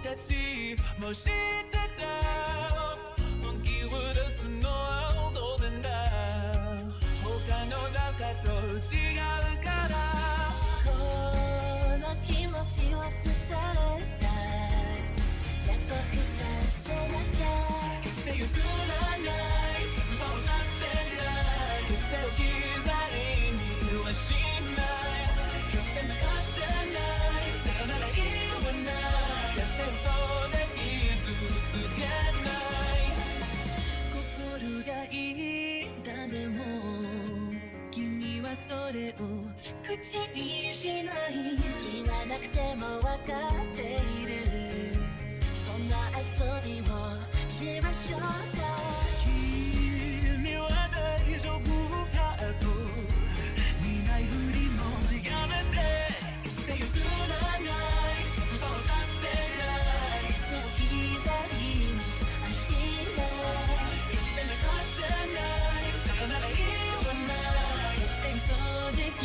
たちも知ってた本気を出すのは当然だ他の誰かと違うからこの気持ちを捨てれた約束させなきゃ決して譲らない失望させない決して置き去りにはしない決して流せないさよなら言わない決して嘘で傷つけない心がいいだでも君はそれを口にしない言わなくても分かっているそんな遊びをしましょうか君は大丈夫かと苦いふりもやめて決して譲らない失望させない決して置き去りにはしない決して残せないさよなら言わない決して嘘で傷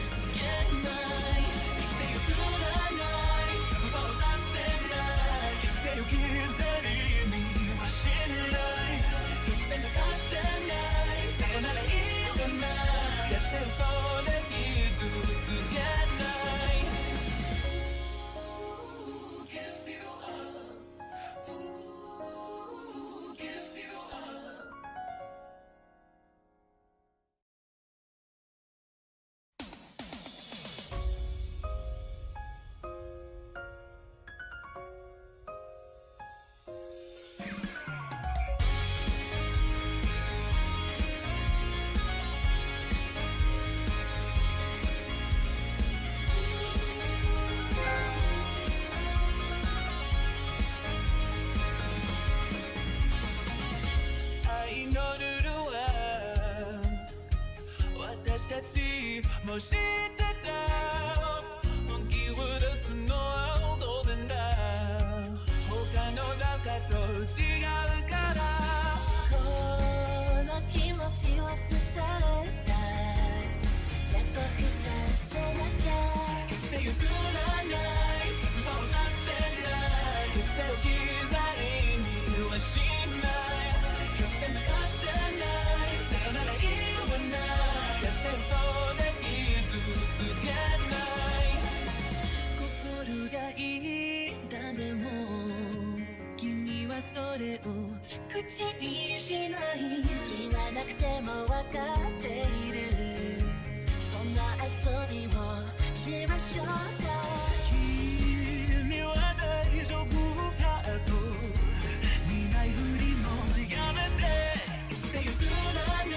つけない決して譲らない失望させない決して置き去りにはしない決して流せないさよなら言わない決して嘘で傷つけない Give you up Give you up愛のルールは私たちも知ってた本気を出すのは当然だ他の誰かと違うからこの気持ちを捨てれた約束させなきゃ決して譲らない失望させない決して置き去りにはしない決して流せないさよなら言わない決して嘘で傷つけない心がいいだでも君はそれを口にしない言わなくても分かっているそんな遊びをしましょうか君は大丈夫かと苦いふりもやめて決して譲らない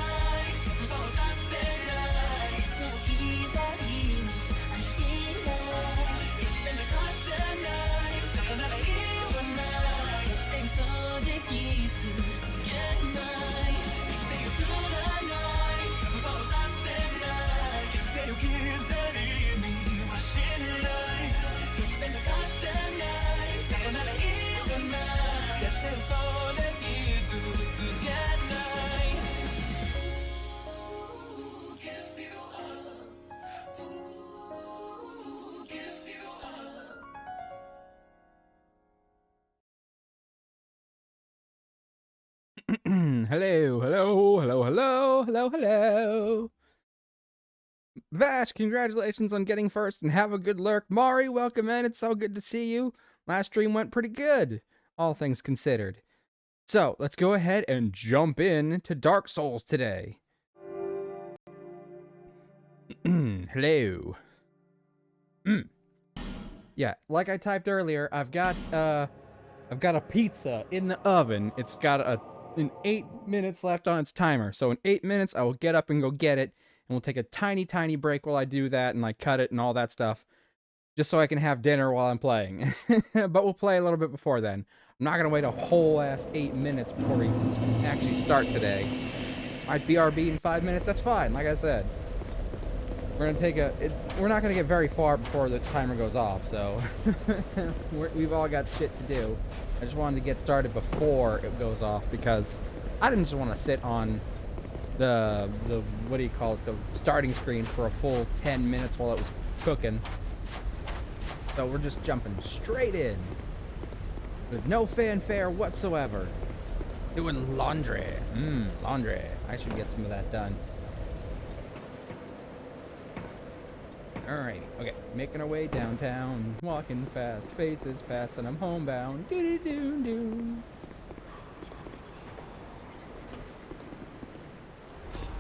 失望させない決して置き去りにはしない決して残せないさよなら言わない決して嘘で傷つけない決して譲らない失望させない決して置き去りにはしない決して流せないさよなら言わない決して嘘で傷つけない Give you up Give you up Hello, hello, hello, hello, hello, hello. Vash, congratulations on getting first and have a good lurk. Mari, welcome in. It's so good to see you. Last stream went pretty good, all things considered. So, let's go ahead and jump in to Dark Souls today. Hello. Yeah, like I typed earlier, I've got a pizza in the oven. It's got in 8 minutes left on its timer. So in 8 minutes, I will get up and go get it. And we'll take a tiny, tiny break while I do that and like cut it and all that stuff. Just so I can have dinner while I'm playing. But we'll play a little bit before then. I'm not going to wait a whole ass 8 minutes before we actually start today. Might BRB in 5 minutes. That's fine, like I said. We're going to take we're not going to get very far before the timer goes off, so we've all got shit to do. I just wanted to get started before it goes off because I didn't just want to sit on the what do you call it, the starting screen for a full 10 minutes while it was cooking. So we're just jumping straight in. with no fanfare whatsoever. Doing laundry. Laundry. I should get some of that done. Alrighty. Okay. Making our way downtown. Walking fast. Faces past and I'm homebound. Doo-doo-doo-doo.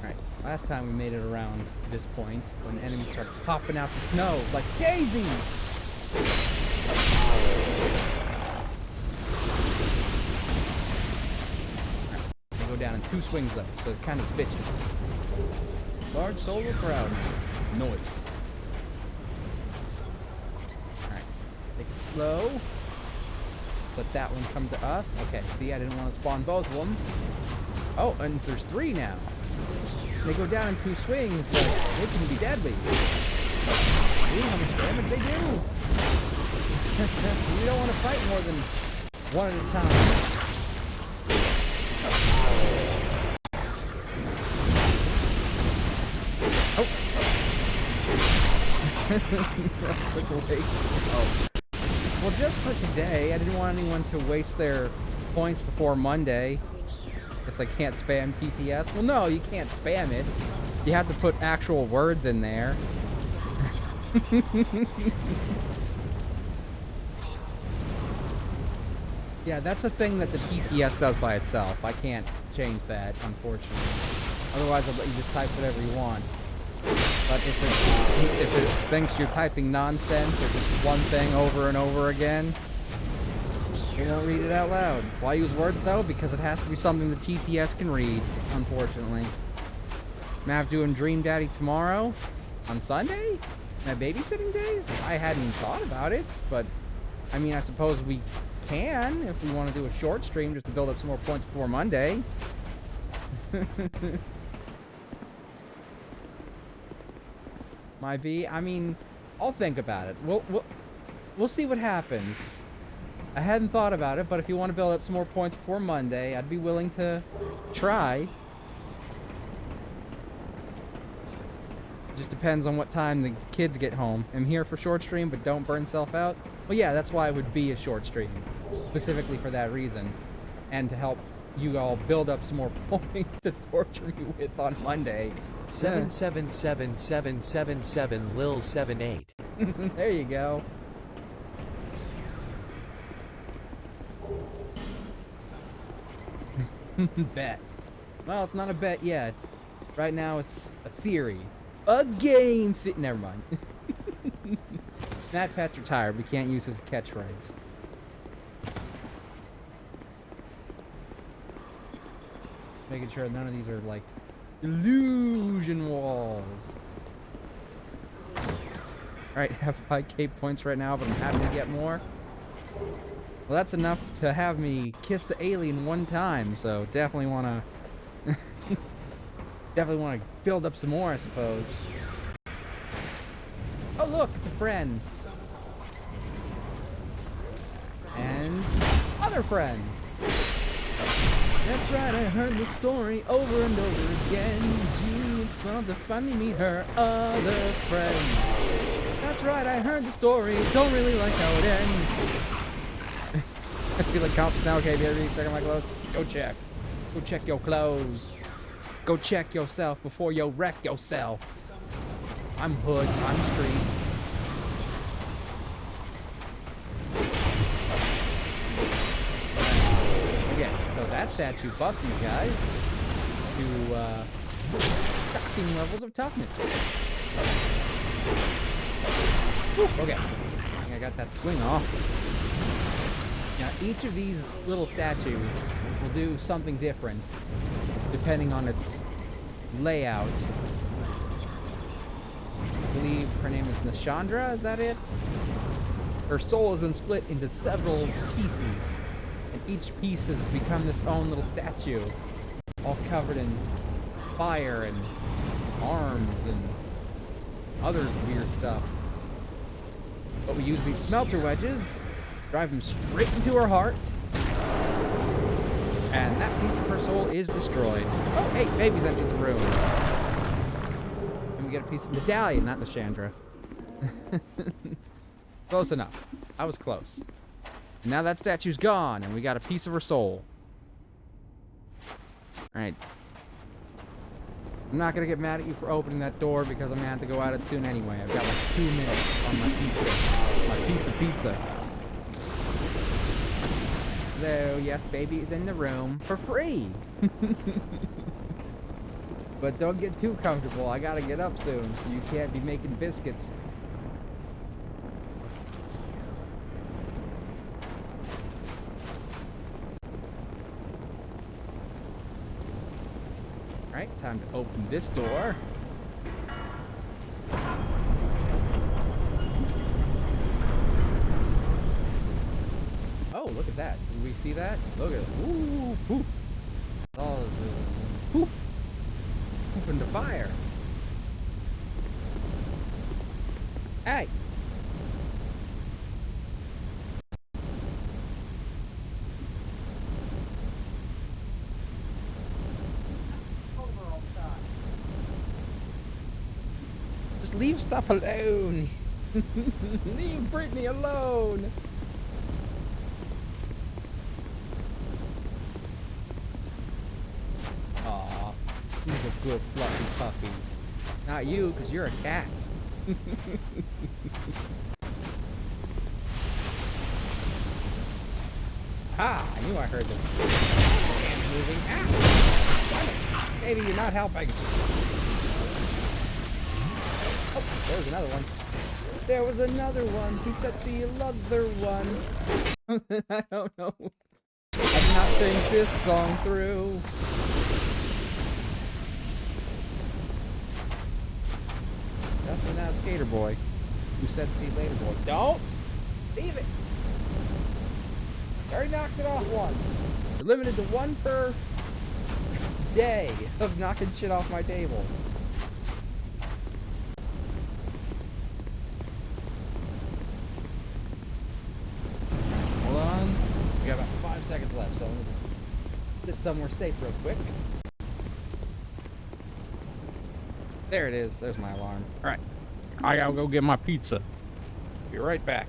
Alright. Last time we made it around this point when enemies start popping out the snow like daisies. Go down in 2 swings though, so it kind of bitches. Large solar crowd. Noise. Alright. Take it slow. Let that one come to us. Okay, see, I didn't want to spawn both of them. Oh, and there's 3 now. They go down in 2 swings, but they can be deadly. See how much damage they do? You don't want to fight more than 1 at a time. Oh. Oh. Well, just for today, I didn't want anyone to waste their points before Monday. Guess I can't spam PTS. Well, no, you can't spam it. You have to put actual words in there. Yeah, that's a thing that the PTS does by itself. I can't change that, unfortunately. Otherwise, I'll let you just type whatever you want. But if it thinks you're typing nonsense or just one thing over and over again, it won't read it out loud. Why use words though? Because it has to be something the TTS can read, unfortunately. Mav doing Dream Daddy tomorrow? On Sunday? My babysitting days? I hadn't thought about it, but I mean, I suppose we can if we want to do a short stream just to build up some more points before Monday. My V, I mean, I'll think about it. We'll see what happens. I hadn't thought about it, but if you want to build up some more points before Monday, I'd be willing to try. Just depends on what time the kids get home. I'm here for short stream, but don't burn self out. Well, yeah, that's why it would be a short stream, specifically for that reason, and to help you all build up some more points to torture me with on Monday. 777777 Lil 78. There you go. Bet. Well, it's not a bet yet. Right now, it's a theory. A game never mind. Matt Pat's retired. We can't use his catchphrase. Making sure none of these are like illusion walls. Alright, have 5k points right now, but I'm happy to get more. Well, that's enough to have me kiss the alien 1 time, so definitely want to definitely want to build up some more, I suppose. Oh look, it's a friend. And other friends. That's right, I heard the story over and over again. Gee, it's fun to finally meet her other friends. That's right, I heard the story. Don't really like how it ends. I feel like confidence now. Okay, baby, checking my clothes. Go check. Go check your clothes. Go check yourself before you wreck yourself. I'm hood. I'm street. Okay, so that statue buffs you guys to shocking levels of toughness. Whew, okay, I think I got that swing off. Now, each of these little statues will do something different depending on its layout. I believe her name is Nashandra, is that it? Her soul has been split into several pieces, and each piece has become this own little statue, all covered in fire and arms and other weird stuff. But we use these smelter wedges, drive them straight into her heart, and that piece of her soul is destroyed. Oh, hey, baby's entered the room. And we get a piece of medallion, not Nashandra. Close enough. I was close. Now that statue's gone, and we got a piece of her soul. Alright. I'm not gonna get mad at you for opening that door because I'm gonna have to go at it soon anyway. I've got like 2 minutes on my pizza. My pizza. Hello, yes, baby is in the room for free. But don't get too comfortable. I gotta get up soon, so you can't be making biscuits. Alright, time to open this door. Oh, look at that. Did we see that? Look at it. Ooh, poof. Oh, poof. Poof into fire. Hey! Just leave stuff alone. Leave Brittany alone. Aw, he's a good fluffy puppy. Not you, because you're a cat. Ha! I knew I heard them. Hands moving. Ah! Maybe you're not helping. Oh, there was another one. There was another one. He said the other one. I don't know. I did not think this song through. Definitely not a skater boy. Who said see you later boy? Don't leave it. Already knocked it off once. We're limited to 1 per day of knocking shit off my tables. Hold on. We got about 5 seconds left, so I'm gonna just sit somewhere safe real quick. There it is. There's my alarm. Alright. I gotta go get my pizza. Be right back.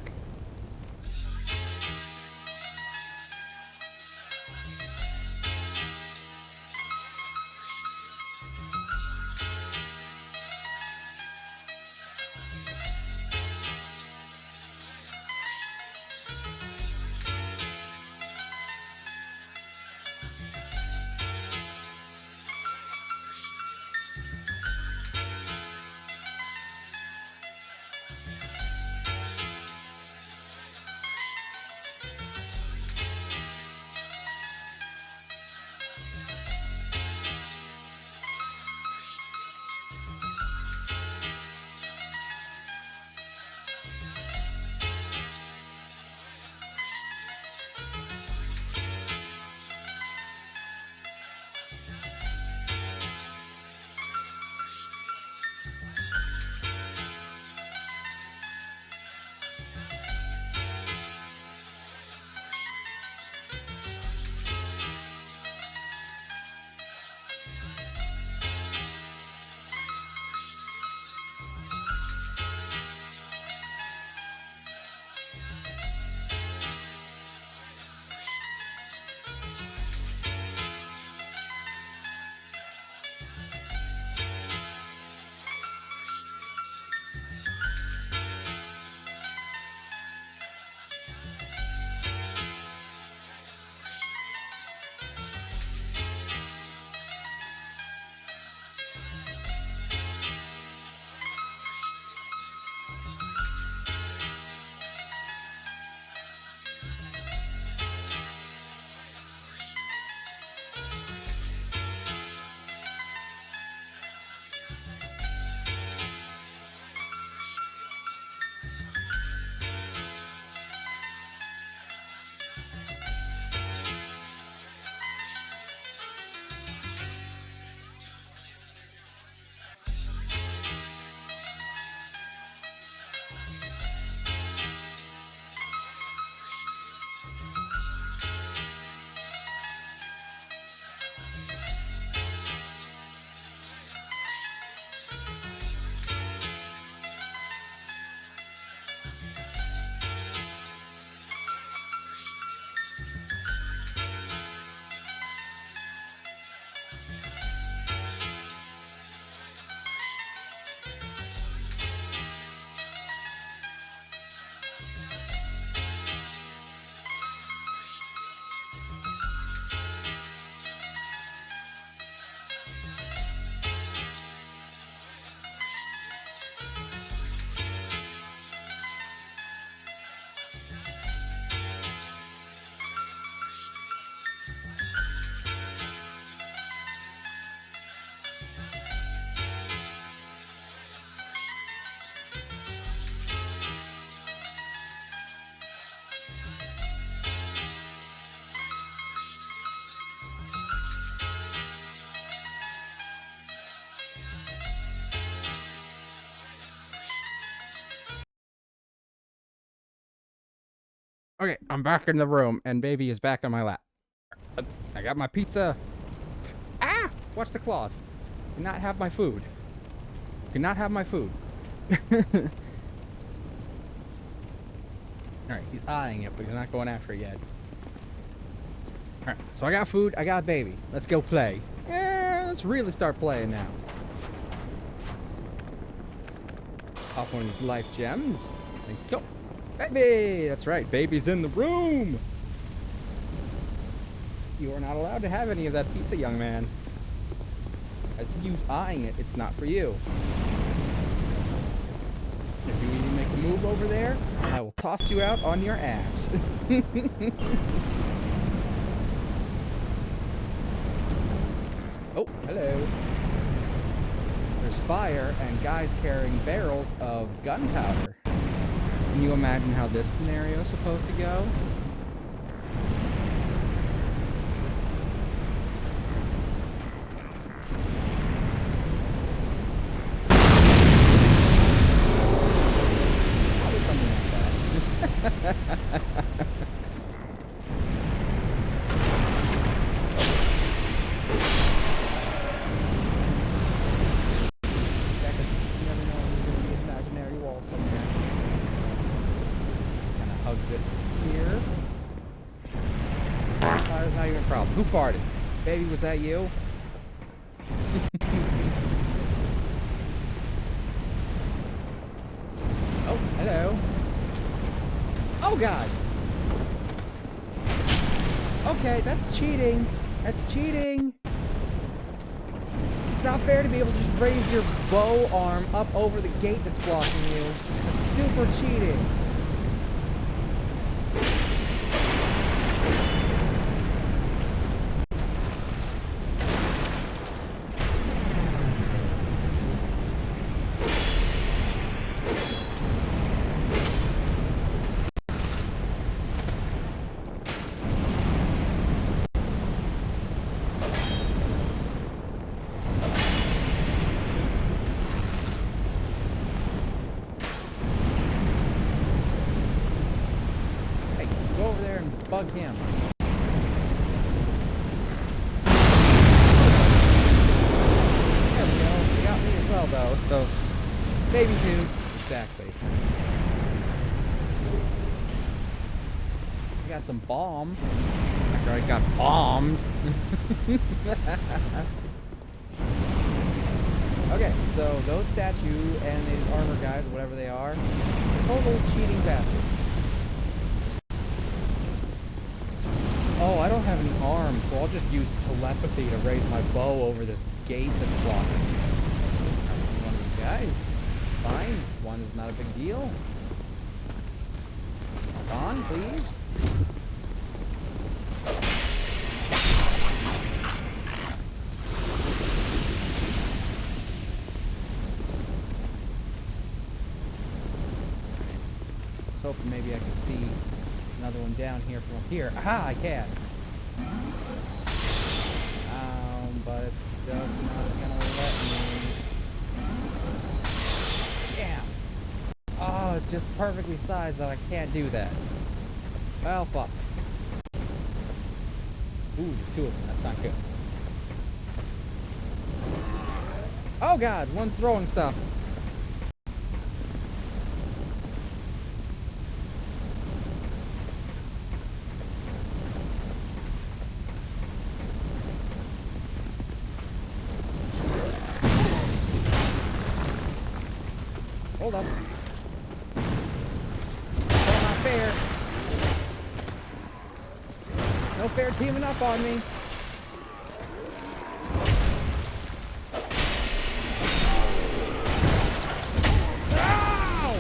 Okay, I'm back in the room, and baby is back on my lap. I got my pizza. Ah! Watch the claws. Cannot have my food. Cannot have my food. Alright, he's eyeing it, but he's not going after it yet. Alright, so I got food, I got a baby. Let's go play. Yeah, let's really start playing now. Pop one of these life gems. Thank you. Baby! That's right, baby's in the room! You are not allowed to have any of that pizza, young man. I see you eyeing it, it's not for you. If you even make a move over there, I will toss you out on your ass. Oh, hello. There's fire and guys carrying barrels of gunpowder. Can you imagine how this scenario is supposed to go? Probably something like that. You never know when there's going to be an imaginary wall somewhere. Just kind of hug this here. Not even a problem. Who farted? Baby, was that you? Oh, hello. Oh, God. Okay, that's cheating. That's cheating. It's not fair to be able to just raise your bow arm up over the gate that's blocking you. That's super cheating. Hey, go over there and bug him. There we go. He got me as well, though, so... Baby dudes. Exactly. I got some bomb. After I got bombed. Okay, so those statue animated armor guys, whatever they are, total cheating bastards. Oh, I don't have any arms, so I'll just use telepathy to raise my bow over this gate that's blocking. One of these guys. Fine, one is not a big deal. On, please. I was hoping maybe I could see another one down here from up here. Aha, I can. But it's just not gonna let me. Damn. Oh, it's just perfectly sized that I can't do that. Well, fuck. Ooh, there's two of them. That's not good. Oh god, one's throwing stuff. Hold up. That's not fair. No fair teaming up on me. Ow!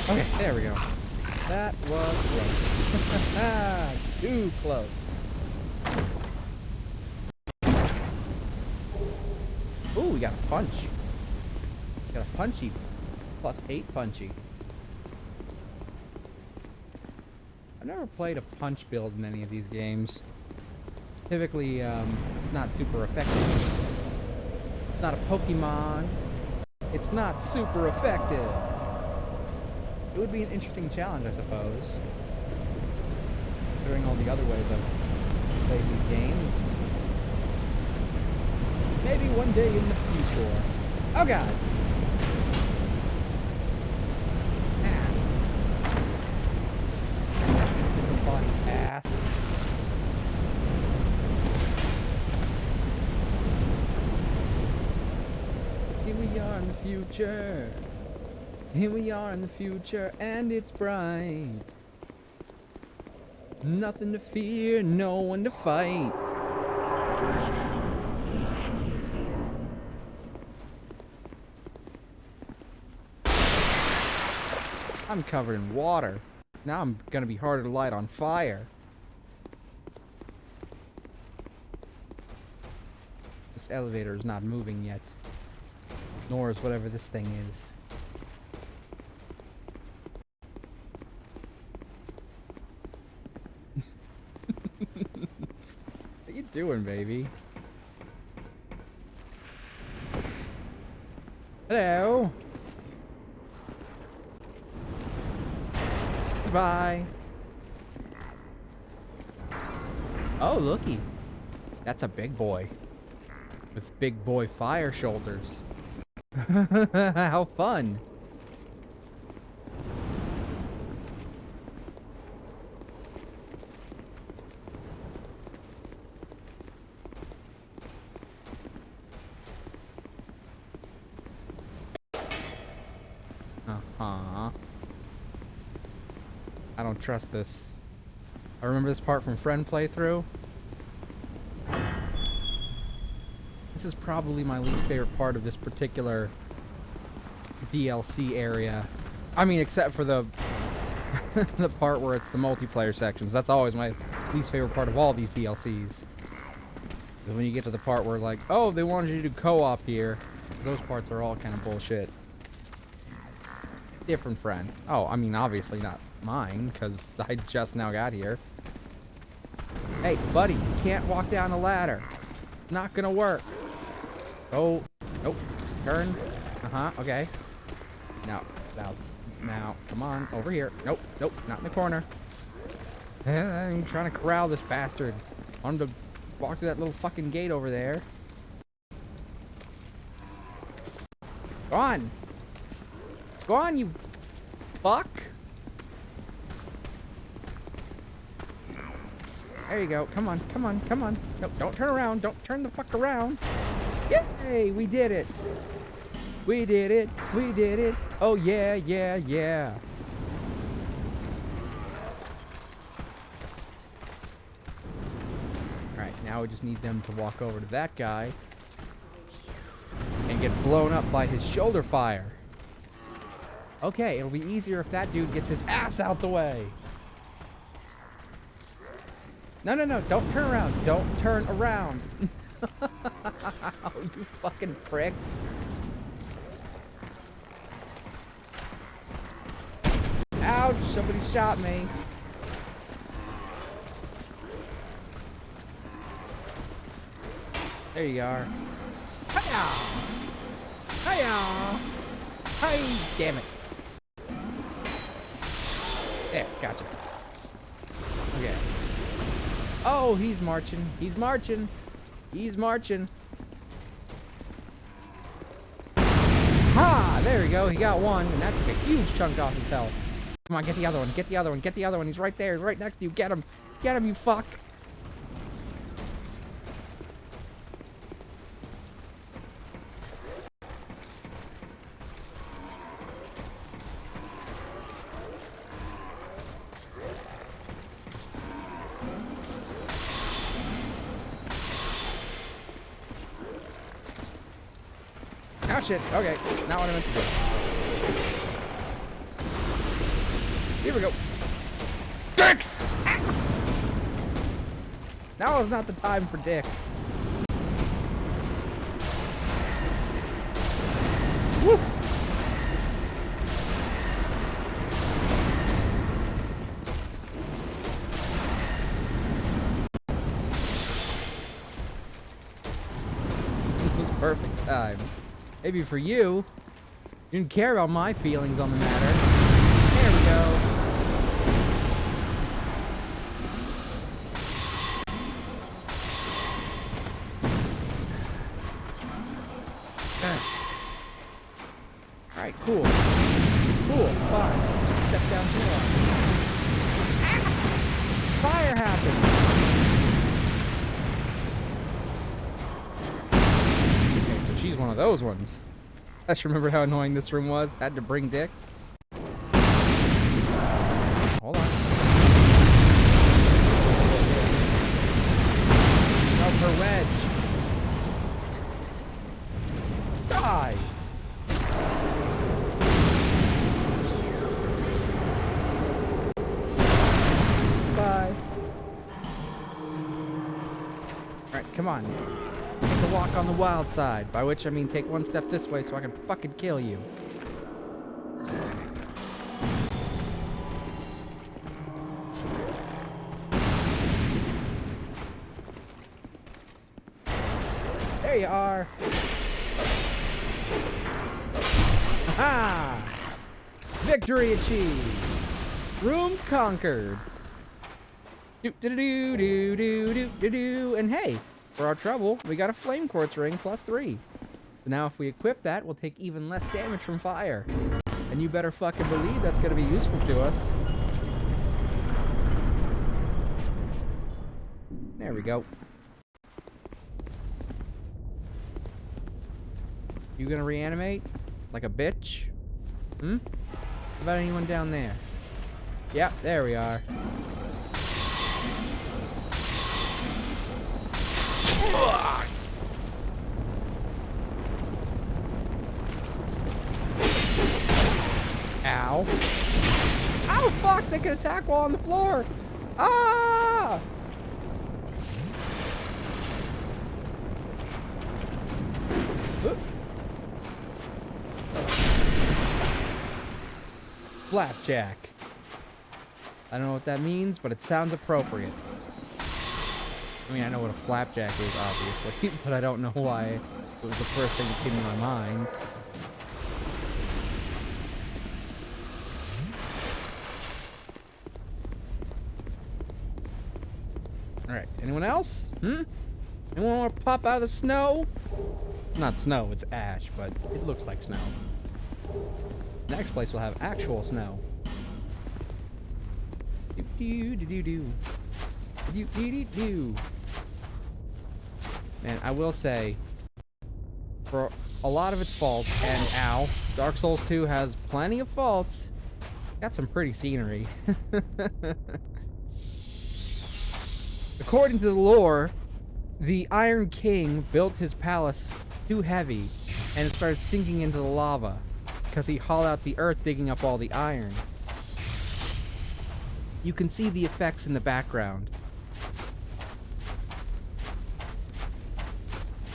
Okay, there we go. That was close. Too close. Ooh, we got a punch. Got a punchy. +8 punchy. I've never played a punch build in any of these games. Typically, not super effective. Not a Pokemon. It's not super effective. It would be an interesting challenge, I suppose. Considering all the other ways I've played these games. Maybe one day in the future. Oh god! Ass. Disembodied ass. Here we are in the future. Here we are in the future, and it's bright. Nothing to fear, no one to fight. I'm covered in water. Now I'm gonna be harder to light on fire. This elevator is not moving yet. Nor is whatever this thing is. What you doing, baby? Hello? Goodbye. Oh, looky. That's a big boy. With big boy fire shoulders. How fun. I don't trust this. I remember this part from Friend playthrough. This is probably my least favorite part of this particular DLC area. I mean, except for the the part where it's the multiplayer sections. That's always my least favorite part of all these DLCs. Is when you get to the part where, like, oh, they wanted you to do co-op here. Those parts are all kind of bullshit. Different friend. Oh, I mean, obviously not mine, because I just now got here. Hey, buddy, you can't walk down the ladder. Not gonna work. Oh, nope. Turn. Okay. Now, come on, over here. Nope, not in the corner. I'm trying to corral this bastard. I want him to walk through that little fucking gate over there. Go on! Go on, you fuck! There you go. Come on. No, don't turn around. Don't turn the fuck around. Yay! We did it. We did it. Oh, yeah. Alright, now we just need them to walk over to that guy and get blown up by his shoulder fire. Okay, it'll be easier if that dude gets his ass out the way. No, don't turn around. Don't turn around. You fucking pricks. Ouch, somebody shot me. There you are. Hiya! Hiya! Hi! Damn it. There, gotcha. Okay. Oh, he's marching. He's marching. Ha! There we go. He got one, and that took a huge chunk off his health. Come on, get the other one. He's right there. He's right next to you. Get him. Get him, you fuck. Oh shit, okay, not what I meant to do. Here we go. Dicks! Ah! Now is not the time for dicks. Woof! Those perfect time. Maybe for you, you didn't care about my feelings on the matter. There we go. Alright, cool. Cool, fine. Just step down too long. Fire happened! Okay, so she's one of those ones. I just remember how annoying this room was. Had to bring dicks. Hold on. Shove her wedge. Die! Bye. Alright, come on. Take a walk on the wild side. By which I mean take one step this way so I can fucking kill you. There you are. Aha! Victory achieved. Room conquered. Do do do do do do do do. And hey, for our trouble, we got a flame quartz ring +3. So now if we equip that, we'll take even less damage from fire. And you better fucking believe that's gonna be useful to us. There we go. You gonna reanimate? Like a bitch? Hmm? How about anyone down there? Yep, there we are. Ow. Ow, fuck! They can attack while on the floor! Ah! Flapjack. I don't know what that means, but it sounds appropriate. I mean, I know what a flapjack is, obviously, but I don't know why it was the first thing that came to my mind. Alright, anyone else? Hmm? Anyone want to pop out of the snow? Not snow, it's ash, but it looks like snow. Next place will have actual snow. Do-do-do-do-do. Do-do-do-do. Man, I will say, for a lot of its faults, and ow, Dark Souls 2 has plenty of faults, got some pretty scenery. According to the lore, the Iron King built his palace too heavy, and it started sinking into the lava, because he hauled out the earth digging up all the iron. You can see the effects in the background.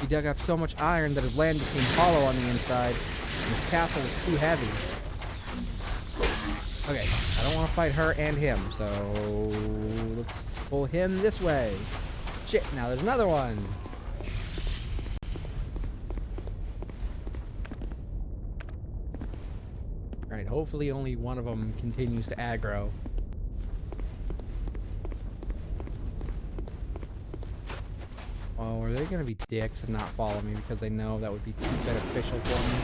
He dug up so much iron that his land became hollow on the inside, and his castle was too heavy. Okay, I don't want to fight her and him, so let's pull him this way. Shit, now there's another one. Alright, hopefully only one of them continues to aggro. Oh, are they gonna be dicks and not follow me because they know that would be too beneficial for me?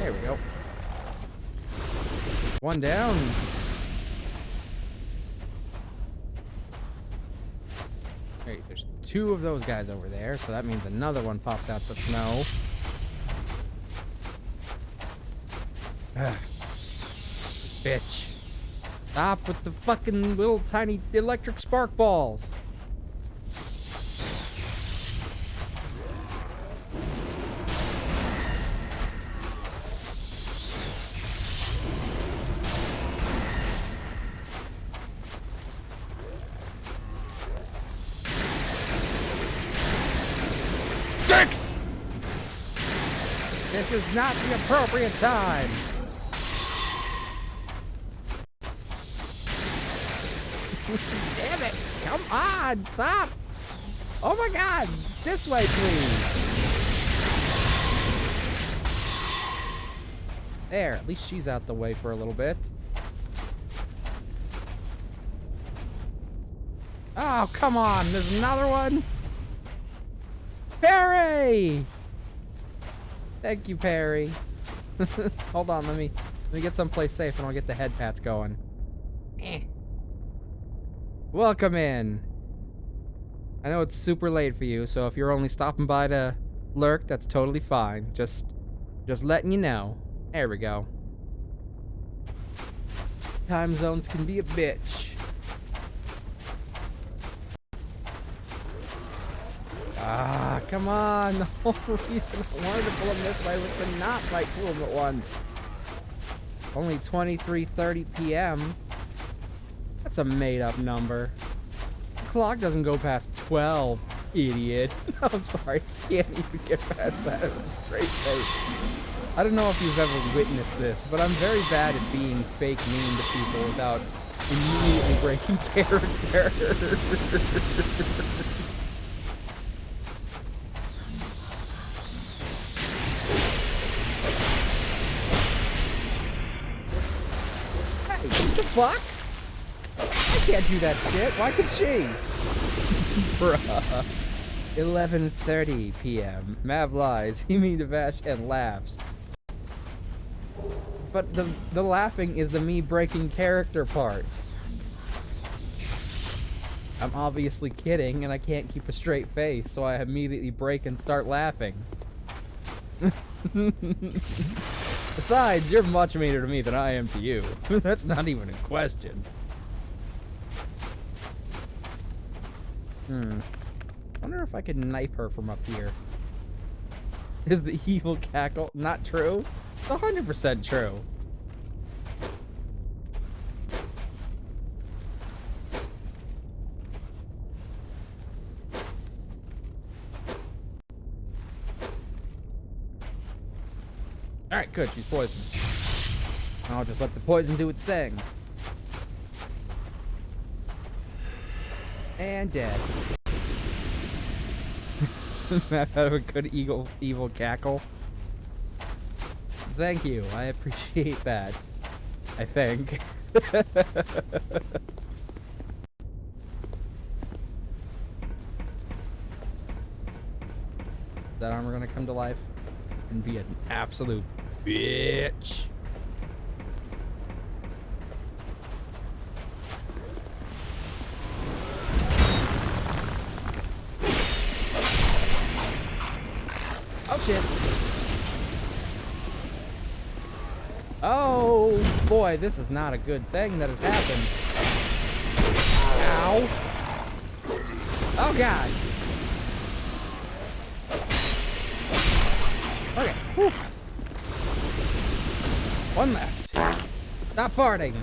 There we go. One down. Wait, there's two of those guys over there, so that means another one popped out the snow. Ugh. Bitch. Stop with the fucking little tiny electric spark balls. This is not the appropriate time. Damn it. Come on. Stop. Oh my god. This way, please. There. At least she's out the way for a little bit. Oh, come on. There's another one. Perry! Thank you, Perry. Hold on, let me get someplace safe and I'll get the head pats going. Welcome in. I know it's super late for you, so if you're only stopping by to lurk, that's totally fine. Just letting you know. There we go. Time zones can be a bitch. Ah, come on. The whole reason I wanted to pull him this way was to not fight two of them at once. Only 23:30 p.m. That's a made-up number. The clock doesn't go past 12, idiot. I'm sorry, I can't even get past that with a straight face. I don't know if you've ever witnessed this, but I'm very bad at being fake mean to people without immediately breaking character. What the fuck? I can't do that shit. Why could she? Bruh. 11:30 p.m. Mav lies. He mean to bash and laughs. But the laughing is the me breaking character part. I'm obviously kidding, and I can't keep a straight face, so I immediately break and start laughing. Besides, you're much meaner to me than I am to you. That's not even a question. Wonder if I could knife her from up here. Is the evil cackle not true? It's 100% true. Alright, good. She's poisoned. I'll just let the poison do its thing. And dead. Matt had a good evil cackle. Thank you. I appreciate that. I think. That armor gonna come to life and be an absolute bitch. Oh shit. Oh boy, this is not a good thing that has happened. Ow. Oh god. Okay. Whew. One left. Stop farting.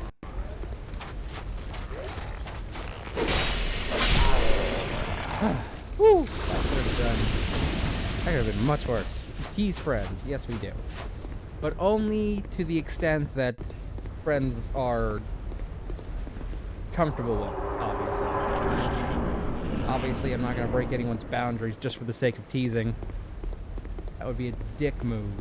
Whew. That could have been much worse. Tease friends. Yes, we do. But only to the extent that friends are comfortable with, obviously. Obviously, I'm not going to break anyone's boundaries just for the sake of teasing. That would be a dick move.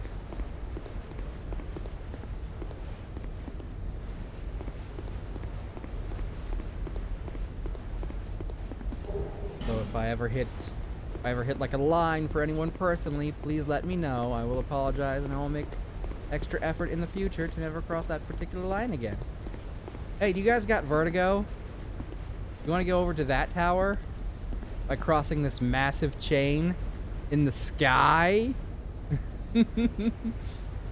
So if I ever hit like a line for anyone personally, please let me know. I will apologize and I will make extra effort in the future to never cross that particular line again. Hey, do you guys got vertigo? You want to go over to that tower by crossing this massive chain in the sky?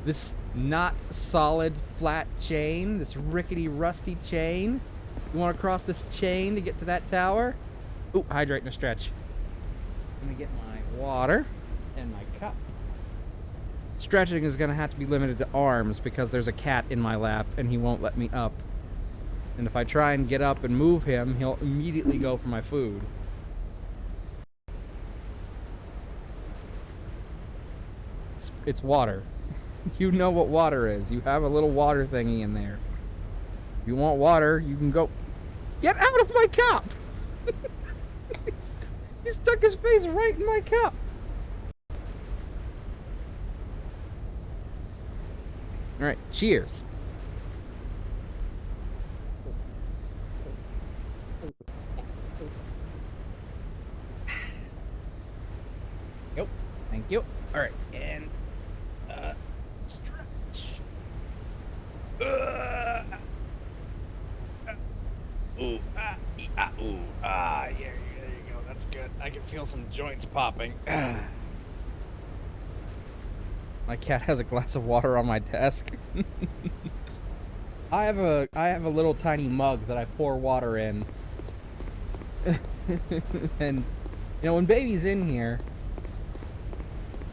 This not solid flat chain, this rickety rusty chain. You want to cross this chain to get to that tower? Ooh, hydrate and a stretch. Let me get my water and my cup. Stretching is gonna have to be limited to arms because there's a cat in my lap and he won't let me up. And if I try and get up and move him, he'll immediately go for my food. It's water. You know what water is. You have a little water thingy in there. If you want water, you can go... Get out of my cup! He stuck his face right in my cup. Alright, cheers. Yep, thank you. Alright, and stretch. Ooh, yeah, there you go. That's good. I can feel some joints popping. My cat has a glass of water on my desk. I have a little tiny mug that I pour water in. And you know, when baby's in here,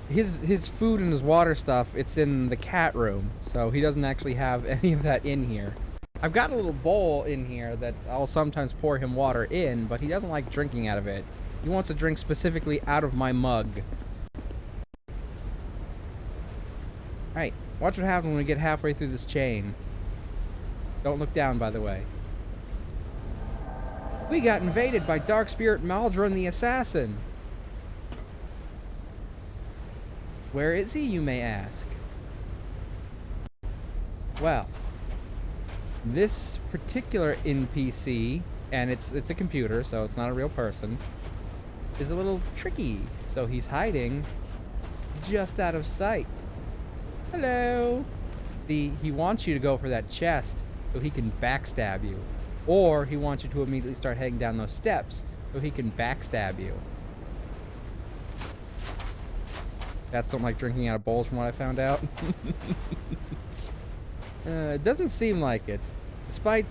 his food and his water stuff, it's in the cat room, so he doesn't actually have any of that in here. I've got a little bowl in here that I'll sometimes pour him water in, but he doesn't like drinking out of it. He wants to drink specifically out of my mug. Alright, watch what happens when we get halfway through this chain. Don't look down, by the way. We got invaded by Dark Spirit Maldron the Assassin. Where is he, you may ask? Well, this particular NPC, and it's a computer, so it's not a real person, is a little tricky. So he's hiding just out of sight. Hello. He wants you to go for that chest so he can backstab you. Or he wants you to immediately start heading down those steps so he can backstab you. Cats don't like drinking out of bowls from what I found out. It doesn't seem like it. Despite...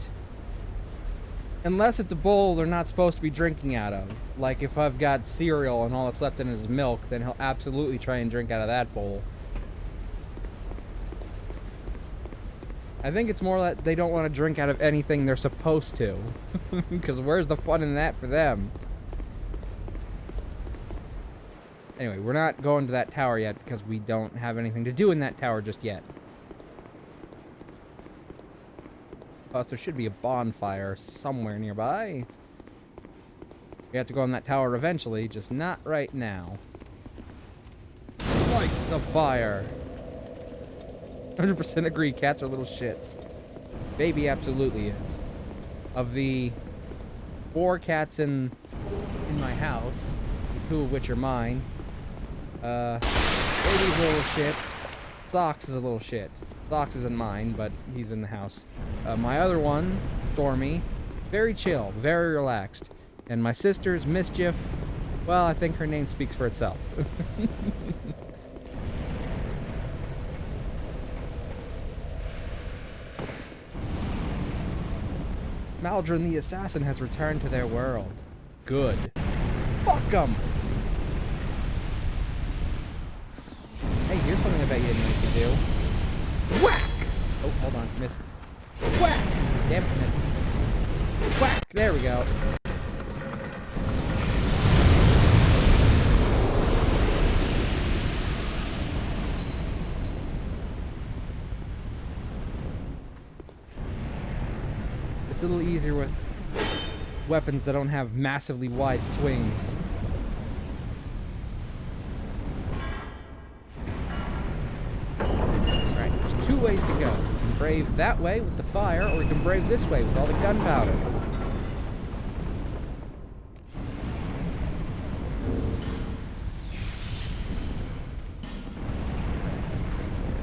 Unless it's a bowl they're not supposed to be drinking out of. Like if I've got cereal and all that's left in it is milk, then he'll absolutely try and drink out of that bowl. I think it's more that they don't want to drink out of anything they're supposed to. Because where's the fun in that for them? Anyway, we're not going to that tower yet because we don't have anything to do in that tower just yet. Plus, there should be a bonfire somewhere nearby. We have to go on that tower eventually, just not right now. Light the fire! 100% agree, cats are little shits. Baby absolutely is. Of the 4 cats in my house, 2 of which are mine, Baby's a little shit. Socks is a little shit. Socks isn't mine, but he's in the house. My other one, Stormy, very chill, very relaxed. And my sister's Mischief, well, I think her name speaks for itself. Maldron the Assassin has returned to their world. Good. Fuck 'em! Hey, here's something I bet you didn't know you could do. Whack! Oh, hold on, missed. Whack! Damn it, missed. Whack! There we go. It's a little easier with weapons that don't have massively wide swings. Alright, there's 2 ways to go. You can brave that way with the fire, or you can brave this way with all the gunpowder. Let's see here.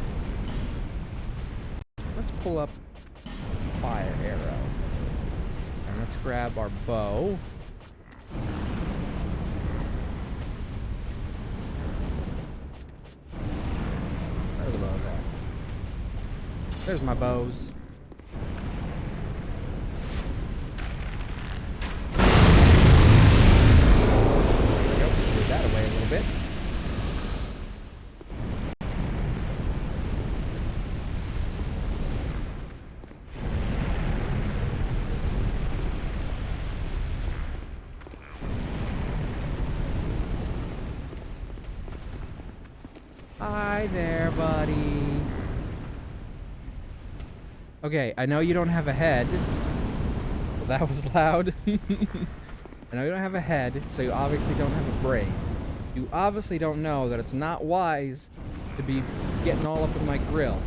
Let's pull up fire arrow. And let's grab our bow. Where's the bow at? There's my bows. There we go. Move that away a little bit. Hi there, buddy. Okay, I know you don't have a head. Well, that was loud. I know you don't have a head, so you obviously don't have a brain. You obviously don't know that it's not wise to be getting all up in my grill.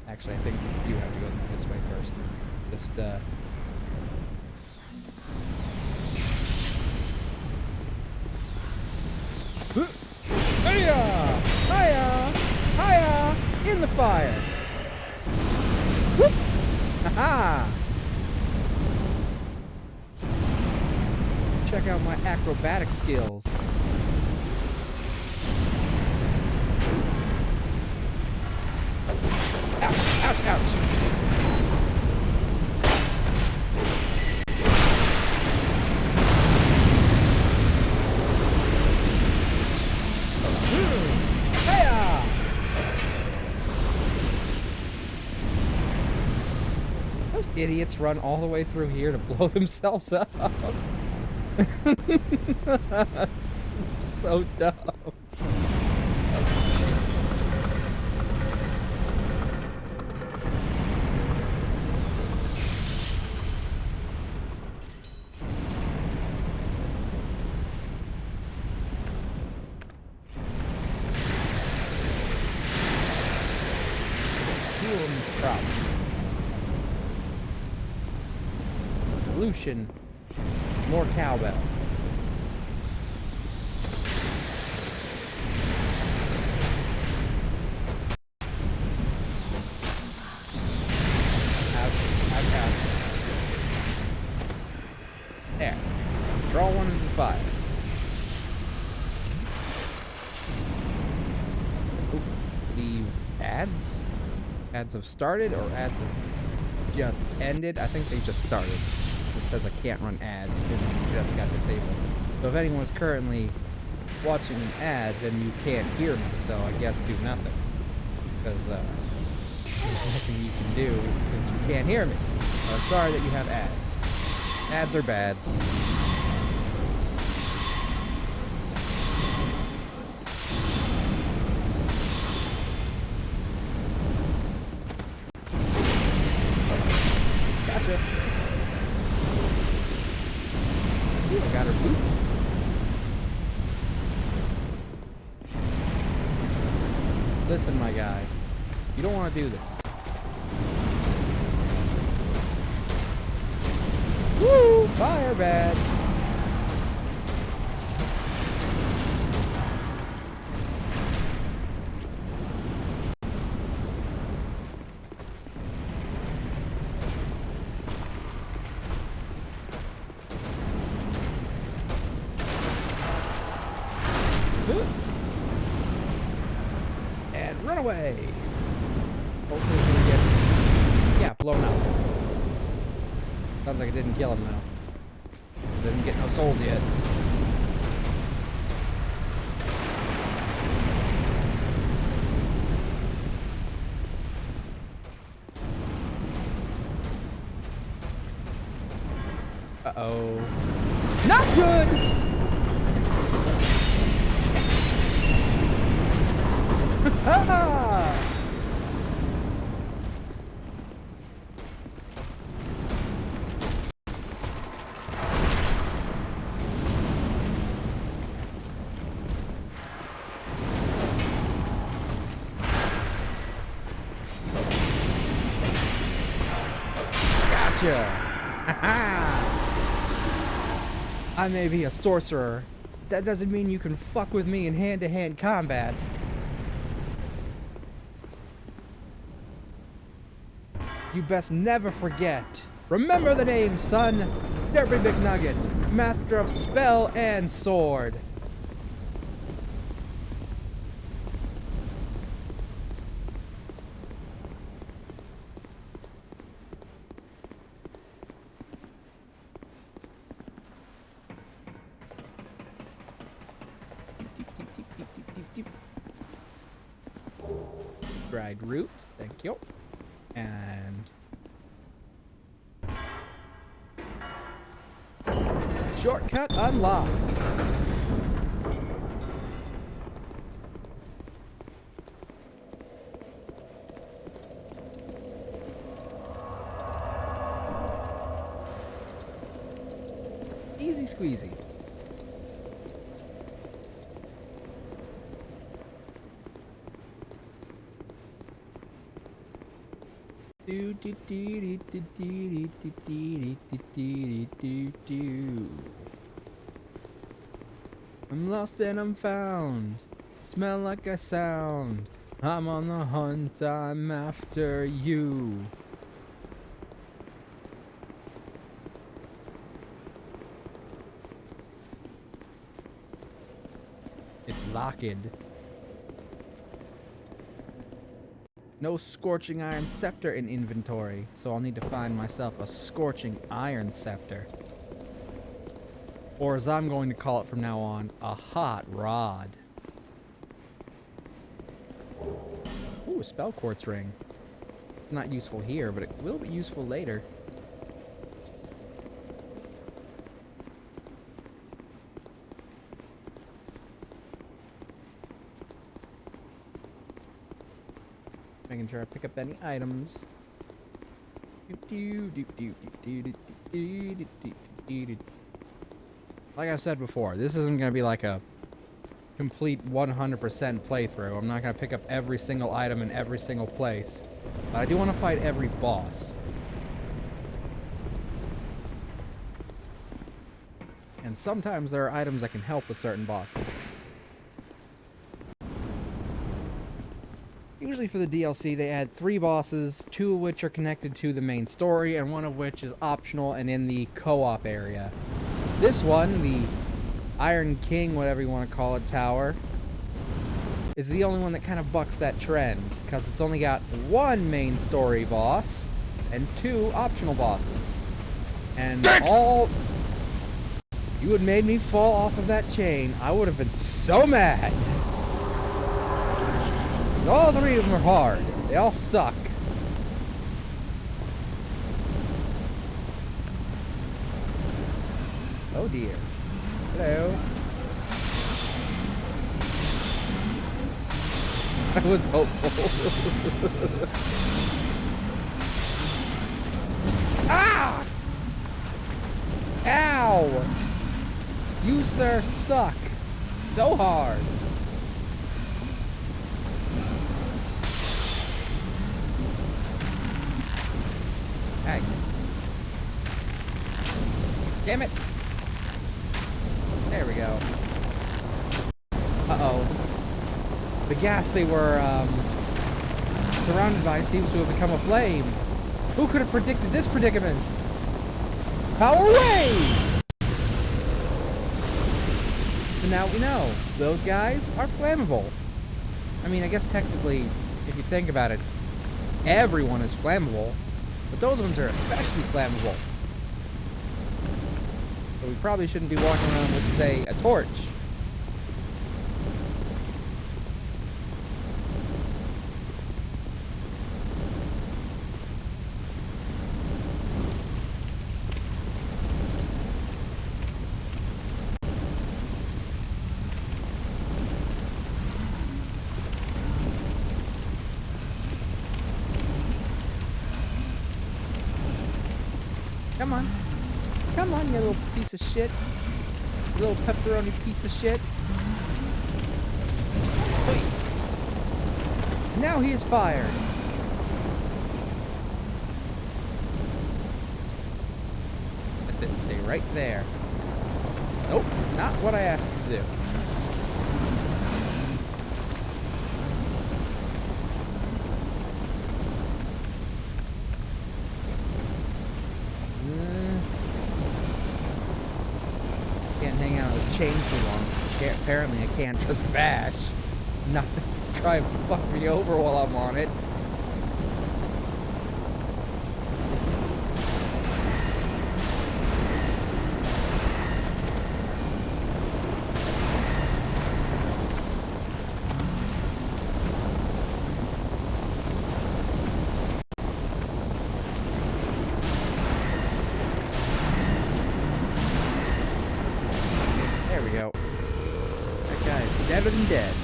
Actually, I think we do have to go this way first. Just, Hiya! Hiya! Hiya! In the fire! Whoop! Haha! Check out my acrobatic skills. Ouch! Ouch! Ouch! Hiya! Those idiots run all the way through here to blow themselves up. So dumb. Problem. The solution is more cowbell. There. Draw one into the fire. Oop. Leave ads. Ads have started or ads have just ended. I think they just started. It says I can't run ads and they just got disabled. So if anyone's currently watching an ad, then you can't hear me. So I guess do nothing. Because there's nothing you can do since you can't hear me. So I'm sorry that you have ads. Ads are bads. Gotcha. Ooh, I got her boots. Listen, my guy. You don't want to do this. Woo! Fire bad. And run away. Hopefully we can get, yeah, blown up. Sounds like it didn't kill him though. Didn't get no souls yet. Uh-oh. Not good! Ha! Gotcha! I may be a sorcerer. That doesn't mean you can fuck with me in hand-to-hand combat. You best never forget. Remember the name, son. Derby McNugget, master of spell and sword. Dried root, thank you. And shortcut unlocked. squeezy. Do do do do do do do do do do do do. I'm lost and I'm found. Smell like I sound. I'm on the hunt. I'm after you. It's locked. No scorching iron scepter in inventory, so I'll need to find myself a scorching iron scepter. Or as I'm going to call it from now on, a hot rod. Ooh, a spell quartz ring. Not useful here, but it will be useful later. Making sure I pick up any items. Like I said before, this isn't going to be like a complete 100% playthrough. I'm not going to pick up every single item in every single place. But I do want to fight every boss. And sometimes there are items that can help with certain bosses. Usually for the DLC, they add 3 bosses, 2 of which are connected to the main story, and 1 of which is optional and in the co-op area. This one, the Iron King, whatever you want to call it, tower, is the only one that kind of bucks that trend, because it's only got 1 main story boss and 2 optional bosses. And all... You had made me fall off of that chain, I would have been so mad! All 3 of them are hard. They all suck. Oh dear. Hello. I was hopeful. Ah! Ow! You, sir, suck. So hard. Hey. Damn it. There we go. Uh-oh. The gas they were, surrounded by seems to have become a flame. Who could have predicted this predicament? Power wave! So now we know. Those guys are flammable. I mean, I guess technically, if you think about it, everyone is flammable. But those ones are especially flammable. So we probably shouldn't be walking around with, say, a torch. Come on. Come on, you little piece of shit. You little pepperoni pizza shit. Wait. And now he is fired. That's it. Stay right there. Nope. Not what I asked you to do. Can't hang out with chains too long. Apparently I can't just bash. Not to try and fuck me over while I'm on it. There we go. That guy is deader than dead.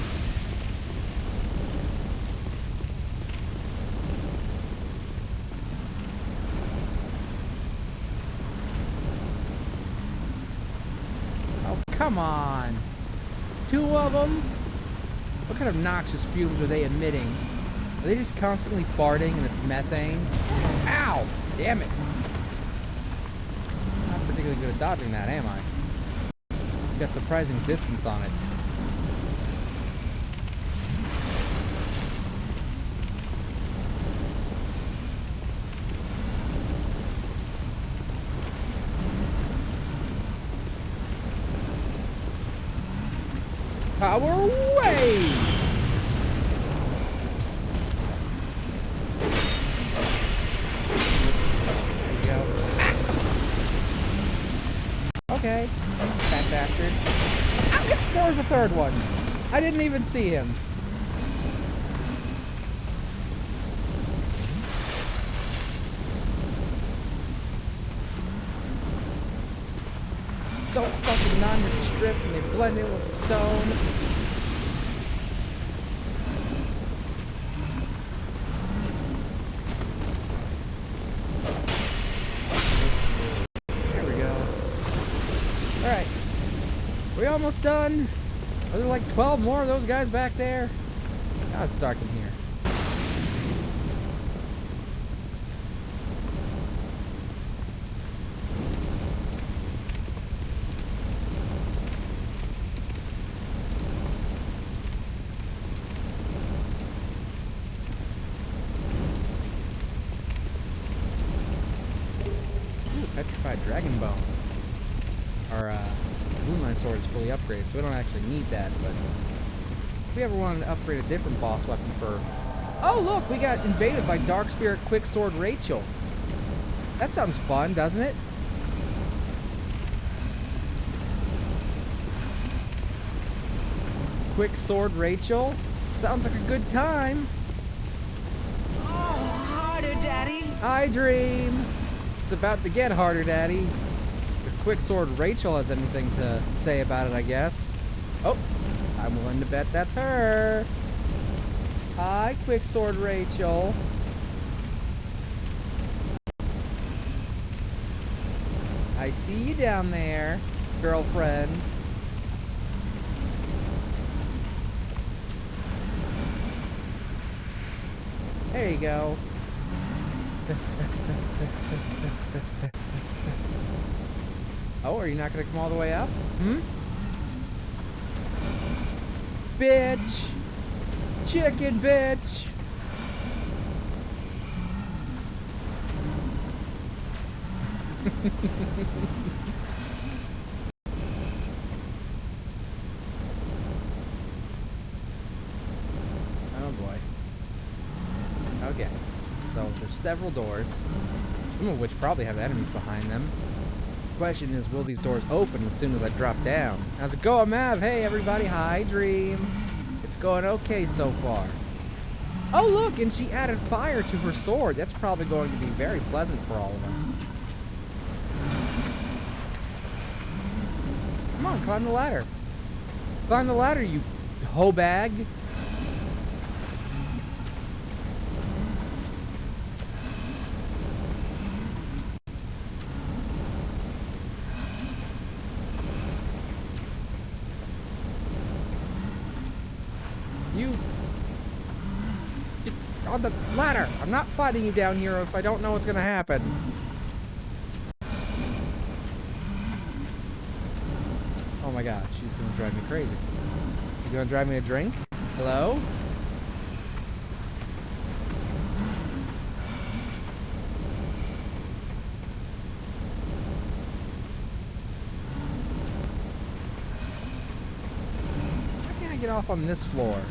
Come on. 2 of them? What kind of noxious fumes are they emitting? Are they just constantly farting and it's methane? Ow! Damn it. Not particularly good at dodging that, am I? Got surprising distance on it. Power away! There we go. Ah! Okay. Fat bastard. Ah, there was a third one. I didn't even see him. So fucking nondescript and they blend in with the stone. There we go. Alright. We almost done. Are there like 12 more of those guys back there? God, it's dark in here. Petrified Dragon Bone. Our Moonlight Sword is fully upgraded, so we don't actually need that, but if we ever wanted to upgrade a different boss weapon for... Oh, look! We got invaded by Dark Spirit Quick Sword Rachel. That sounds fun, doesn't it? Quick Sword Rachel? Sounds like a good time. Oh, harder, Daddy. I dream. It's about to get harder, Daddy. If Quick Sword Rachel has anything to say about it, I guess. Oh, I'm willing to bet that's her. Hi, Quick Sword Rachel. I see you down there, girlfriend. There you go. Oh, are you not gonna come all the way up? Hmm? Bitch! Chicken bitch! Oh boy. Okay. So there's several doors, some of which probably have enemies behind them. Question is, will these doors open as soon as I drop down? How's it going, Mav? Hey everybody, hi Dream. It's going okay so far. Oh look, and she added fire to her sword. That's probably going to be very pleasant for all of us. Come on, climb the ladder. Climb the ladder, you hoe bag. You... on the ladder! I'm not fighting you down here if I don't know what's gonna happen. Oh my god, she's gonna drive me crazy. You gonna drive me a drink? Hello? Why can't I get off on this floor?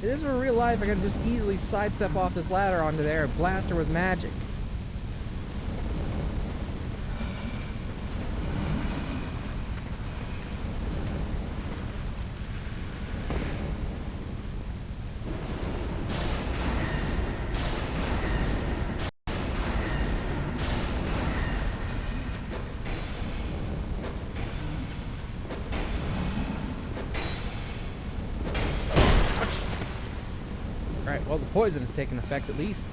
If this were real life, I could just easily sidestep off this ladder onto there and blast her with magic. Alright, well the poison has taken effect at least.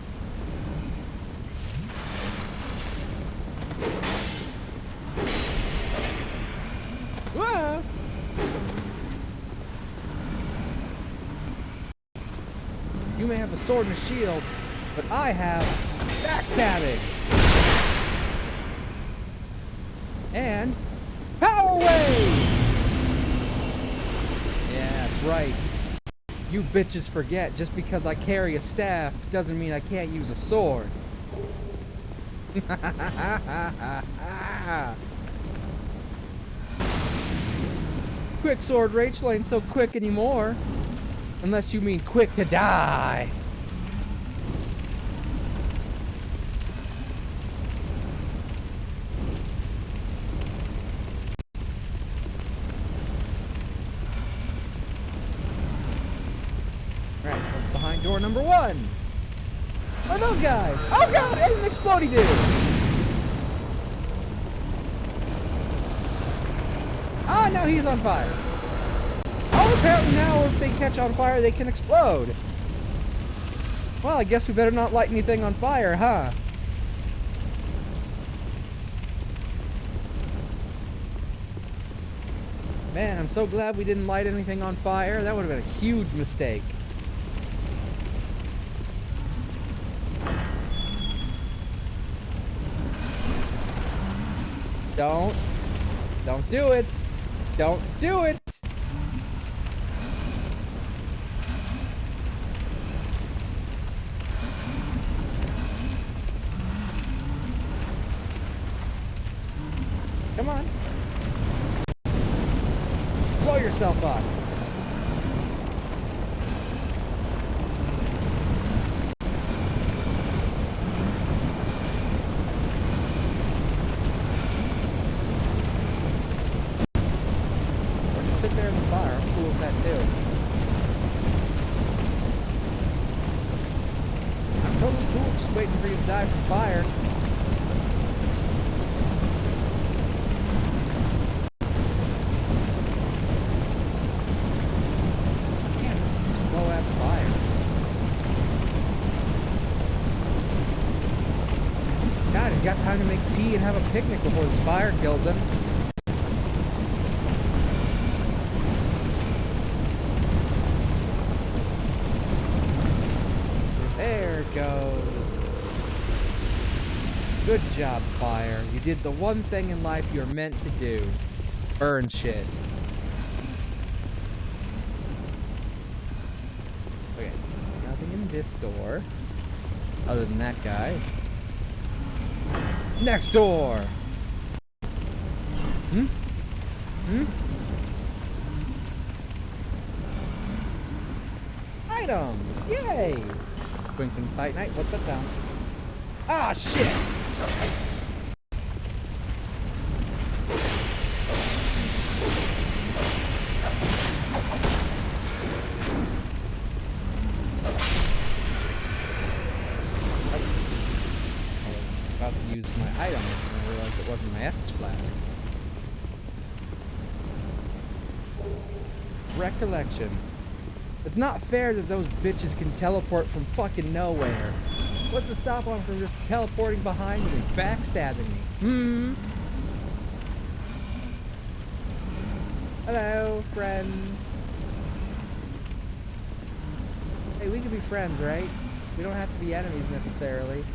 You may have a sword and a shield, but I have backstabbing. And power wave! Yeah, that's right. You bitches forget, just because I carry a staff doesn't mean I can't use a sword. Quick sword Rachel ain't so quick anymore. Unless you mean quick to die. Right, what's behind door number 1? What are those guys? Oh god, it's an explodey dude! Ah, now he's on fire. Oh, apparently now if they catch on fire, they can explode. Well, I guess we better not light anything on fire, huh? Man, I'm so glad we didn't light anything on fire. That would have been a huge mistake. Don't do it. Don't do it. Come on. Blow yourself up. Or just sit there in the fire. I'm cool with that too. I'm totally cool just waiting for you to die from fire. God, he's got time to make tea and have a picnic before this fire kills him. There it goes. Good job, fire. You did the one thing in life you're meant to do. Burn shit. Okay, nothing in this door. Other than that guy. Next door! Hmm? Hmm? Items! Yay! Twinkling Titanite, what's that sound? Ah, shit! About to use my item and I realized it wasn't my Estus flask. Recollection. It's not fair that those bitches can teleport from fucking nowhere. What's to stop them from just teleporting behind me and backstabbing me? Hello, friends. Hey, we can be friends, right? We don't have to be enemies necessarily.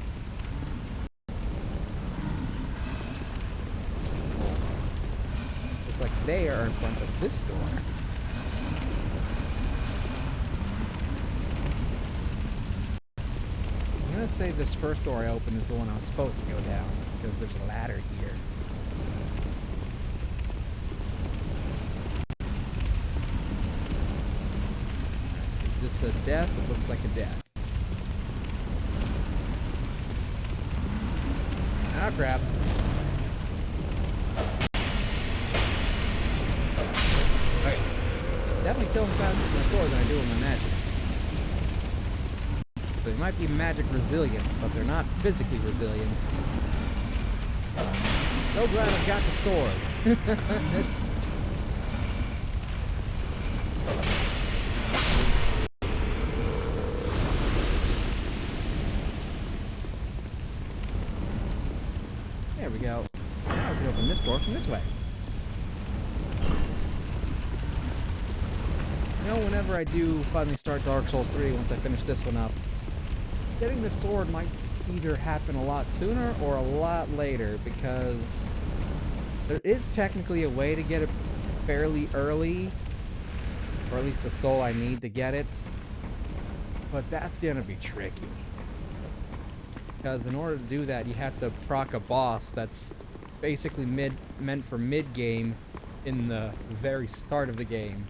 Looks like they are in front of this door. I'm gonna say this first door I opened is the one I was supposed to go down, because there's a ladder here. Is this a death? It looks like a death. Ah, crap. Okay. Definitely kill him faster with my sword than I do with my magic. They might be magic resilient, but they're not physically resilient. So glad I've got the sword. There we go. Now we can open this door from this way. You know whenever I do finally start Dark Souls 3, once I finish this one up, getting the sword might either happen a lot sooner or a lot later, because there is technically a way to get it fairly early, or at least the soul I need to get it, but that's gonna be tricky. Because in order to do that, you have to proc a boss that's basically meant for mid-game in the very start of the game.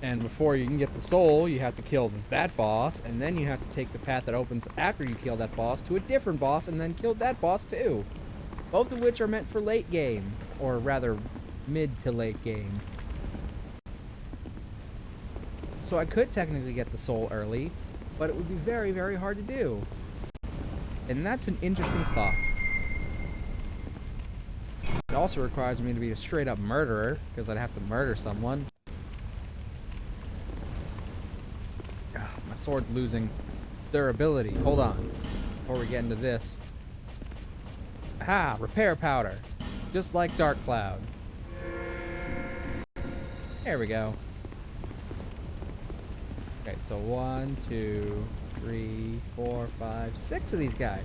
And before you can get the soul, you have to kill that boss, and then you have to take the path that opens after you kill that boss to a different boss, and then kill that boss too. Both of which are meant for late game, or rather, mid to late game. So I could technically get the soul early, but it would be very, very hard to do. And that's an interesting thought. It also requires me to be a straight up murderer, because I'd have to murder someone. My sword's losing durability. Hold on. Before we get into this. Aha! Repair powder. Just like Dark Cloud. There we go. Okay, so 1, 2, 3, 4, 5, 6 of these guys.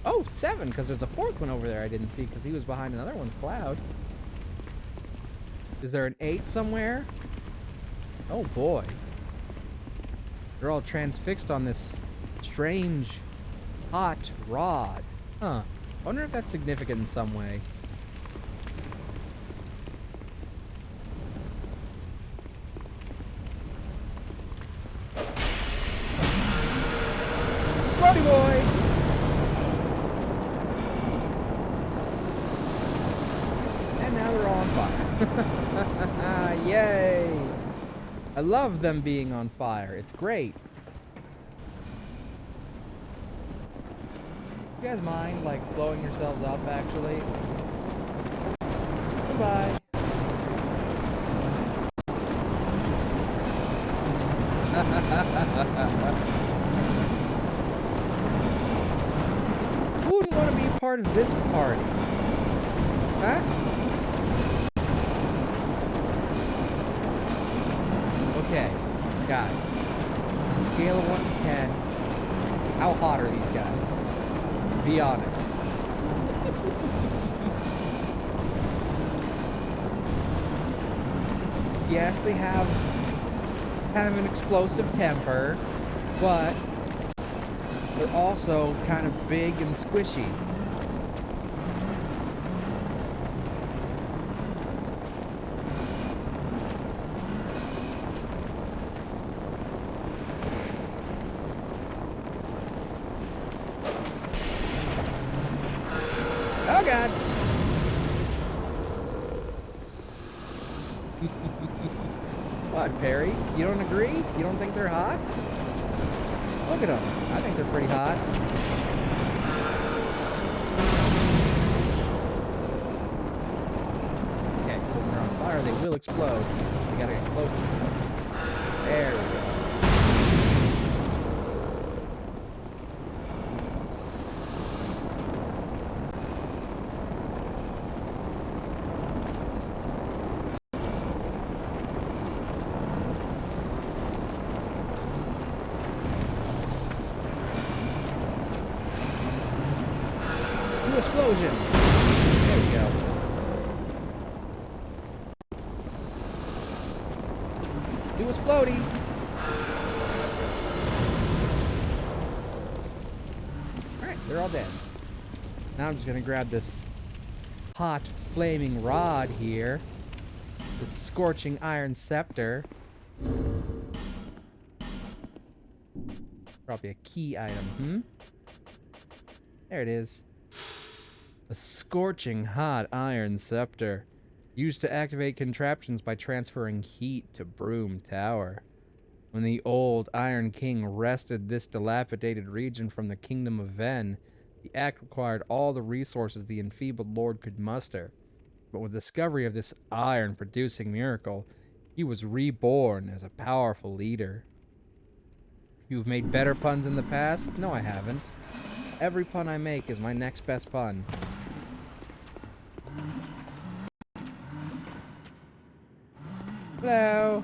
Oh, 7, because there's a 4th one over there I didn't see because he was behind another one's cloud. Is there an 8 somewhere? Oh boy. They're all transfixed on this strange, hot rod. Huh. I wonder if that's significant in some way. Bloody boy! And now they're all on fire. Yay! I love them being on fire. It's great. You guys mind, like, blowing yourselves up, actually? Goodbye. Who wouldn't want to be a part of this party? Huh? Okay, guys. On a scale of 1 to 10, how hot are these guys? Be honest. Yes, they have kind of an explosive temper, but they're also kind of big and squishy. Oh god! What, Perry? You don't agree? You don't think they're hot? Look at them. I think they're pretty hot. Okay, so when they're on fire, they will explode. We gotta get close to them first. There we go. Explosion! There we go. Do explodey! Alright, they're all dead. Now I'm just gonna grab this hot, flaming rod here. This scorching iron scepter. Probably a key item, There it is. A scorching hot iron scepter, used to activate contraptions by transferring heat to Brume Tower. When the old Iron King wrested this dilapidated region from the Kingdom of Ven, the act required all the resources the enfeebled lord could muster. But with the discovery of this iron-producing miracle, he was reborn as a powerful leader. You've made better puns in the past? No, I haven't. Every pun I make is my next best pun. Hello.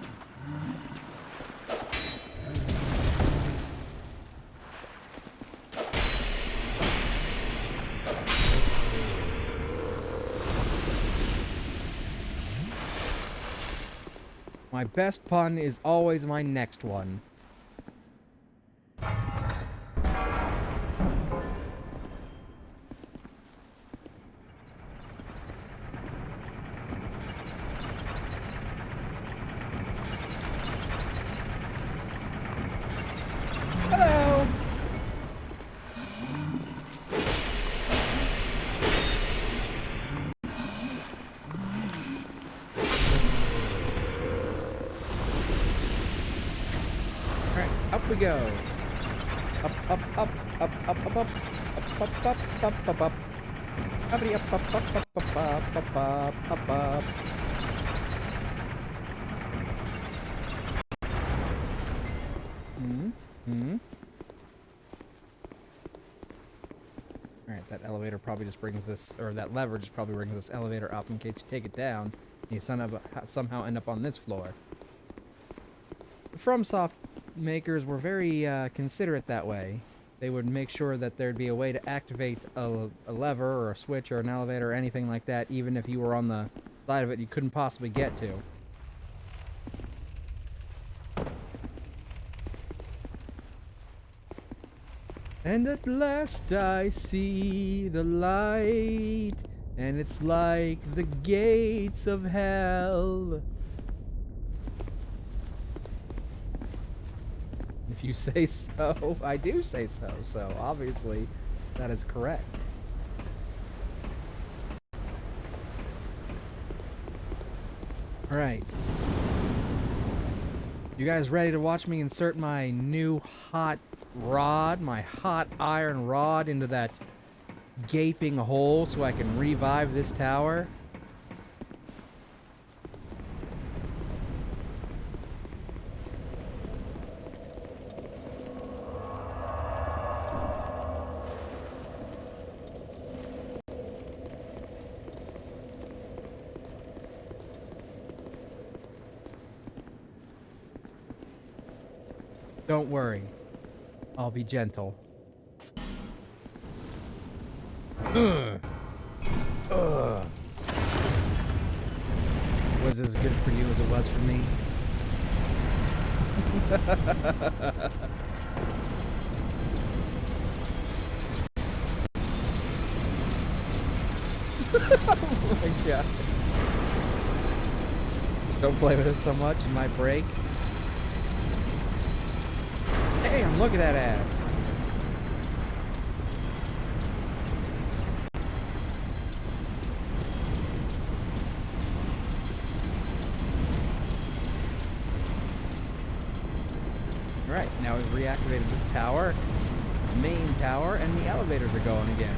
My best pun is always my next one. Hello. Alright, up we go. Up, up, up, up, up, up, up, up, up, up, up, up, up. Uppity up, up, up, up, up, up, up, up, up, up. Alright, that elevator probably just brings this, or that lever just probably brings this elevator up in case you take it down, and you somehow end up on this floor. The FromSoft makers were very considerate that way. They would make sure that there'd be a way to activate a lever or a switch or an elevator or anything like that, even if you were on the side of it you couldn't possibly get to. And at last I see the light, and it's like the gates of hell. If you say so, I do say so, so obviously that is correct. Alright. You guys ready to watch me insert my new hot rod, my hot iron rod, into that gaping hole so I can revive this tower? Don't worry. I'll be gentle. Ugh. Ugh. Was as good for you as it was for me? Oh my god. Don't play with it so much, it might break. Damn, look at that ass. Alright, now we've reactivated this tower, the main tower, and the elevators are going again.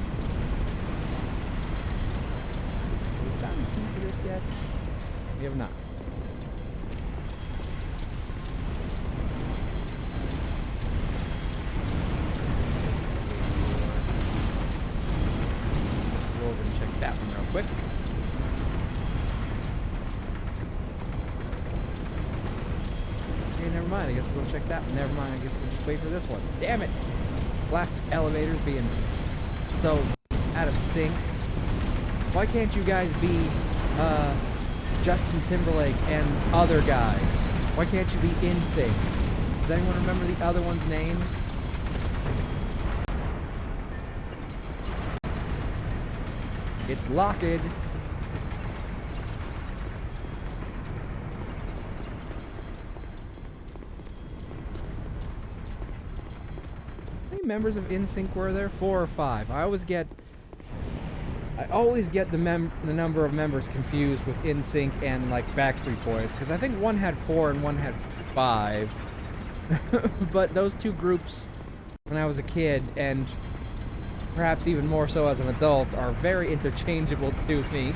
Have we found a key for this yet? We have not. That one real quick. Okay, never mind. I guess we'll check that one. Never mind. I guess we'll just wait for this one. Damn it! Blasted elevators being so out of sync. Why can't you guys be Justin Timberlake and other guys? Why can't you be in sync? Does anyone remember the other ones' names? It's locked. How many members of NSYNC were there? 4 or 5. I always get the number of members confused with NSYNC and like Backstreet Boys, because I think one had 4 and one had 5. But those two groups, when I was a kid, and perhaps even more so as an adult, are very interchangeable to me.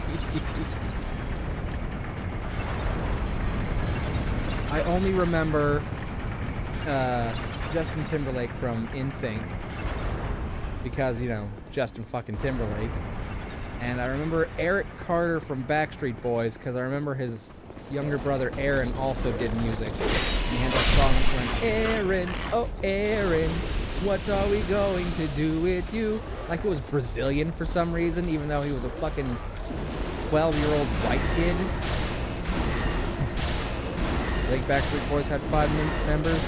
I only remember Justin Timberlake from NSYNC because, you know, Justin fucking Timberlake. And I remember Eric Carter from Backstreet Boys because I remember his younger brother Aaron also did music. He had that song that went, Aaron, oh Aaron, what are we going to do with you? Like it was Brazilian for some reason, even though he was a fucking 12-year-old white kid. I think Backstreet Boys had 5 members.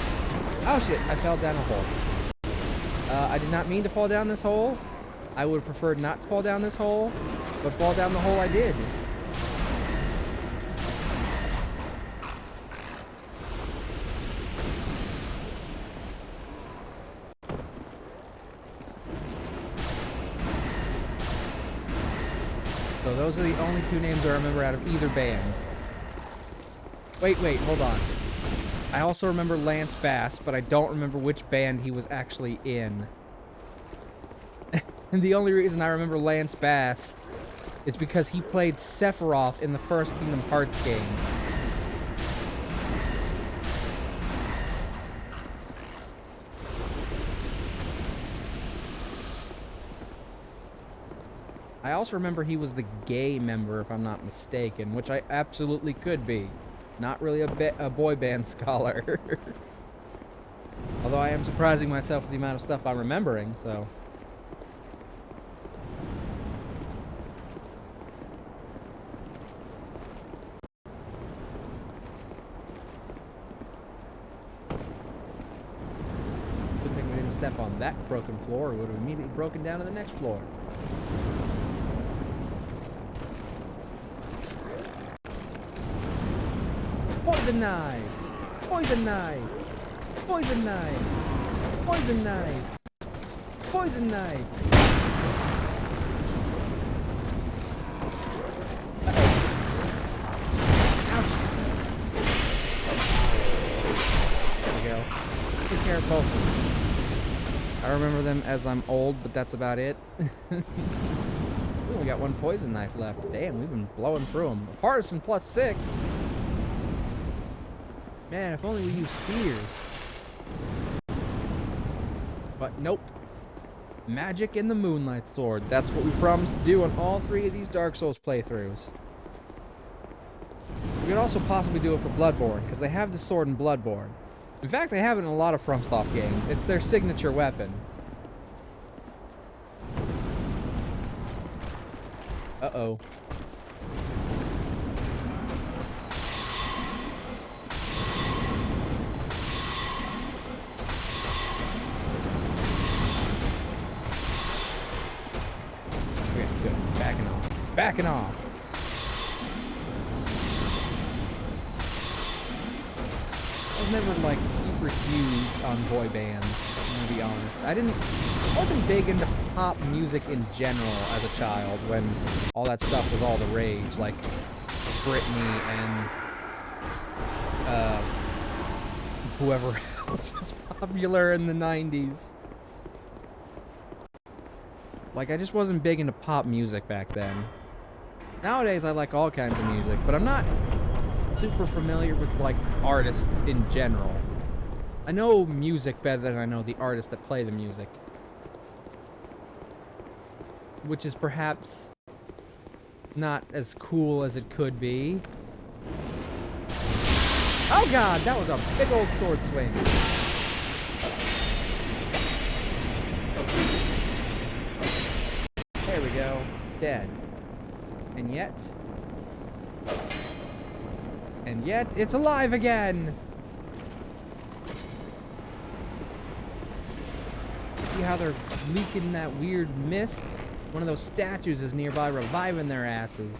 Oh shit, I fell down a hole. I did not mean to fall down this hole. I would have preferred not to fall down this hole, but fall down the hole I did. So those are the only 2 names I remember out of either band. Wait, hold on. I also remember Lance Bass, but I don't remember which band he was actually in. And the only reason I remember Lance Bass is because he played Sephiroth in the first Kingdom Hearts game. I also remember he was the gay member, if I'm not mistaken, which I absolutely could be. Not really a boy band scholar. Although I am surprising myself with the amount of stuff I'm remembering, so... Good thing we didn't step on that broken floor, it would have immediately broken down to the next floor. Poison knife! Poison knife! Poison knife! Poison knife! Poison knife! Ouch! There we go. Take care of both of them. I remember them as I'm old, but that's about it. Ooh, we got 1 poison knife left. Damn, we've been blowing through them. Partisan +6. Man, if only we used spears. But nope. Magic and the Moonlight Sword. That's what we promised to do on all 3 of these Dark Souls playthroughs. We could also possibly do it for Bloodborne, because they have the sword in Bloodborne. In fact, they have it in a lot of FromSoft games. It's their signature weapon. Uh-oh. Backing off. I was never like super huge on boy bands, I'm gonna be honest. I wasn't big into pop music in general as a child when all that stuff was all the rage, like Britney and whoever else was popular in the 90s. Like, I just wasn't big into pop music back then. Nowadays, I like all kinds of music, but I'm not super familiar with, like, artists in general. I know music better than I know the artists that play the music. Which is perhaps not as cool as it could be. Oh god, that was a big old sword swing. There we go. Dead. And yet, it's alive again! See how they're leaking that weird mist? One of those statues is nearby reviving their asses.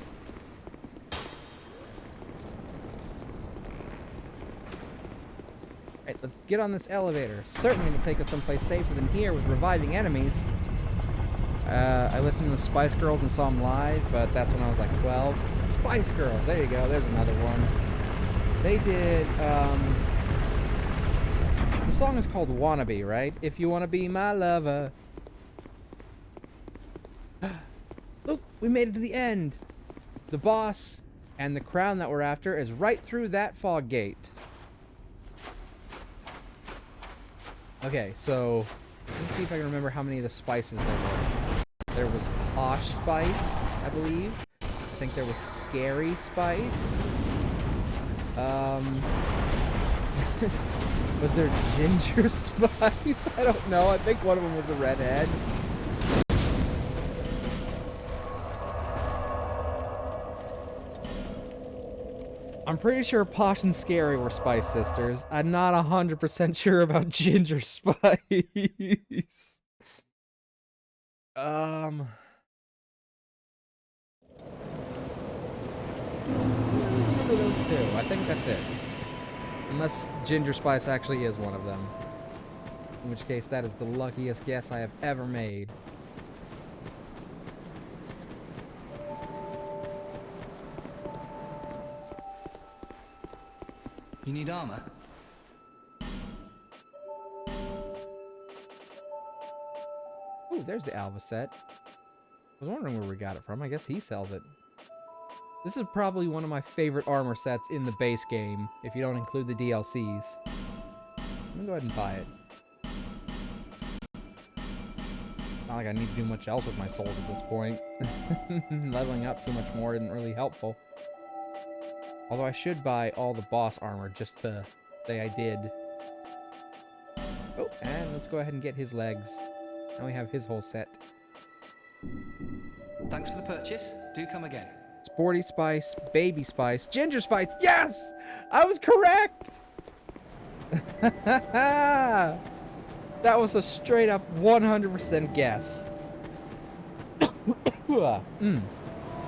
Alright, let's get on this elevator. Certainly to take us someplace safer than here with reviving enemies. I listened to the Spice Girls and saw them live, but that's when I was like 12. Spice Girls, there you go, there's another one. They did, the song is called Wannabe, right? If you wanna be my lover. Look, we made it to the end. The boss and the crown that we're after is right through that fog gate. Okay, so let's see if I can remember how many of the spices there were. There was Posh Spice, I believe. I think there was Scary Spice. Was there ginger spice? I don't know. I think one of them was a redhead. I'm pretty sure Posh and Scary were Spice Sisters. I'm not 100% sure about Ginger Spice. Remember those two. I think that's it. Unless Ginger Spice actually is one of them. In which case, that is the luckiest guess I have ever made. You need armor? Ooh, there's the Alva set. I was wondering where we got it from. I guess he sells it. This is probably one of my favorite armor sets in the base game, if you don't include the DLCs. I'm gonna go ahead and buy it. Not like I need to do much else with my souls at this point. Leveling up too much more isn't really helpful. Although I should buy all the boss armor just to say I did. Oh, and let's go ahead and get his legs. Now we have his whole set. Thanks for the purchase. Do come again. Sporty Spice, Baby Spice, Ginger Spice. Yes! I was correct! That was a straight up 100% guess.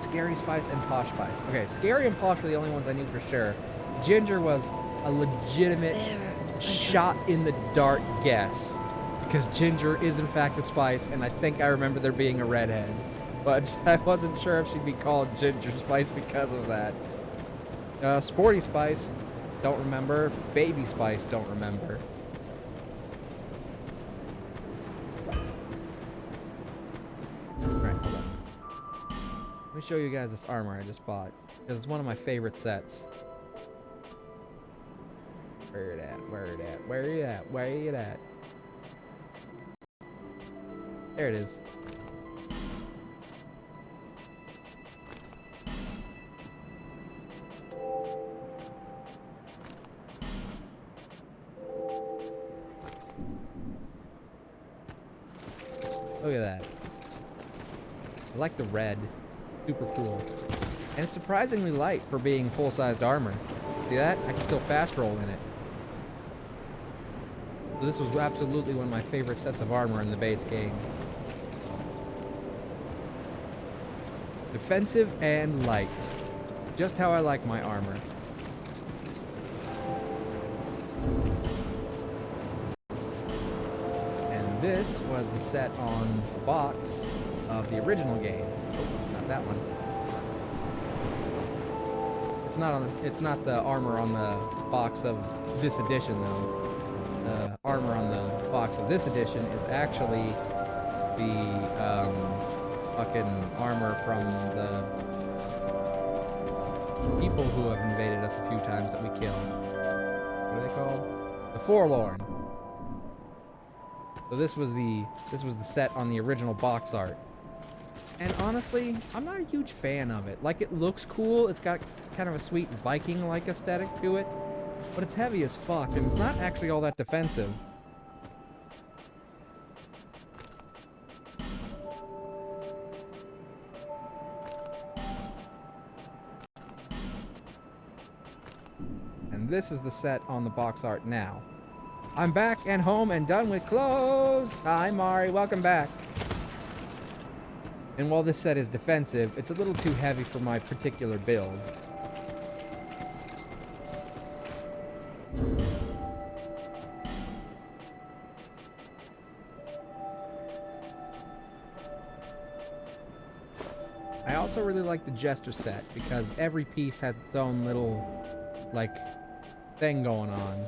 Scary Spice and Posh Spice. Okay, Scary and Posh were the only ones I knew for sure. Ginger was a legitimate shot in the dark guess. Because Ginger is in fact a spice, and I think I remember there being a redhead. But I wasn't sure if she'd be called Ginger Spice because of that. Sporty Spice, don't remember. Baby Spice, don't remember. Alright, hold on. Let me show you guys this armor I just bought. Because it's one of my favorite sets. Where it at? Where it at? Where it at? Where it at? There it is. Look at that. I like the red. Super cool. And it's surprisingly light for being full-sized armor. See that? I can still fast roll in it. So this was absolutely one of my favorite sets of armor in the base game. Defensive and light. Just how I like my armor. And this was the set on the box of the original game. Oh, not that one. It's not the armor on the box of this edition though. The armor on the box of this edition is actually the fucking armor from the people who have invaded us a few times that we killed. What are they called? The Forlorn. So this was the set on the original box art. And honestly, I'm not a huge fan of it. Like, it looks cool, it's got kind of a sweet Viking-like aesthetic to it, but it's heavy as fuck, and it's not actually all that defensive. And this is the set on the box art now. I'm back and home and done with clothes! Hi, Mari, welcome back. And while this set is defensive, it's a little too heavy for my particular build. I also really like the Jester set because every piece has its own little, like, thing going on.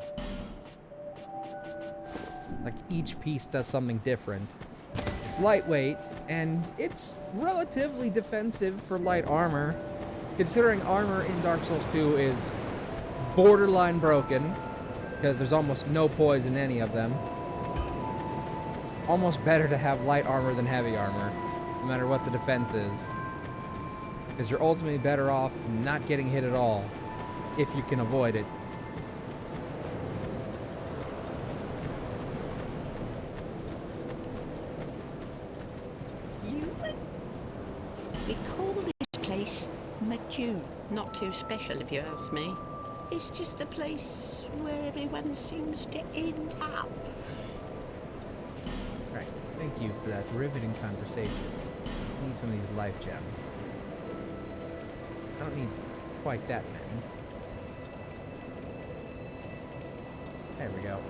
Like, each piece does something different. It's lightweight, and it's relatively defensive for light armor, considering armor in Dark Souls 2 is borderline broken, because there's almost no poise in any of them. Almost better to have light armor than heavy armor, no matter what the defense is. Because you're ultimately better off not getting hit at all. if you can avoid it. We call this place Majune. Not too special if you ask me. It's just a place where everyone seems to end up. Alright, thank you for that riveting conversation. I need some of these life gems. I don't need quite that many. There we go.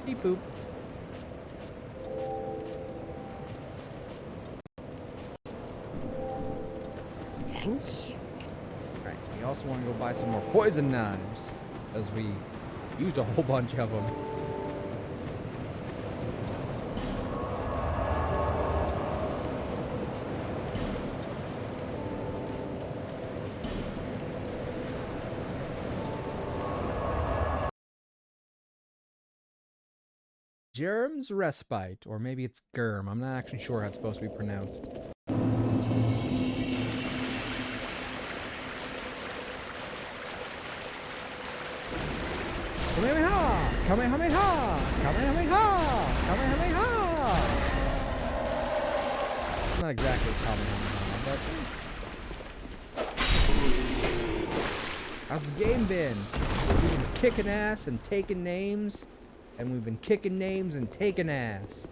Beep boop. Thank you. Alright, we also want to go buy some more poison knives, as we used a whole bunch of them. Germ's Respite, or maybe it's Germ. I'm not actually sure how it's supposed to be pronounced. Kamehameha! Kamehameha! Kamehameha! Kamehameha! Not exactly Kamehameha, but... How's the game been? We've been kicking ass and taking names. And we've been kicking names and taking ass.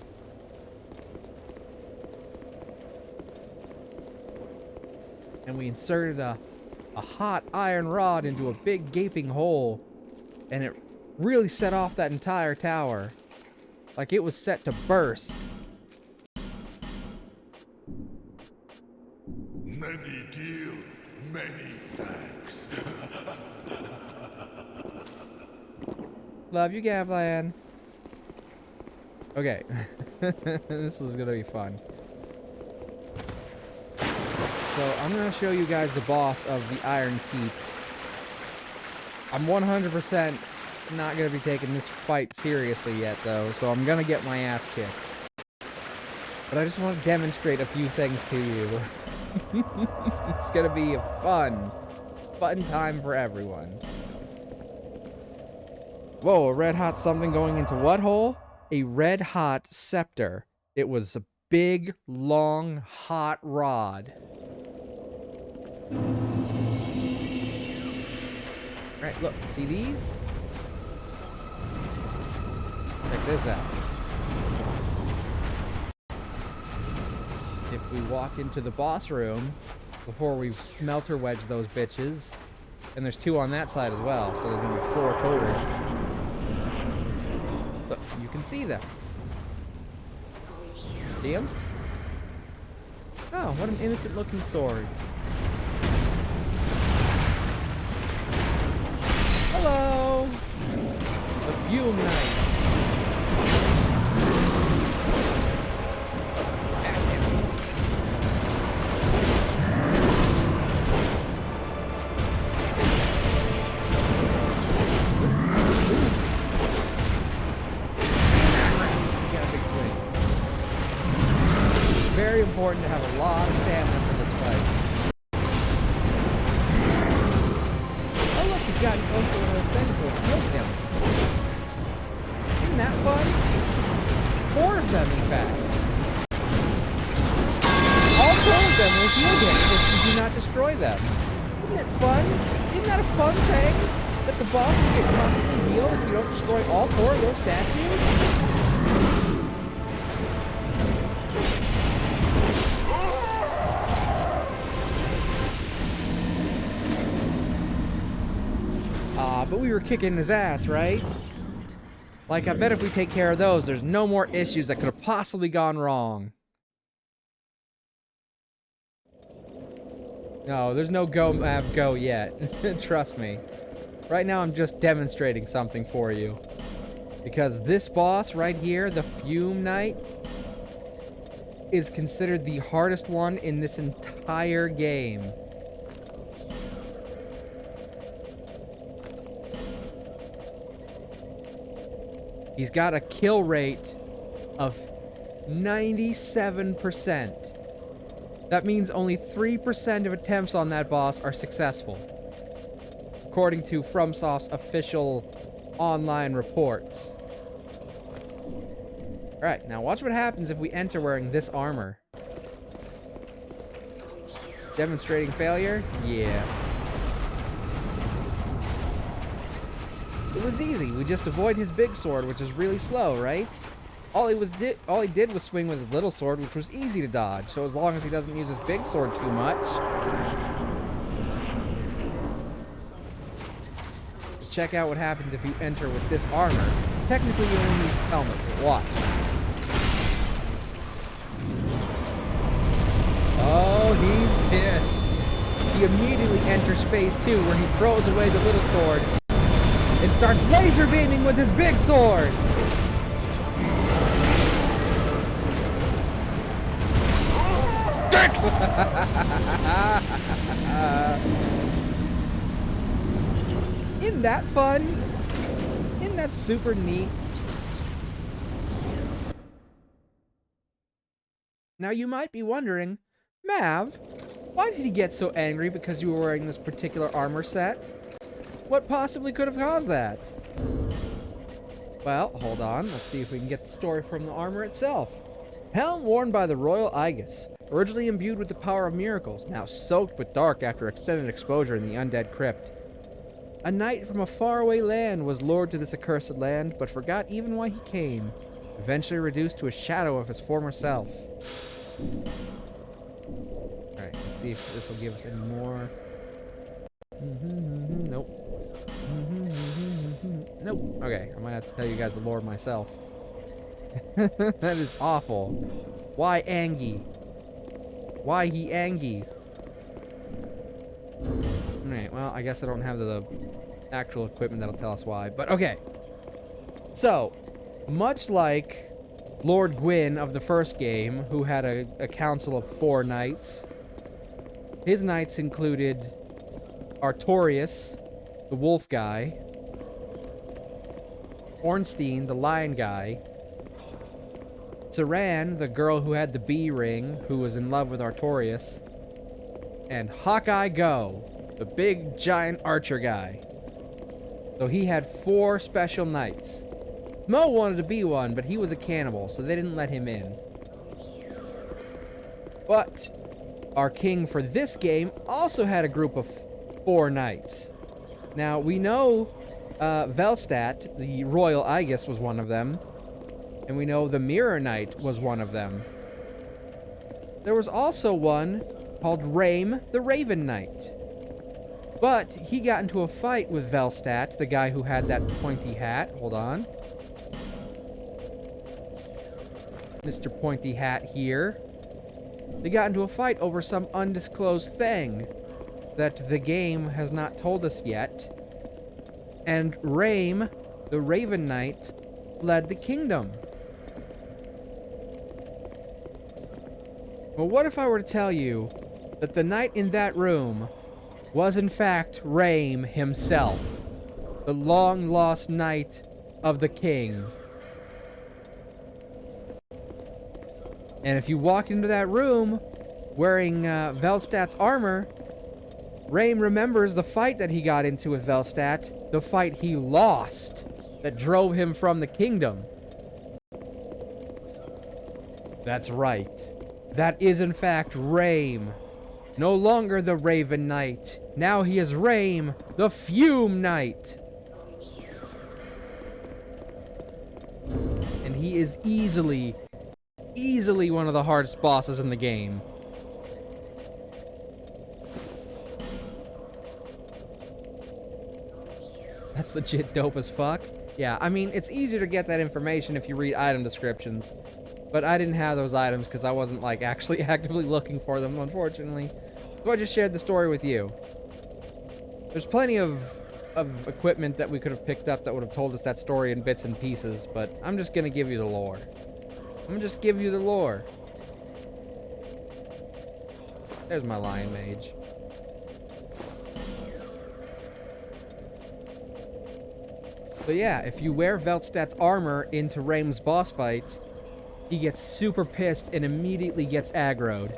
And we inserted a hot iron rod into a big gaping hole. And it really set off that entire tower. Like it was set to burst. Many deal, many thanks. Love you, Gavlan. Okay. This was gonna be fun. So, I'm gonna show you guys the boss of the Iron Keep. I'm 100% not gonna be taking this fight seriously yet, though, so I'm gonna get my ass kicked. But I just want to demonstrate a few things to you. It's gonna be a fun time for everyone. Whoa, a red hot something going into what hole? A red hot scepter. It was a big, long, hot rod. Alright, look, see these? Check this out. If we walk into the boss room, before we smelter wedge those bitches, and there's 2 on that side as well, so there's gonna be 4 total. Look, you can see them. See them? Oh, what an innocent looking sword. Hello! The Fume Knight. Very important to have a lot of stamina for this fight. Oh look, he's gotten close to one of those things, so it killed him. Isn't that fun? 4 of them, in fact. All 4 of them will heal him if you do not destroy them. Isn't it fun? Isn't that a fun thing? That the bosses get constantly healed if you don't destroy all 4 of those statues? But we were kicking his ass, right? Like, I bet if we take care of those, there's no more issues that could have possibly gone wrong. No, there's no go map go yet. Trust me. Right now, I'm just demonstrating something for you. Because this boss right here, the Fume Knight, is considered the hardest one in this entire game. He's got a kill rate of 97%. That means only 3% of attempts on that boss are successful. according to FromSoft's official online reports. Alright, now watch what happens if we enter wearing this armor. Demonstrating failure? Yeah. It was easy. We just avoid his big sword, which is really slow, right? All he did was swing with his little sword, which was easy to dodge. So as long as he doesn't use his big sword too much. Check out what happens if you enter with this armor. Technically, you only need his helmet, but watch. Oh, he's pissed. He immediately enters phase 2, where he throws away the little sword and starts laser beaming with his big sword. Isn't that fun? Isn't that super neat? Now you might be wondering, Mav, why did he get so angry because you were wearing this particular armor set? What possibly could have caused that? Well, hold on. Let's see if we can get the story from the armor itself. Helm worn by the Royal Aegis, originally imbued with the power of miracles, now soaked with dark after extended exposure in the undead crypt. A knight from a faraway land was lured to this accursed land, but forgot even why he came, eventually reduced to a shadow of his former self. Alright, let's see if this will give us any more. Nope. Nope. Okay, I might have to tell you guys the lore myself. That is awful. Why Angie? Why he Angie? Alright, well, I guess I don't have the actual equipment that'll tell us why, but okay. So, much like Lord Gwyn of the first game, who had a council of 4 knights, his knights included Artorias, the wolf guy, Ornstein, the lion guy, Saran, the girl who had the bee ring, who was in love with Artorias, and Hawkeye Go, the big giant archer guy. So he had 4 special knights. Mo wanted to be one, but he was a cannibal, so they didn't let him in. But our king for this game also had a group of 4 knights. Now, we know Velstadt, the Royal Aegis, was one of them. And we know the Mirror Knight was one of them. There was also one called Rame, the Raven Knight. But he got into a fight with Velstadt, the guy who had that pointy hat. Hold on. Mr. Pointy Hat here. They got into a fight over some undisclosed thing that the game has not told us yet. And Rame, the Raven Knight, fled the kingdom. Well, what if I were to tell you that the knight in that room was in fact Rame himself, the long-lost knight of the king? And if you walk into that room wearing Velstadt's armor, Rame remembers the fight that he got into with Velstadt, the fight he lost that drove him from the kingdom. That's right. That is in fact Rame. No longer the Raven Knight. Now he is Rame, the Fume Knight. And he is easily one of the hardest bosses in the game. That's legit dope as fuck. Yeah, I mean, it's easier to get that information if you read item descriptions. But I didn't have those items because I wasn't, like, actually actively looking for them, unfortunately. So I just shared the story with you. There's plenty of equipment that we could have picked up that would have told us that story in bits and pieces, but I'm just gonna give you the lore. I'm gonna just give you the lore. There's my Lion Mage. So yeah, if you wear Velstadt's armor into Rame's boss fight, he gets super pissed and immediately gets aggroed.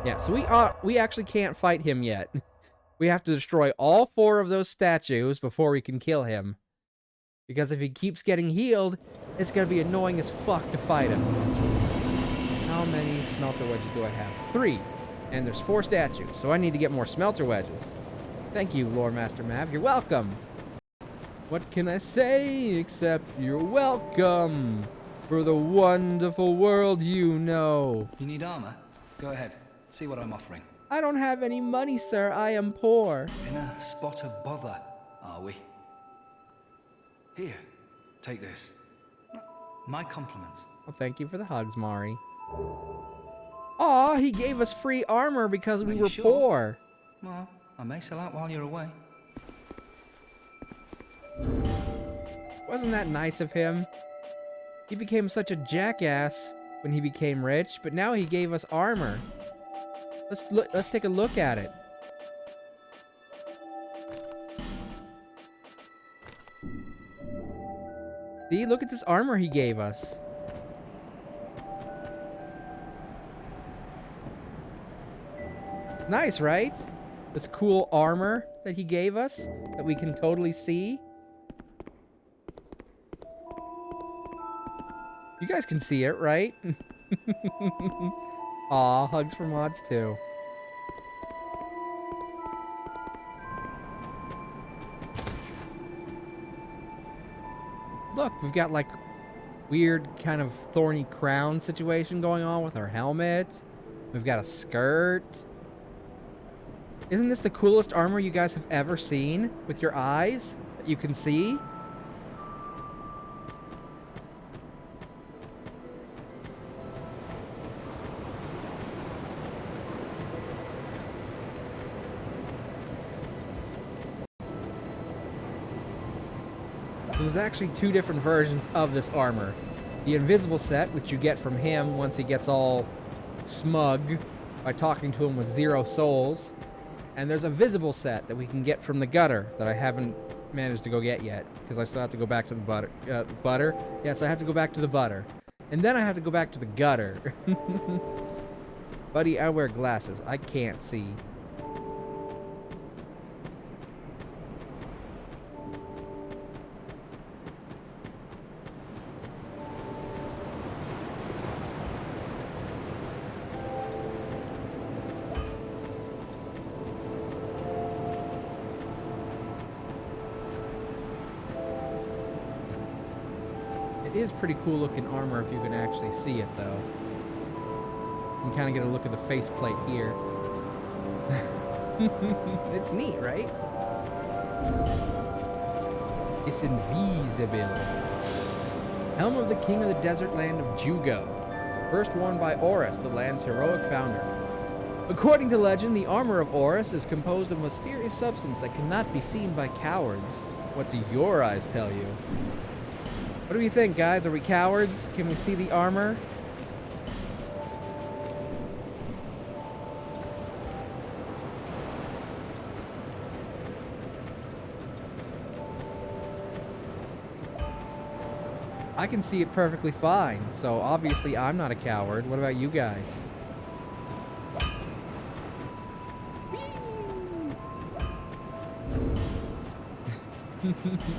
Yeah, so we actually can't fight him yet. We have to destroy all 4 of those statues before we can kill him. Because if he keeps getting healed, it's gonna be annoying as fuck to fight him. How many smelter wedges do I have? 3. And there's 4 statues, so I need to get more smelter wedges. Thank you, Lore Master Mav. You're welcome. What can I say except you're welcome for the wonderful world you know. You need armor? Go ahead. See what I'm offering. I don't have any money, sir. I am poor. In a spot of bother, are we? Here, take this. My compliments. Well, thank you for the hugs, Mari. Aw, he gave us free armor because we Are you were sure? poor. Well, I may sell out while you're away. Wasn't that nice of him? He became such a jackass when he became rich, but now he gave us armor. Let's take a look at it. See, look at this armor he gave us. Nice, right? This cool armor that he gave us that we can totally see. You guys can see it, right? Aw, hugs for mods too. Look, we've got like weird kind of thorny crown situation going on with our helmet. We've got a skirt. Isn't this the coolest armor you guys have ever seen with your eyes that you can see? There's actually 2 different versions of this armor. The invisible set, which you get from him once he gets all smug by talking to him with 0 souls. And there's a visible set that we can get from the gutter that I haven't managed to go get yet, because I still have to go back to the butter. Yes, I have to go back to the butter. And then I have to go back to the gutter. Buddy, I wear glasses. I can't see. It is pretty cool looking armor if you can actually see it, though. You can kind of get a look at the faceplate here. It's neat, right? It's invisible. Helm of the King of the Desert Land of Jugo. First worn by Horus, the land's heroic founder. According to legend, the armor of Horus is composed of a mysterious substance that cannot be seen by cowards. What do your eyes tell you? What do you think, guys? Are we cowards? Can we see the armor? I can see it perfectly fine, so obviously I'm not a coward. What about you guys?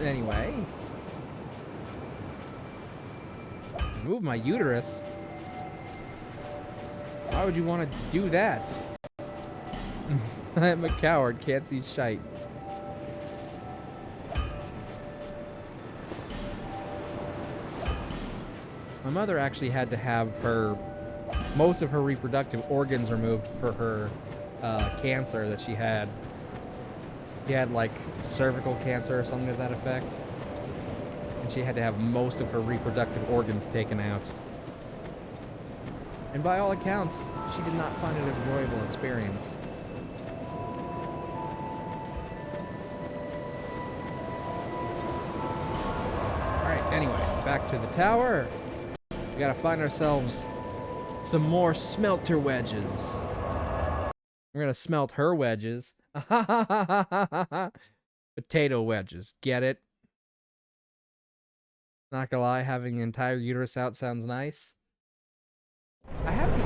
Anyway. Move my uterus? Why would you want to do that? I'm a coward, can't see shite. My mother actually had to have most of her reproductive organs removed for her cancer that she had. She had like cervical cancer or something to that effect. And she had to have most of her reproductive organs taken out. And by all accounts, she did not find it an enjoyable experience. Alright, anyway, back to the tower. We gotta find ourselves some more smelter wedges. We're gonna smelt her wedges. Potato wedges. Get it? Not gonna lie, having the entire uterus out sounds nice. I haven't...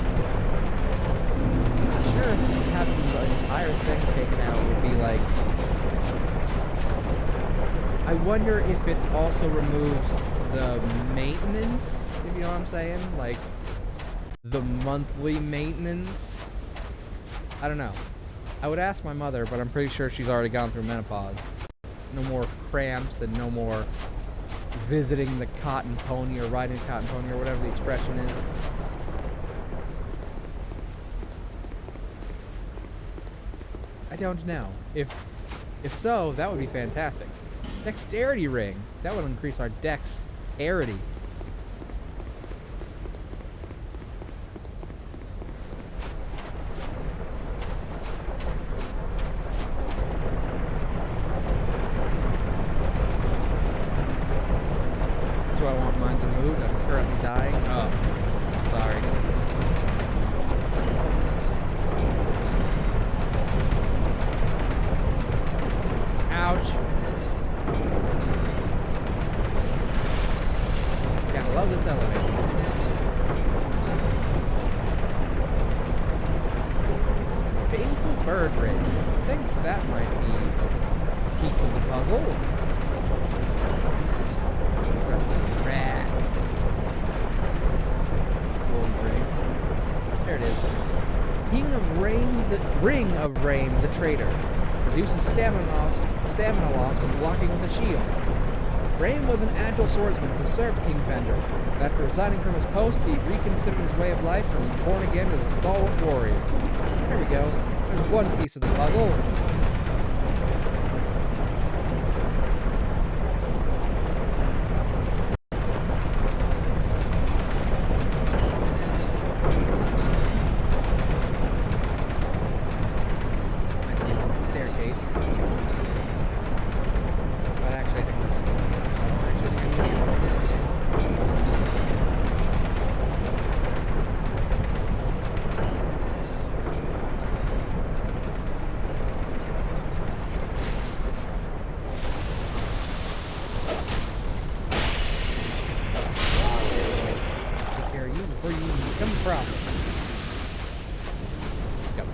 entire thing taken out would be like... I wonder if it also removes the maintenance, if you know what I'm saying? Like, the monthly maintenance? I don't know. I would ask my mother, but I'm pretty sure she's already gone through menopause. No more cramps and no more visiting the cotton pony or riding a cotton pony or whatever the expression is. I don't know. If so, that would be fantastic. Dexterity ring. That would increase our dexterity. Do I want mine to move? I'm currently dying. Oh, sorry. Ouch. Gotta love this elevator. Painful bird ring. I think that might be a piece of the puzzle. Rusty rat. Gold ring. There it is. King of Rain, the Ring of Rain, the traitor. Reduces stamina loss when blocking with a shield. Rain was an agile swordsman who served King Fender, but after resigning from his post, he reconsidered his way of life and was born again as a stalwart warrior. There we go. There's one piece of the puzzle.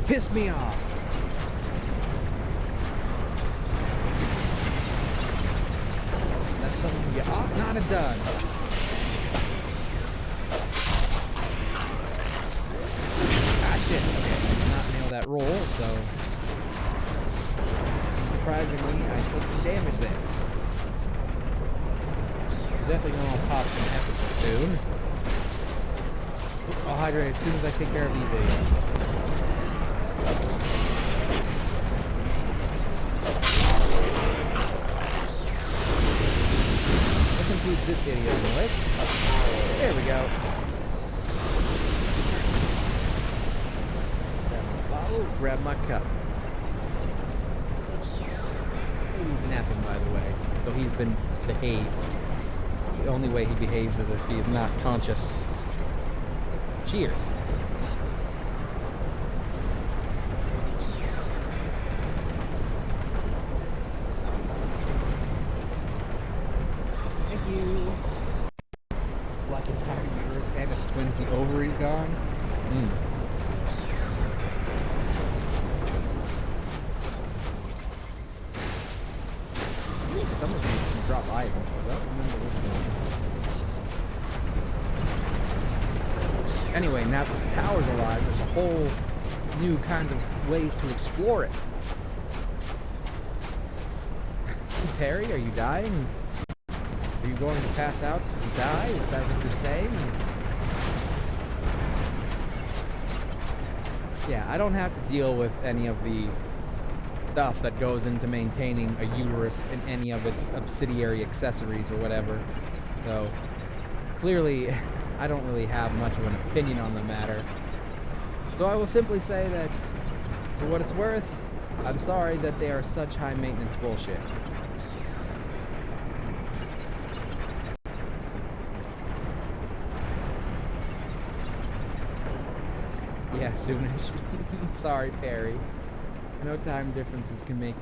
Piss me off. That's something you ought not have done. Ah, shit. Okay, I did not nail that roll, so... Surprisingly, I took some damage there. Definitely gonna pop some effigy soon. I'll hydrate as soon as I take care of these idiots. Let's include this idiot in the list. There we go. Grab my bottle, grab my cup. He's napping, by the way, so he's been behaved. The only way he behaves is if he is not conscious. Cheers. Thank you. Black entire uterus and its twins, the ovary gone. Some of these can drop items, but I don't remember which ones. Anyway, now that this tower's alive, there's a whole new kinds of ways to explore it. Terry, are you dying? Are you going to pass out to die? Is that what you're saying? Yeah, I don't have to deal with any of the stuff that goes into maintaining a uterus and any of its subsidiary accessories or whatever. So, clearly, I don't really have much of an opinion on the matter. So I will simply say that, for what it's worth, I'm sorry that they are such high maintenance bullshit. Yeah, soonish. Sorry, Perry. No time differences can make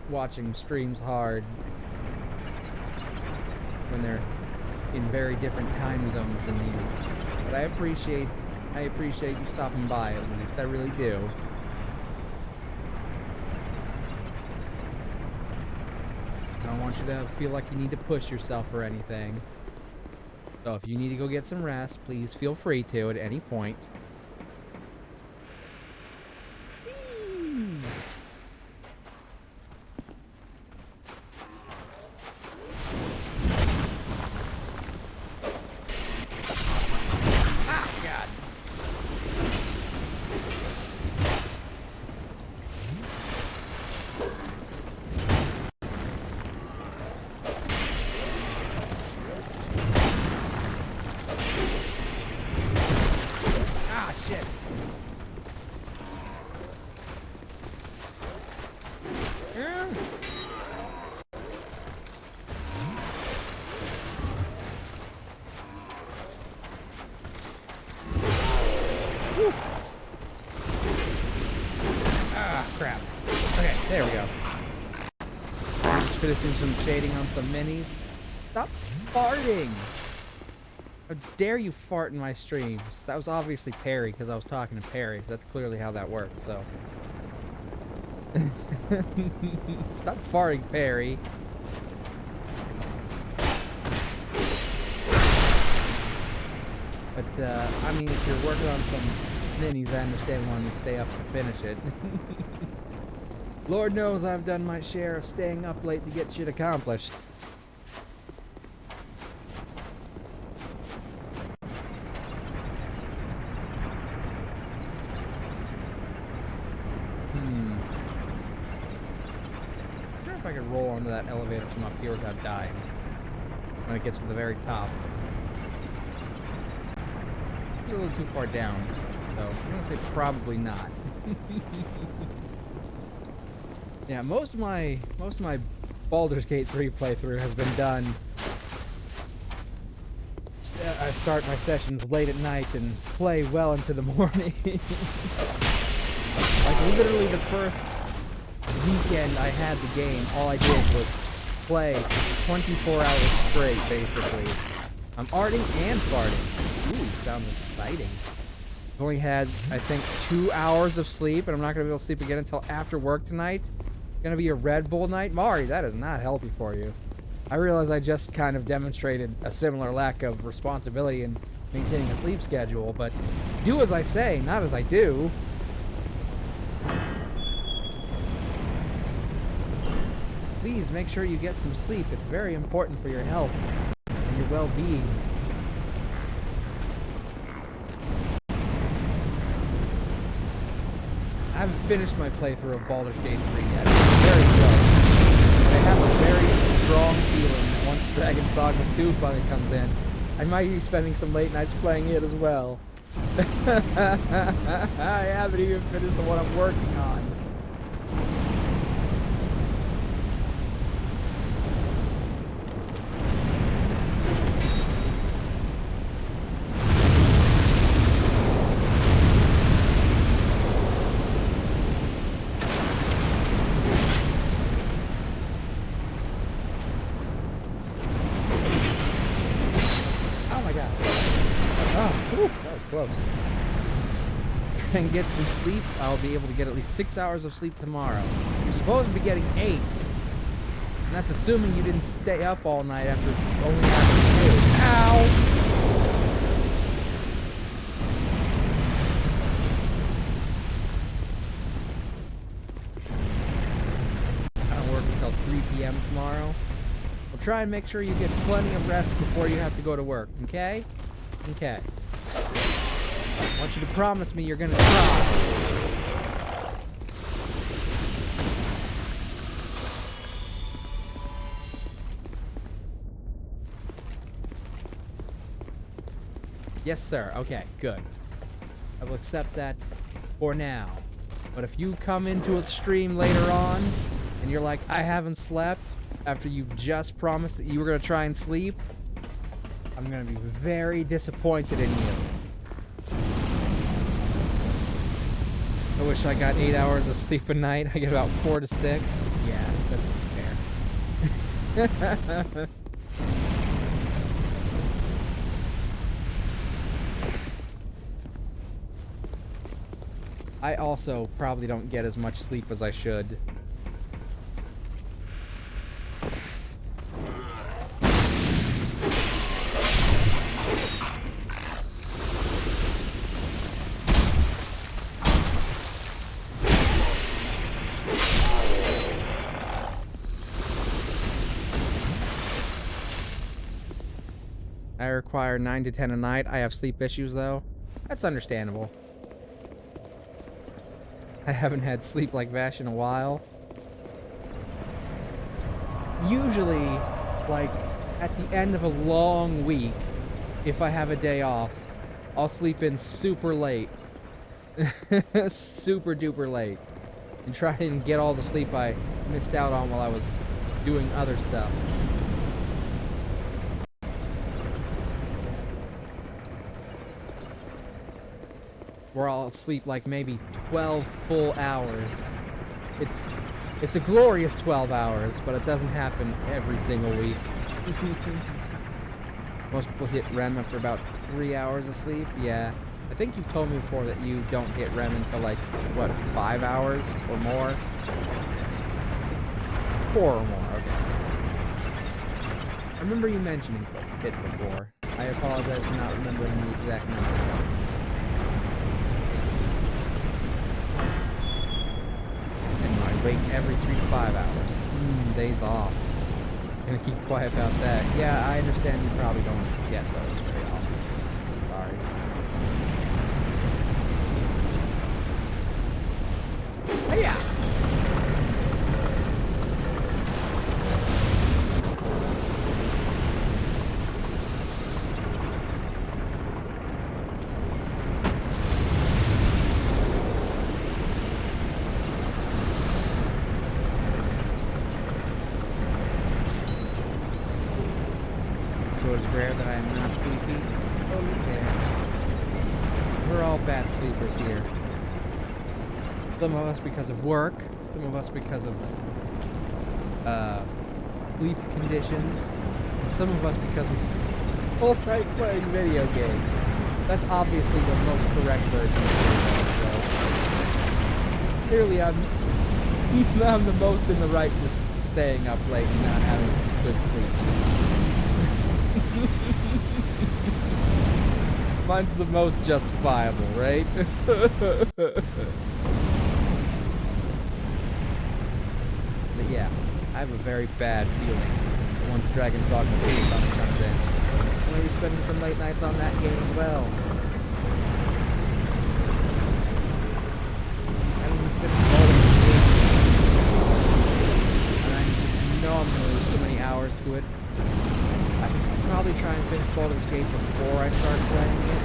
watching streams hard when they're in very different time zones than you. But I appreciate you stopping by at least. I really do. want you to feel like you need to push yourself or anything. So if you need to go get some rest, please feel free to at any point. Crap. Okay, there we go. Just finishing some shading on some minis. Stop farting! How dare you fart in my streams? That was obviously Perry, because I was talking to Perry. That's clearly how that works, so. Stop farting, Perry. But, I mean, if you're working on some minis, I understand wanting to stay up to finish it. Lord knows I've done my share of staying up late to get shit accomplished. I wonder if I could roll onto that elevator from up here without dying. When it gets to the very top. It's a little too far down, so I'm gonna say probably not. Yeah, most of my Baldur's Gate 3 playthrough has been done. I start my sessions late at night and play well into the morning. Like literally the first weekend I had the game, all I did was play 24 hours straight, basically. I'm arting and farting. Ooh, sounds exciting. I've only had, I think, 2 hours of sleep, and I'm not going to be able to sleep again until after work tonight. Going to be a Red Bull night? Mari, that is not healthy for you. I realize I just kind of demonstrated a similar lack of responsibility in maintaining a sleep schedule, but do as I say, not as I do. Please make sure you get some sleep. It's very important for your health and your well-being. I haven't finished my playthrough of Baldur's Gate 3 yet. It's very close. I have a very strong feeling that once Dragon's Dogma 2 finally comes in, I might be spending some late nights playing it as well. I haven't even finished the one I'm working on. Close. Try and get some sleep. I'll be able to get at least 6 hours of sleep tomorrow. You're supposed to be getting 8. And that's assuming you didn't stay up all night after only having 2. Ow! I don't work until 3 p.m. tomorrow. We'll try and make sure you get plenty of rest before you have to go to work, okay? Okay. I want you to promise me you're gonna try. Yes, sir. Okay, good. I will accept that for now. But if you come into a stream later on, and you're like, I haven't slept, after you've just promised that you were gonna try and sleep, I'm gonna be very disappointed in you. I wish I got 8 hours of sleep a night. I get about 4 to 6. Yeah, that's fair. I also probably don't get as much sleep as I should. I require 9 to 10 a night. I have sleep issues, though. That's understandable. I haven't had sleep like Vash in a while. Usually, like, at the end of a long week, if I have a day off, I'll sleep in super late. Super duper late. And try and get all the sleep I missed out on while I was doing other stuff. Where I'll sleep like maybe 12 full hours. It's a glorious 12 hours, but it doesn't happen every single week. Most people hit REM after about 3 hours of sleep. Yeah. I think you've told me before that you don't hit REM until like, what, 5 hours or more? 4 or more, okay. I remember you mentioning it before. I apologize for not remembering the exact number. And I wait every 3 to 5 hours. Days off. Gonna keep quiet about that. Yeah, I understand you probably don't get those very often. Sorry. Yeah. So it's rare that I am not sleepy. Totally fair. We're all bad sleepers here. Some of us because of work, some of us because of sleep conditions, and some of us because we all right playing video games. That's obviously the most correct version of it, so clearly I'm the most in the right for staying up late and not having good sleep. Mine's the most justifiable, right? But yeah, I have a very bad feeling once Dragon's Dogma 2 something comes in. I'm gonna be spending some late nights on that game as well. I haven't even finished Baldur's Gate. And I just know I'm gonna lose so many hours to it. I should probably try and finish Baldur's Gate before I start playing it.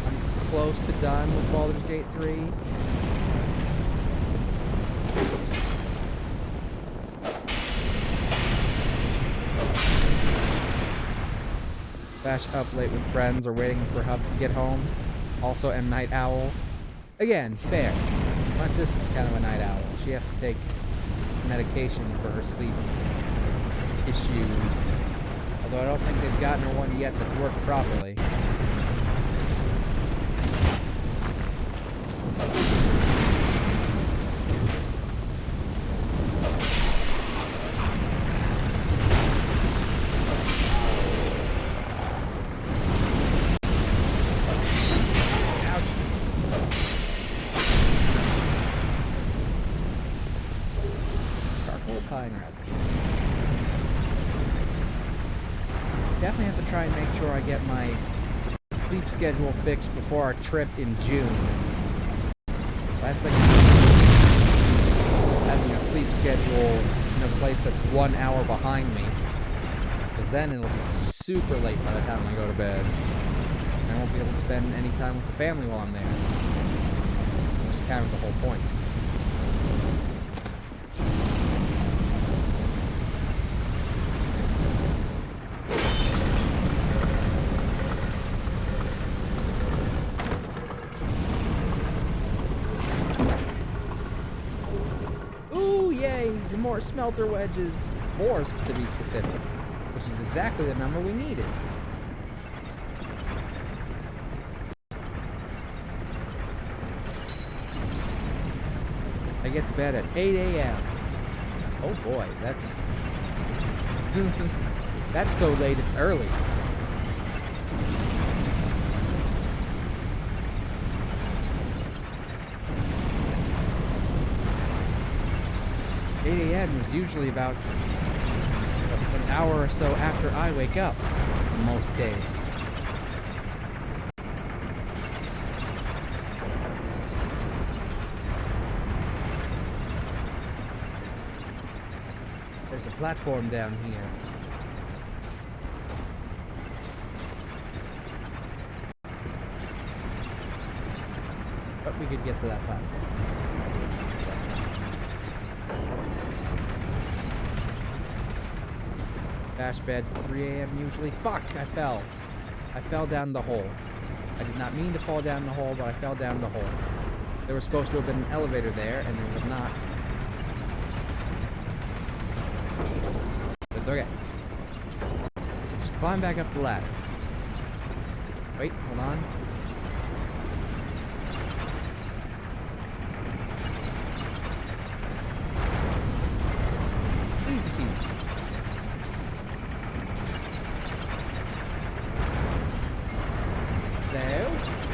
I'm close to done with Baldur's Gate 3. Bash up late with friends or waiting for Hub to get home. Also am night owl. Again, fair. My sister's kind of a night owl. She has to take medication for her sleep issues. Although I don't think they've gotten her one yet that's worked properly. Definitely have to try and make sure I get my sleep schedule fixed before our trip in June. Last thing I need is having a sleep schedule in a place that's 1 hour behind me. Because then it'll be super late by the time I go to bed. And I won't be able to spend any time with the family while I'm there. Which is kind of the whole point. More smelter wedges, 4 to be specific, which is exactly the number we needed. I get to bed at 8 a.m. Oh boy, that's that's so late it's early. 8 a.m. is usually about an hour or so after I wake up, most days. There's a platform down here. But we could get to that platform. Bash bed 3 a.m. usually. Fuck, I fell. I fell down the hole. I did not mean to fall down the hole, but I fell down the hole. There was supposed to have been an elevator there, and there was not. But it's okay. Just climb back up the ladder. Wait, hold on. Leave the key.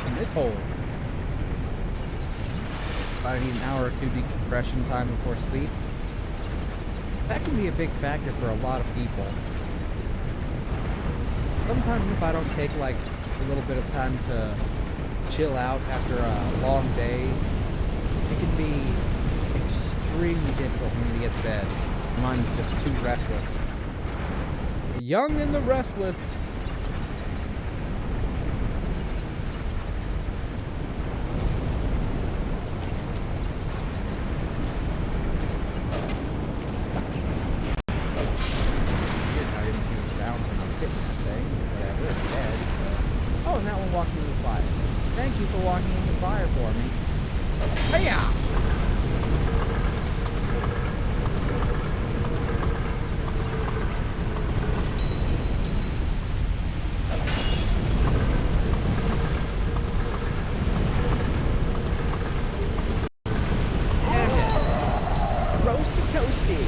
In this hole. I need an hour or two decompression time before sleep. That can be a big factor for a lot of people. Sometimes if I don't take like a little bit of time to chill out after a long day, it can be extremely difficult for me to get to bed. Mine's just too restless. The young and the restless. Thank you for walking in the fire for me. Hey-ya! And roasted toasty.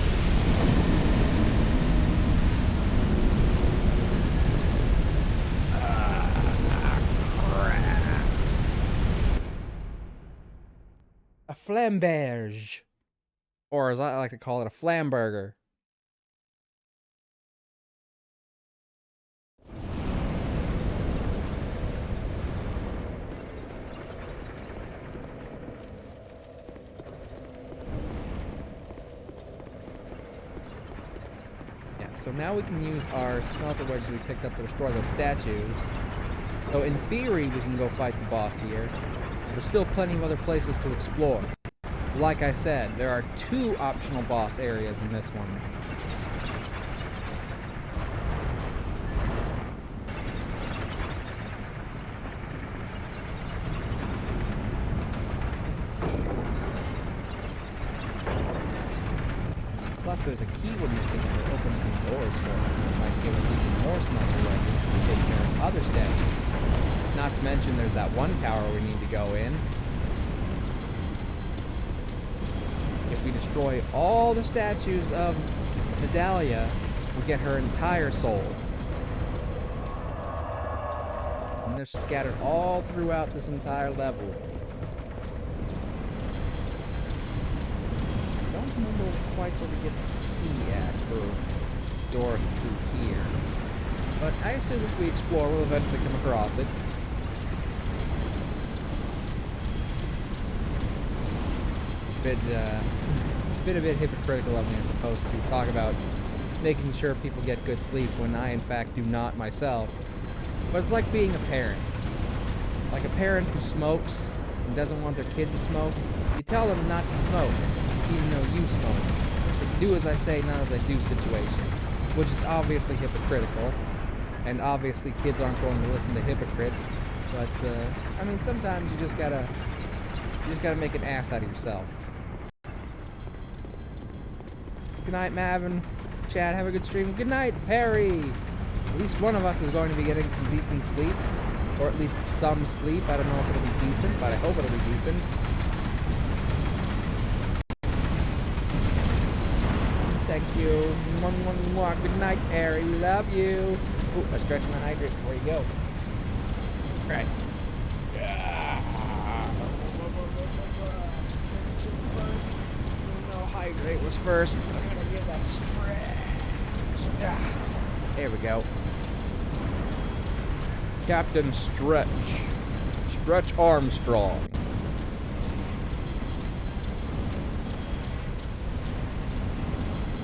A flamberge, or as I like to call it, a flamburger. Yeah, so now we can use our smelter wedges we picked up to destroy those statues. So in theory, we can go fight the boss here. There's still plenty of other places to explore. Like I said, there are 2 optional boss areas in this one. Plus, there's a key we're missing that will open some doors for us that might give us even more smelter wedges to take care of other statues. Not to mention there's that one tower we need to go in. If we destroy all the statues of Nadalia, we'll get her entire soul. And they're scattered all throughout this entire level. I don't remember quite where to get the key at for door through here. But I assume if we explore, we'll eventually come across it. It's been a bit hypocritical of me, I suppose, to talk about making sure people get good sleep when I, in fact, do not myself. But it's like being a parent. Like a parent who smokes and doesn't want their kid to smoke. You tell them not to smoke, even though you smoke. It's a do as I say, not as I do situation. Which is obviously hypocritical. And obviously kids aren't going to listen to hypocrites. But, I mean, sometimes you just gotta make an ass out of yourself. Good night, Mavin. Chad, have a good stream. Good night, Perry. At least one of us is going to be getting some decent sleep. Or at least some sleep. I don't know if it'll be decent, but I hope it'll be decent. Thank you. Mwah, mwah, mwah. Good night, Perry. We love you. Ooh, a stretch and a hydrate before you go. All right. Stretching first. No, hydrate was first. I'm gonna give that a stretch. There we go. Captain Stretch. Stretch Armstrong.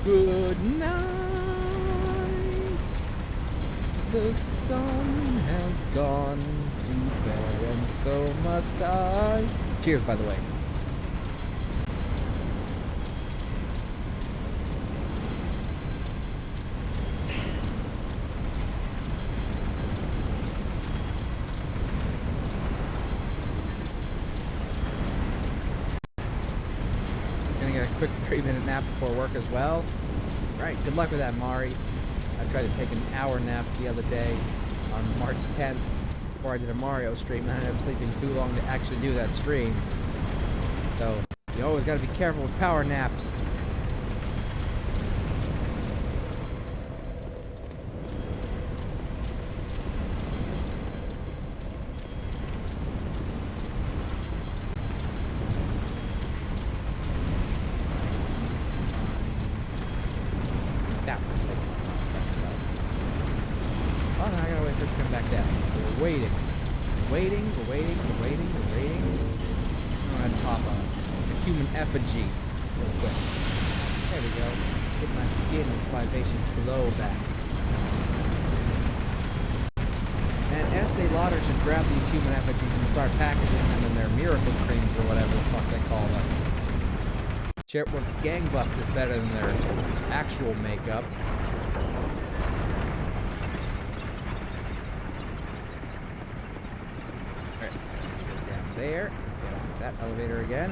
Good night. The sun has gone to bed, and so must I. Cheers, by the way. Gonna get a quick 3-minute nap before work as well. Alright, good luck with that, Mari. I tried to take an hour nap the other day on March 10th before I did a Mario stream, and I ended up sleeping too long to actually do that stream. So, you always gotta be careful with power naps. Oh, no, I gotta wait for it to come back down. So we're waiting. We're waiting. I'm gonna pop a human effigy real quick. There we go. Get my skin its vivacious glow back. And Estee Lauder should grab these human effigies and start packaging them in their miracle creams or whatever the fuck they call them. Shit works gangbusters better than their actual makeup. There, get on that elevator again.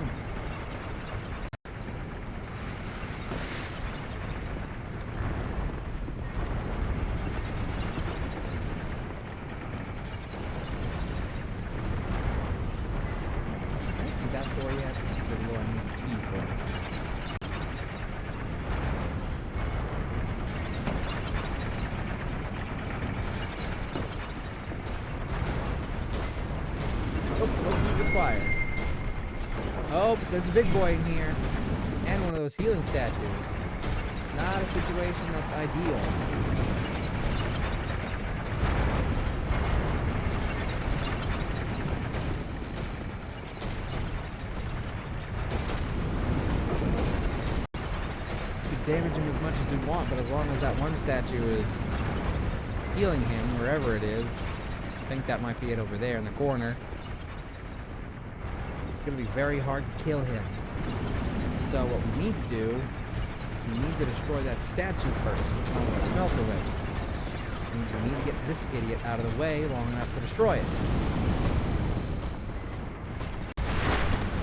Open that door yet? Good lord, I need a key for it. Oh, but there's a big boy in here. And one of those healing statues. Not a situation that's ideal. We could damage him as much as we want, but as long as that one statue is healing him, wherever it is, I think that might be it over there in the corner. It's going to be very hard to kill him. So what we need to do is we need to destroy that statue first with one of our smelter wedges. Which means we need to get this idiot out of the way long enough to destroy it.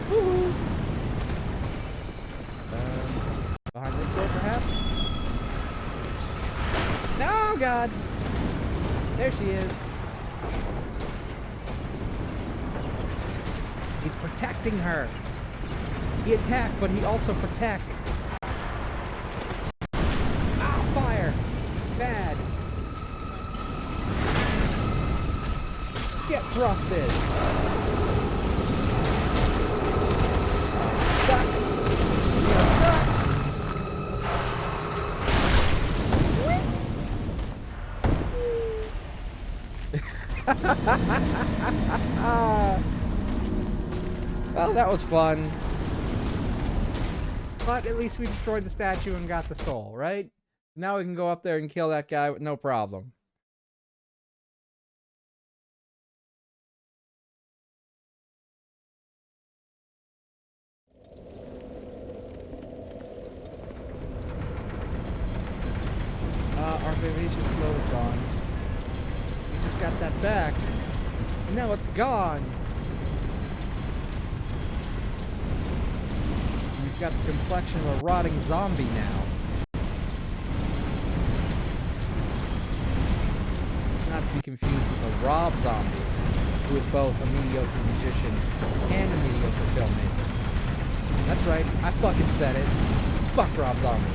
Woohoo! Behind this door, perhaps? No, God! There she is. He's protecting her. He attacked, but he also protect. Ah, fire! Bad. Get thrusted. Stuck. You're stuck. Well, that was fun. But at least we destroyed the statue and got the soul, right? Now we can go up there and kill that guy with no problem. Our vivacious glow is gone. We just got that back. Now it's gone. We've got the complexion of a rotting zombie now. Not to be confused with a Rob Zombie, who is both a mediocre musician and a mediocre filmmaker. That's right, I fucking said it. Fuck Rob Zombie.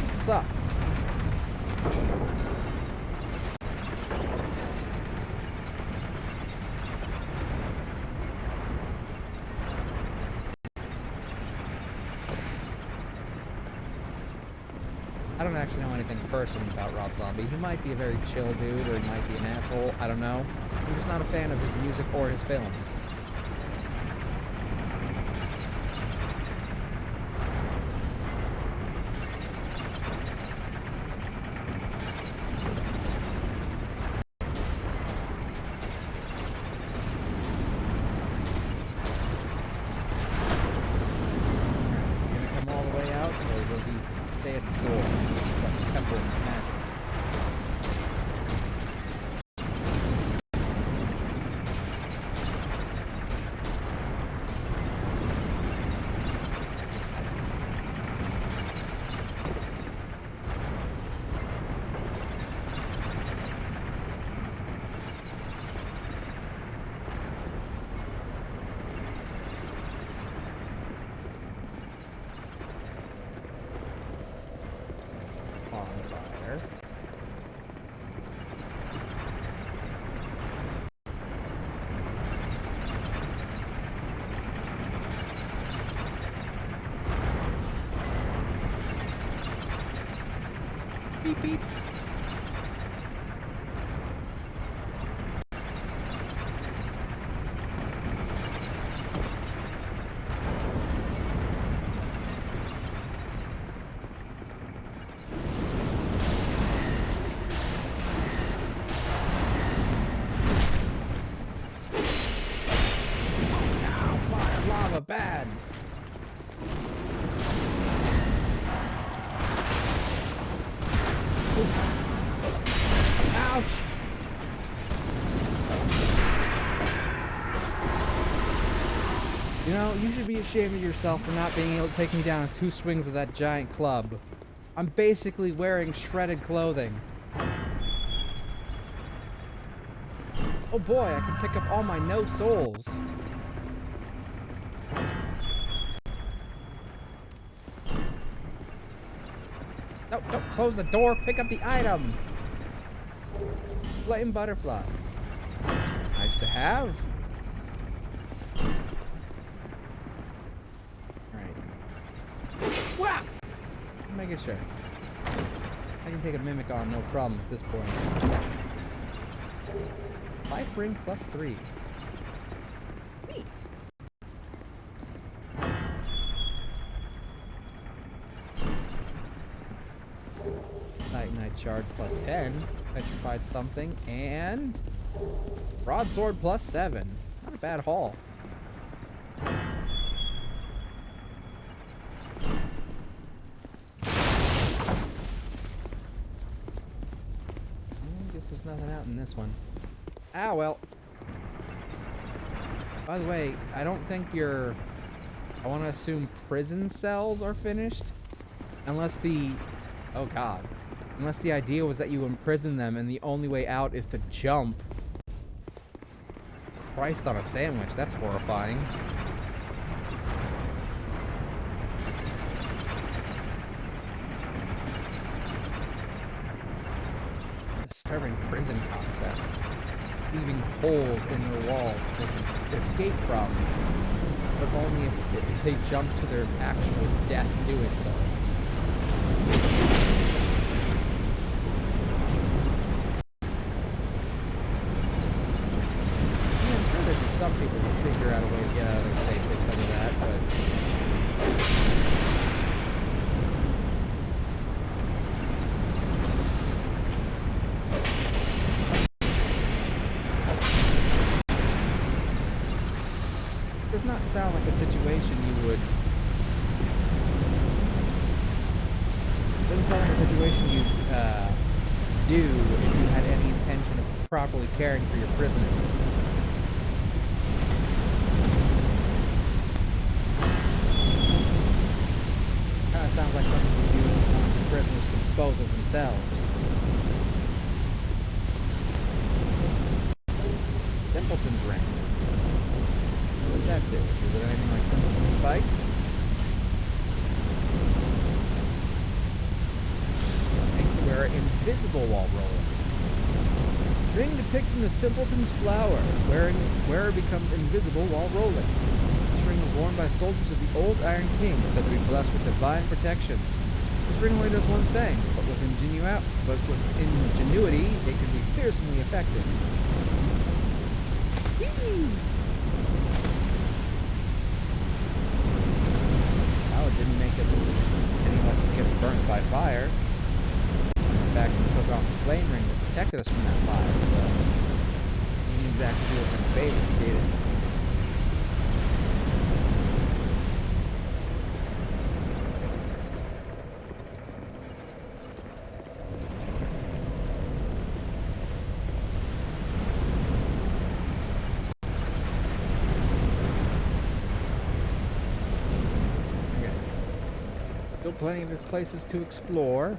He sucks. I don't actually know anything personally about Rob Zombie. He might be a very chill dude, or he might be an asshole. I don't know. I'm just not a fan of his music or his films. Stay at the door. Like Temple of Magic. Bonfire. Beep beep. Lava bad. Ouch. You know, you should be ashamed of yourself for not being able to take me down in 2 swings of that giant club. I'm basically wearing shredded clothing. Oh boy, I can pick up all my no souls. No, don't close the door. Pick up the item. Flame butterflies. Nice to have. Alright. Whap! I'm making sure. I can take a mimic on, no problem at this point. Life ring +3. Neat. Titanite shard +10. Petrified something. And broadsword +7. Not a bad haul. Guess there's nothing out in this one. Ah, well. By the way, I don't think your... I want to assume prison cells are finished. Unless the... Oh, God. Unless the idea was that you imprison them and the only way out is to jump. Christ on a sandwich. That's horrifying. Disturbing prison concept. Leaving holes in their walls that they can escape from, but only if they jump to their actual death doing so. Yeah, I'm sure there'd be some people who figure out a way to get out of there safely because of that, but... does not sound like a situation you would... doesn't sound like a situation you'd do if you had any intention of properly caring for your prisoners. Kinda sounds like something you do if you want your prisoners to dispose of themselves. Simpleton's ring. What does that do? Is it anything like Simpleton Spice? Makes the wearer invisible while rolling. Ring depicting the Simpleton's flower. Wearer becomes invisible while rolling. This ring was worn by soldiers of the old Iron King, said to be blessed with divine protection. This ring only does one thing, but with ingenuity, it can be fearsomely effective. Whee! Well, it didn't make us any less get burnt by fire. In fact, we took off the flame ring that protected us from that fire, so we didn't exactly do us any favors, did it? Still plenty of places to explore.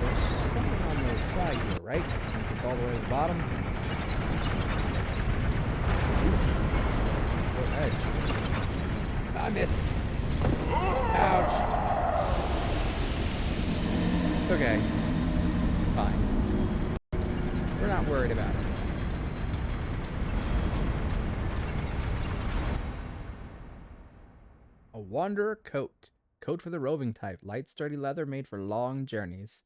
There's something on the side here, right? I think it's all the way to the bottom. Edge. I missed. Ouch. It's okay. Fine. We're not worried about it. A wanderer coat. Coat for the roving type. Light, sturdy leather made for long journeys.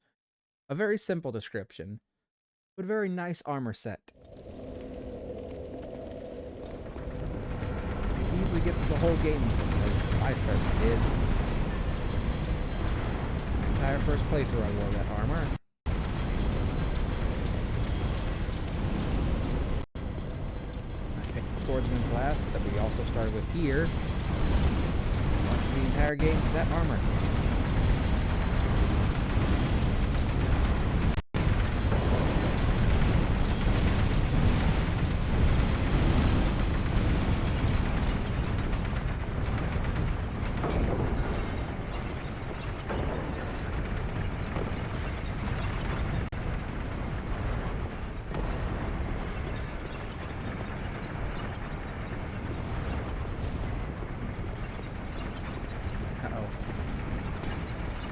A very simple description, but very nice armor set. Easily get through the whole game, because I certainly did. My entire first playthrough I wore that armor. I picked the swordsman class that we also started with here. Went through the entire game with that armor.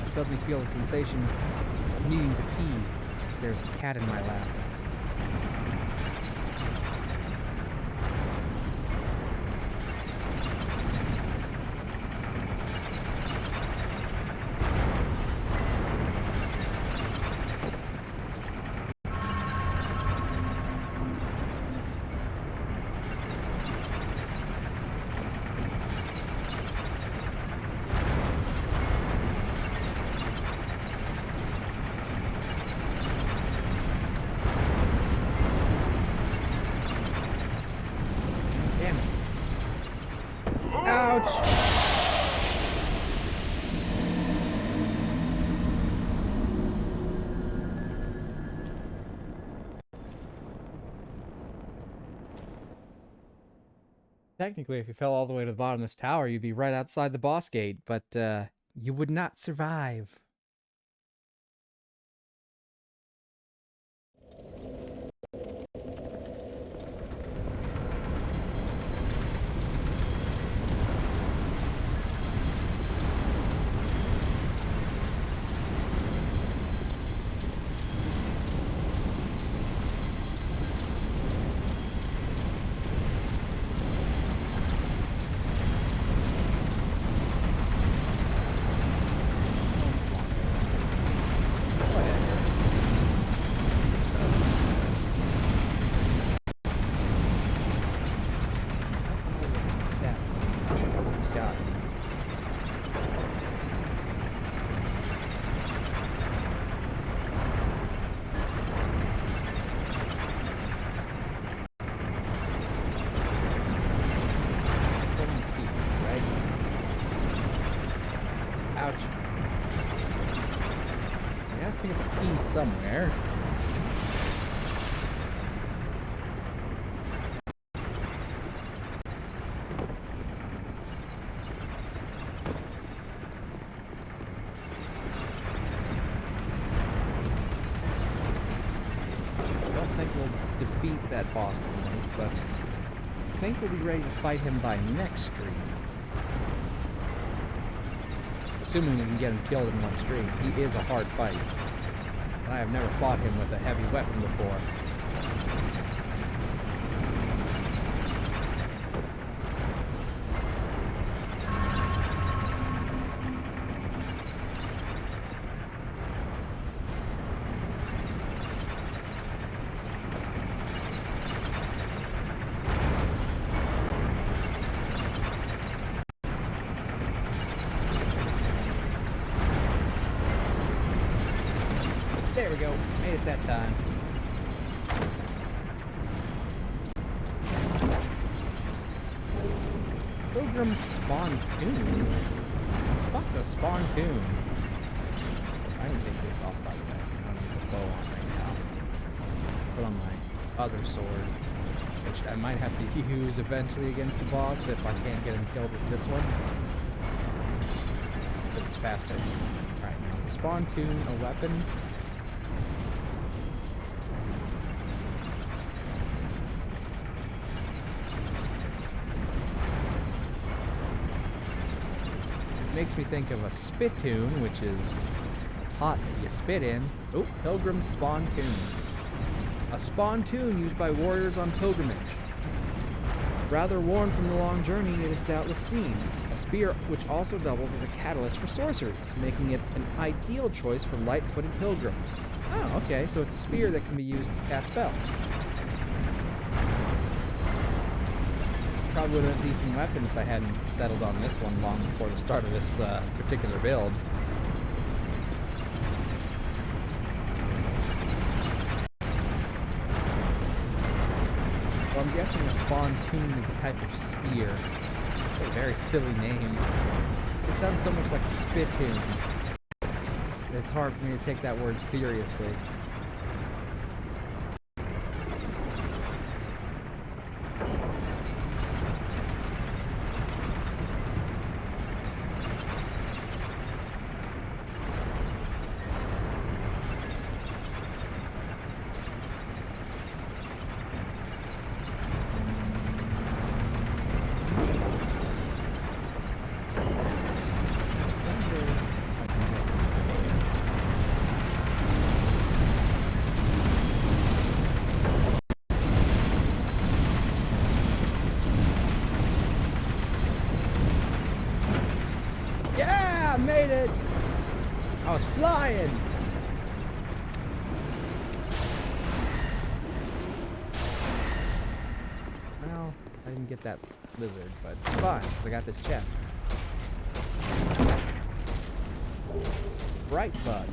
I suddenly feel the sensation of needing to pee. There's a cat in my lap. Damn it. Ouch! Technically, if you fell all the way to the bottom of this tower, you'd be right outside the boss gate, but you would not survive. Ouch. I gotta pick up a key somewhere. I don't think we'll defeat that boss tonight, but think we'll be ready to fight him by next stream. Assuming we can get him killed in one stream. He is a hard fight. And I have never fought him with a heavy weapon before. There we go. Made it that time. Pilgrim Spontoon? The fuck's a Spontoon? I can take this off, by the way. I don't need the bow on right now. Put on my other sword, which I might have to use eventually against the boss if I can't get him killed with this one. But it's faster. Alright, now the Spontoon, a weapon. Makes me think of a spittoon, which is hot that you spit in. Oh, Pilgrim Spontoon. A spontoon used by warriors on pilgrimage. Rather worn from the long journey, it is doubtless seen. A spear which also doubles as a catalyst for sorceries, making it an ideal choice for light-footed pilgrims. Oh, okay, so it's a spear that can be used to cast spells. Probably would have been a decent weapon if I hadn't settled on this one long before the start of this particular build. Well, I'm guessing a spontoon is a type of spear. It's a very silly name. It just sounds so much like spittoon. It's hard for me to take that word seriously. Made it! I was flying! Well, I didn't get that lizard, but it's fine, because I got this chest. Bright bug.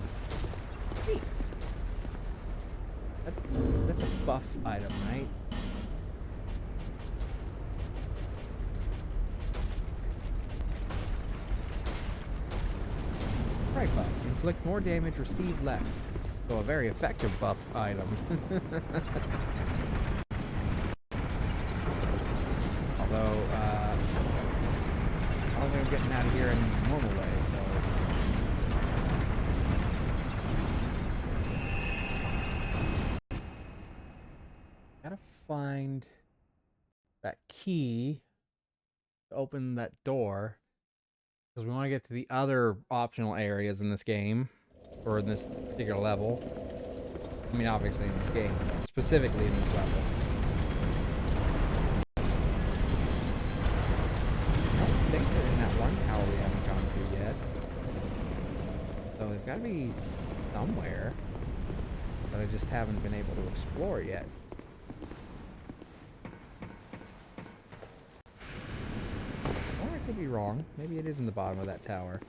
Neat. That's a buff item, right? Right buff. Inflict more damage, receive less. So a very effective buff item. Although, I don't think I'm getting out of here in the normal way, so... Gotta find that key to open that door. Because we want to get to the other optional areas in this game, or in this particular level. I mean, obviously in this game, specifically in this level. I don't think they're in that one tower we haven't gone to yet. So they've got to be somewhere that I just haven't been able to explore yet. Could be wrong. Maybe it is in the bottom of that tower.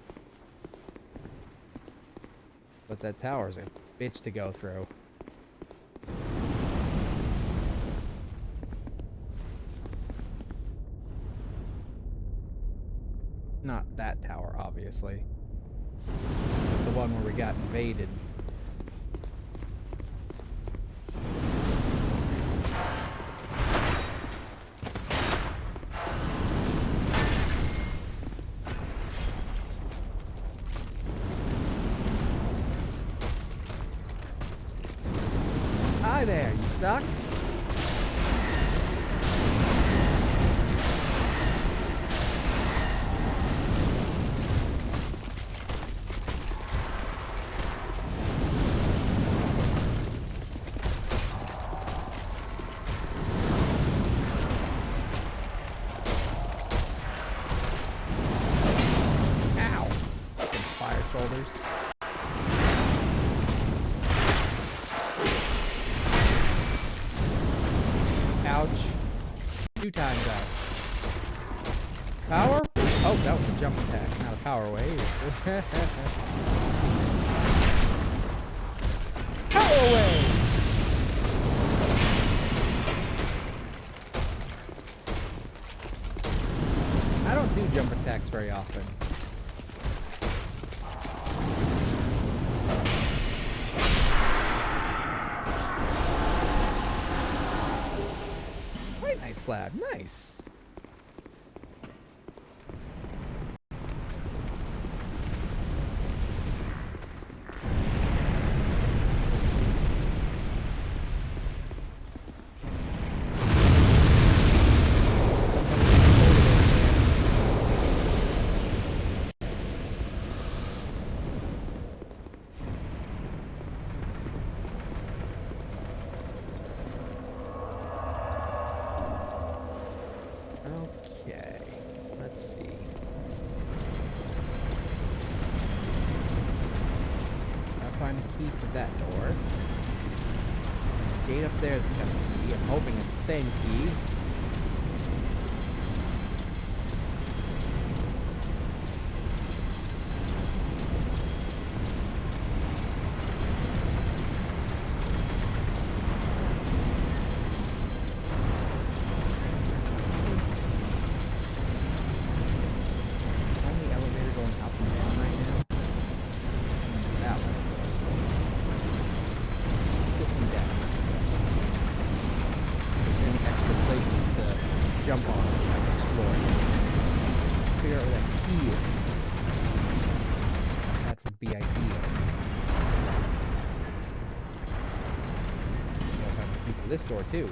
But that tower's a bitch to go through. Not that tower, obviously. The one where we got invaded. Hi there, you stuck? Ouch. 2 times ouch. Power? Oh, that was a jump attack, not a power wave. Power wave! I don't do jump attacks very often. White Knight Slab, nice. Okay, let's see. I'll find a key for that door. There's a gate up there that's got a key. I'm hoping it's the same key. Only elevator going up and down right now. That one. This one down. Let's see something. If there's any extra places to jump on, I can explore it. Figure out where that key is. That would be ideal. I'll find a key for this door too.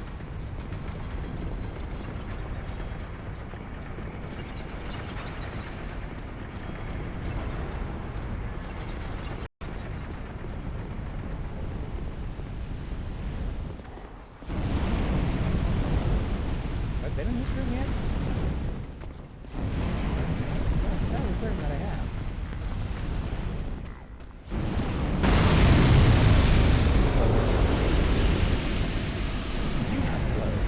Have I been in this room yet? I'm fairly certain that I have. Do not explode.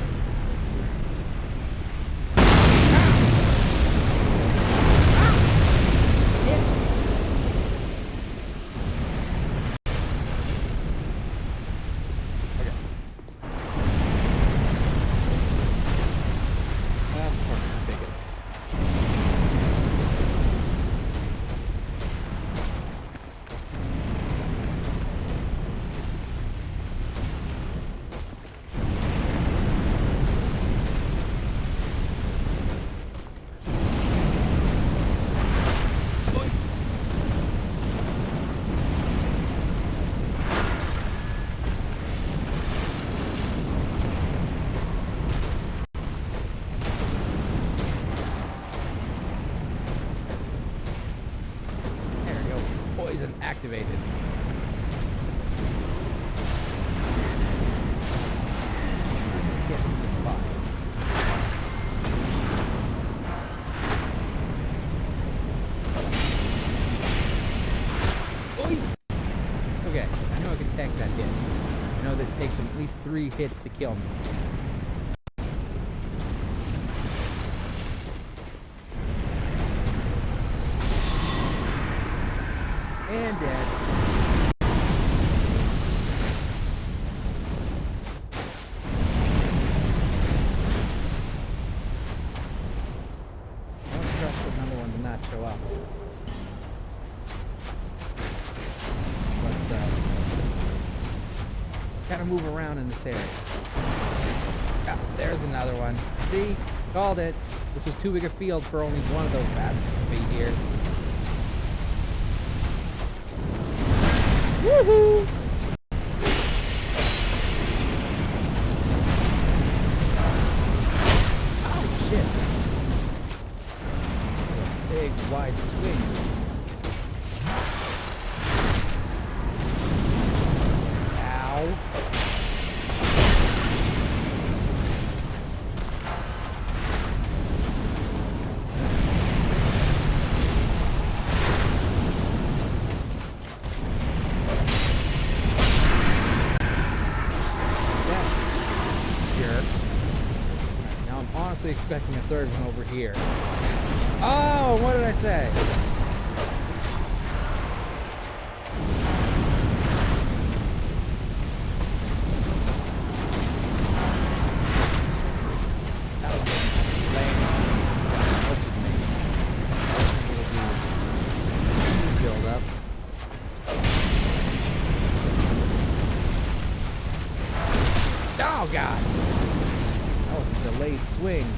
Okay. Of course it's big enough. There we go. Poison activated. Get in the spot. Oi! Okay, I know I can tank that hit. I know that it takes at least 3 hits to kill me. And dead. I don't trust another one to not show up. Let's kind of move around in this area. Ah, there's another one. See? Called it. This was too big a field for only one of those bastards to be here. Woohoo! Oh shit. A big wide swing. Ow. I'm honestly expecting a third one over here. Oh, what did I say? That was laying on me. Build up. Oh god! That was a delayed swing.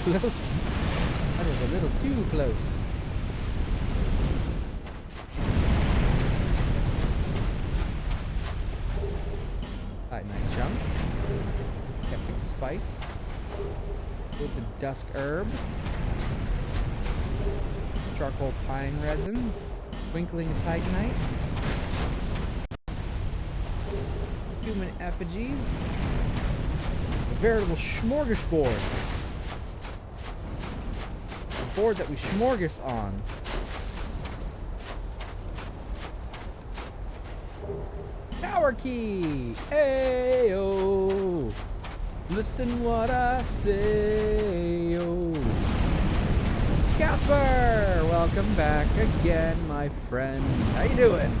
Close. That was a little too close. Night jump. Epic spice. With the dusk herb. Charcoal pine resin. Twinkling titanite. Human effigies. A veritable smorgasbord. Board that we smorgas on. Tower key! Ayo! Listen what I say, yo! Casper! Welcome back again, my friend. How you doing?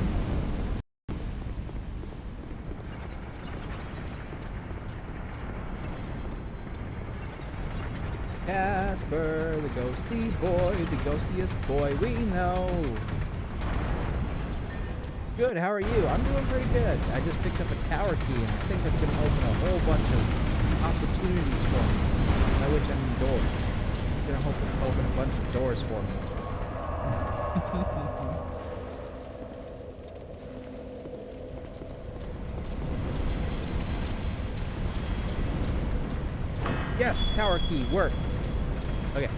Casper, the ghosty boy, the ghostiest boy we know. Good, how are you? I'm doing pretty good. I just picked up a tower key, and I think that's going to open a whole bunch of opportunities for me. By which I mean doors. It's going to open a bunch of doors for me. Yes, tower key worked. Okay,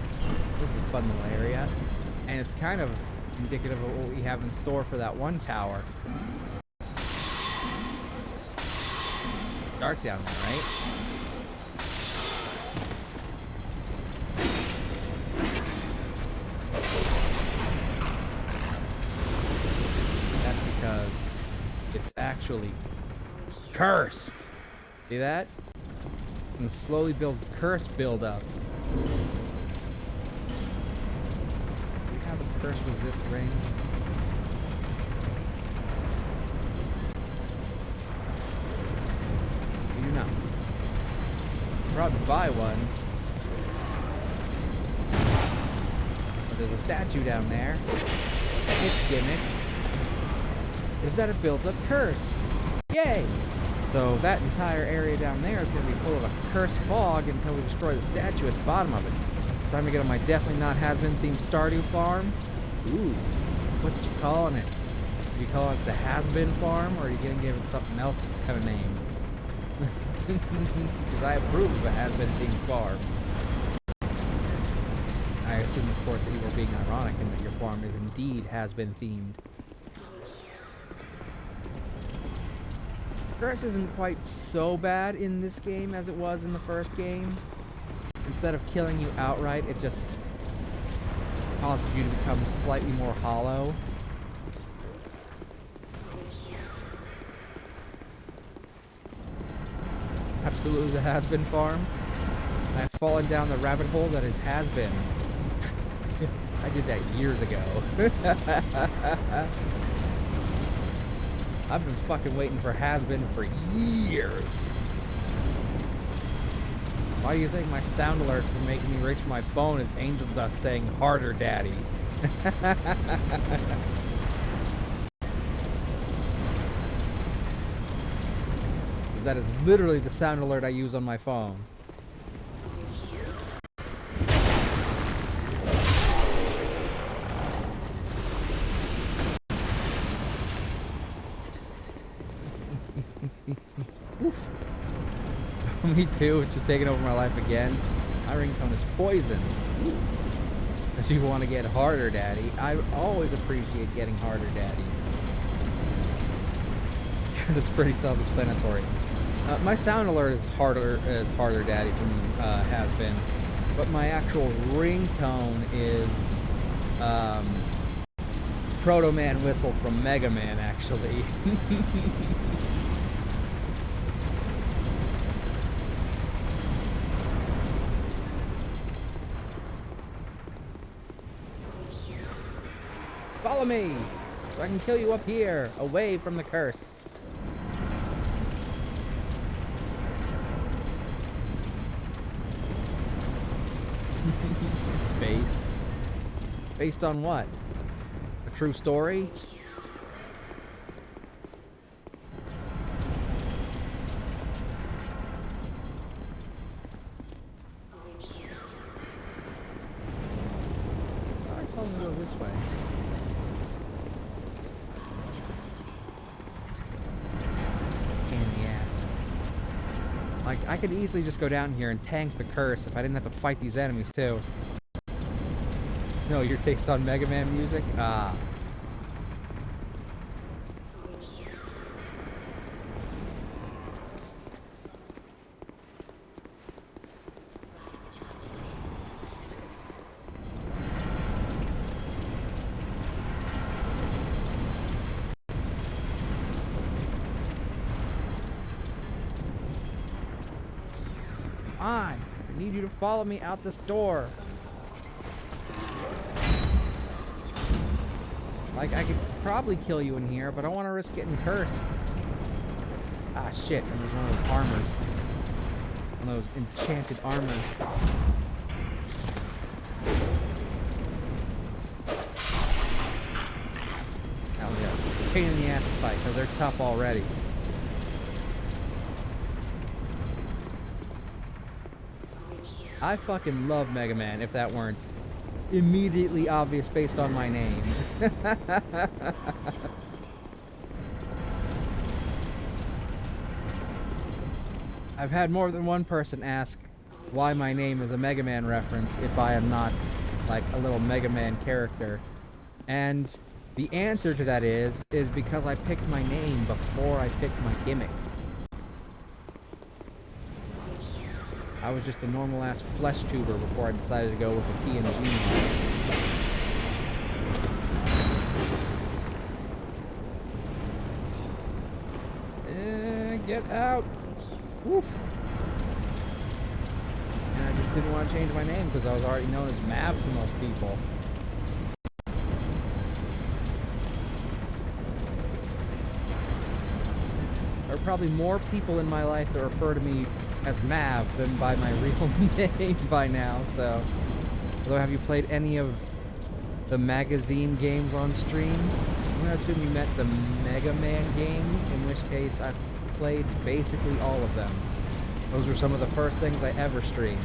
this is a fun little area, and it's kind of indicative of what we have in store for that one tower. Dark down there, right? That's because it's actually cursed. See that? And slowly build curse build up. We have a curse resist ring. We do not. Probably buy one. But there's a statue down there. Its gimmick is that it builds up curse. Yay! So that entire area down there is going to be full of a cursed fog until we destroy the statue at the bottom of it. Time to get on my definitely not has-been themed Stardew farm. Ooh, what you calling it? Are you calling it the has-been farm, or are you going to give it something else kind of name? Because I approve of a has-been themed farm. I assume, of course, that you were being ironic and that your farm is indeed has-been themed. Curse isn't quite so bad in this game as it was in the first game. Instead of killing you outright, it just causes you to become slightly more hollow. Absolutely the has-been farm. I've fallen down the rabbit hole that is has-been. I did that years ago. I've been fucking waiting for has-been for years. Why do you think my sound alert for making me reach my phone is angel dust saying harder daddy? Because that is literally the sound alert I use on my phone. Oof. Me too, it's just taking over my life again. My ringtone is poison. As you want to get harder, Daddy. I always appreciate getting harder, Daddy. Because it's pretty self-explanatory. My sound alert is harder, Daddy from has been, but my actual ringtone is Proto Man Whistle from Mega Man, actually. Follow me, so I can kill you up here, away from the curse. Based on what? A true story? I saw them go this way. Pain in the ass. Like, I could easily just go down here and tank the curse if I didn't have to fight these enemies too. No, your taste on Mega Man music? Ah. I need you to follow me out this door. Like, I could probably kill you in here, but I don't want to risk getting cursed. Ah, shit. And there's one of those armors. One of those enchanted armors. Hell yeah. Pain in the ass to fight, because they're tough already. I fucking love Mega Man, if that weren't immediately obvious based on my name. I've had more than one person ask why my name is a Mega Man reference if I am not like a little Mega Man character. And the answer to that is because I picked my name before I picked my gimmick. I was just a normal ass flesh tuber before I decided to go with a P and G model. Get out! Woof! And I just didn't want to change my name because I was already known as Mav to most people. There are probably more people in my life that refer to me as Mav than by my real name by now, so... Although, have you played any of the magazine games on stream? I'm gonna assume you meant the Mega Man games, in which case I've played basically all of them. Those were some of the first things I ever streamed.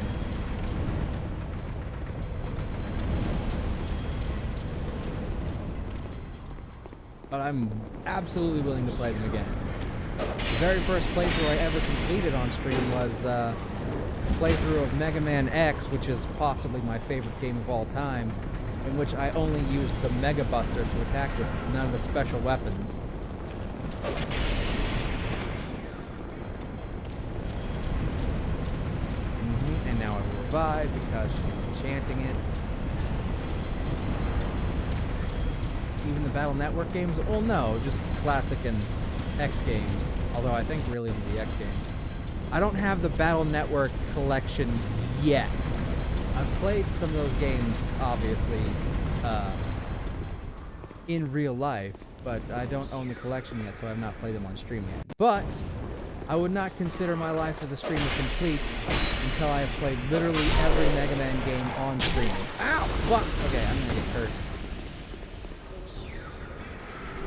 But I'm absolutely willing to play them again. The very first playthrough I ever completed on stream was a playthrough of Mega Man X, which is possibly my favorite game of all time, in which I only used the Mega Buster to attack with none of the special weapons. And now I will revive because she's enchanting it. Even the Battle Network games? Well, no, just classic and X games. Although I think really only the X games. I don't have the Battle Network collection yet. I've played some of those games, obviously, in real life, but I don't own the collection yet, so I have not played them on stream yet. But I would not consider my life as a streamer complete until I have played literally every Mega Man game on stream. Ow! Fuck! Okay, I'm gonna get cursed.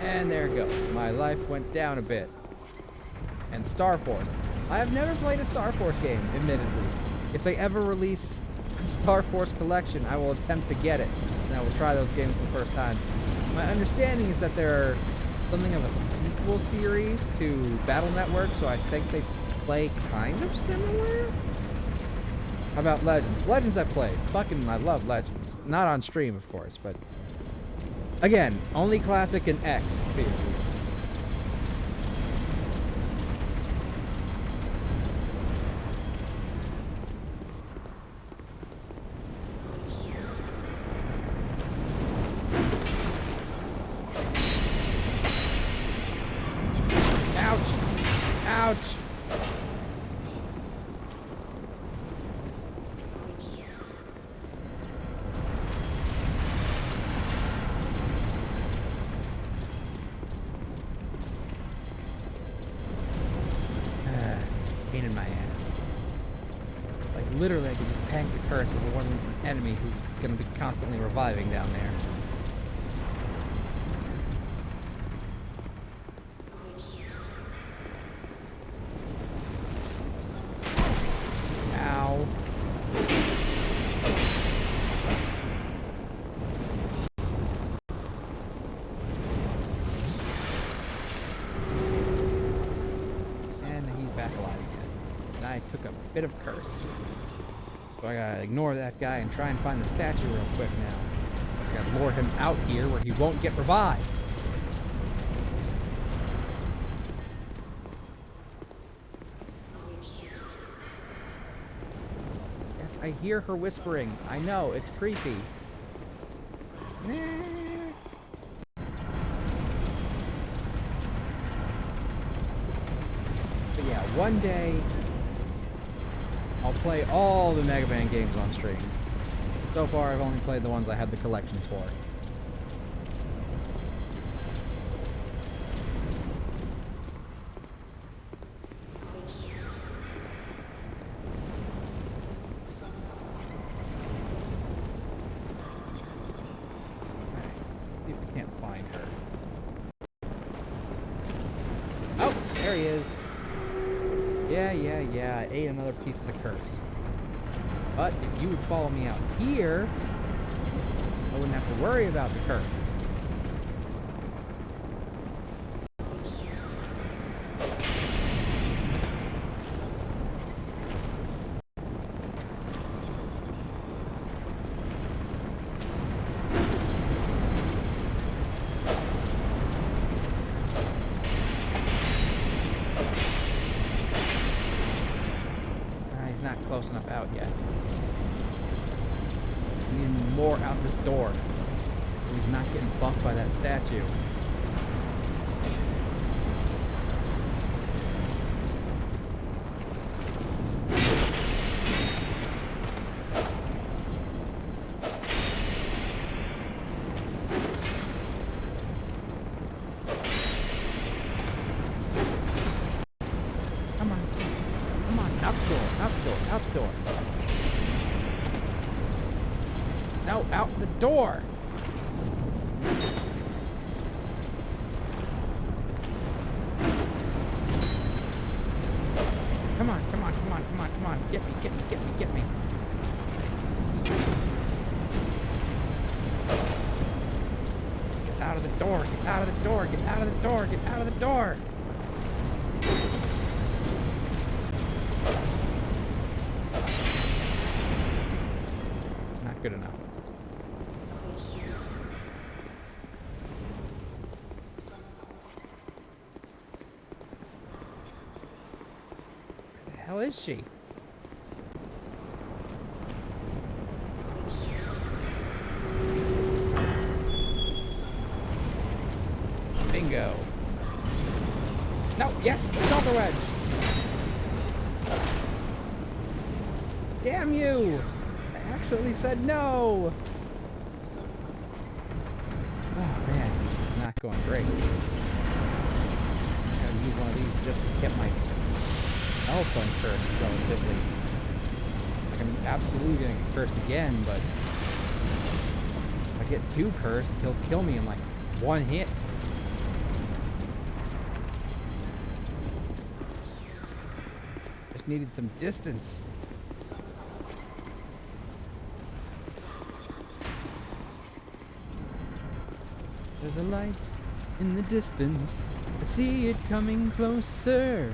And there it goes. My life went down a bit. And Star Force. I have never played a Star Force game, admittedly. If they ever release a Star Force collection, I will attempt to get it. And I will try those games for the first time. My understanding is that there are something of a sequel series to Battle Network, so I think they play kind of similar. How about Legends? Legends I've played. Fucking, I love Legends. Not on stream, of course, but again, only Classic and X series. Ouch! Ouch! It's a pain in my ass. Like, literally, I could just tank the curse if it wasn't an enemy who's gonna be constantly reviving down there. Ow. And he's back alive again. And I took a bit of curse. So I gotta ignore that guy and try and find the statue real quick now. Just gotta lure him out here where he won't get revived. Yes, I hear her whispering. I know, it's creepy. Nah. But yeah, one day I'll play all the Mega Man games on stream. So far, I've only played the ones I have the collections for. See if we can't find her. Oh, there he is. Yeah, I ate another piece of the curse. But if you would follow me out here, I wouldn't have to worry about the curse. He's not close enough out yet. I need more out this door. He's not getting buffed by that statue. Come on, out the door, out the door, out the door. No, out the door! Come on, come on, come on, come on, come on. Get me, get me, get me, get me. Get out of the door, get out of the door, get out of the door, get out of the door! Not good enough. Where the hell is she? Bingo. No, yes, Silver Wedge. Damn you! I accidentally said no. Oh man, this is not going great. I gotta use one of these just to get my health uncursed relatively. Like I'm absolutely gonna get cursed again, but if I get too cursed, he'll kill me in like one hit. Just needed some distance. There's a light In the distance, I see it coming closer.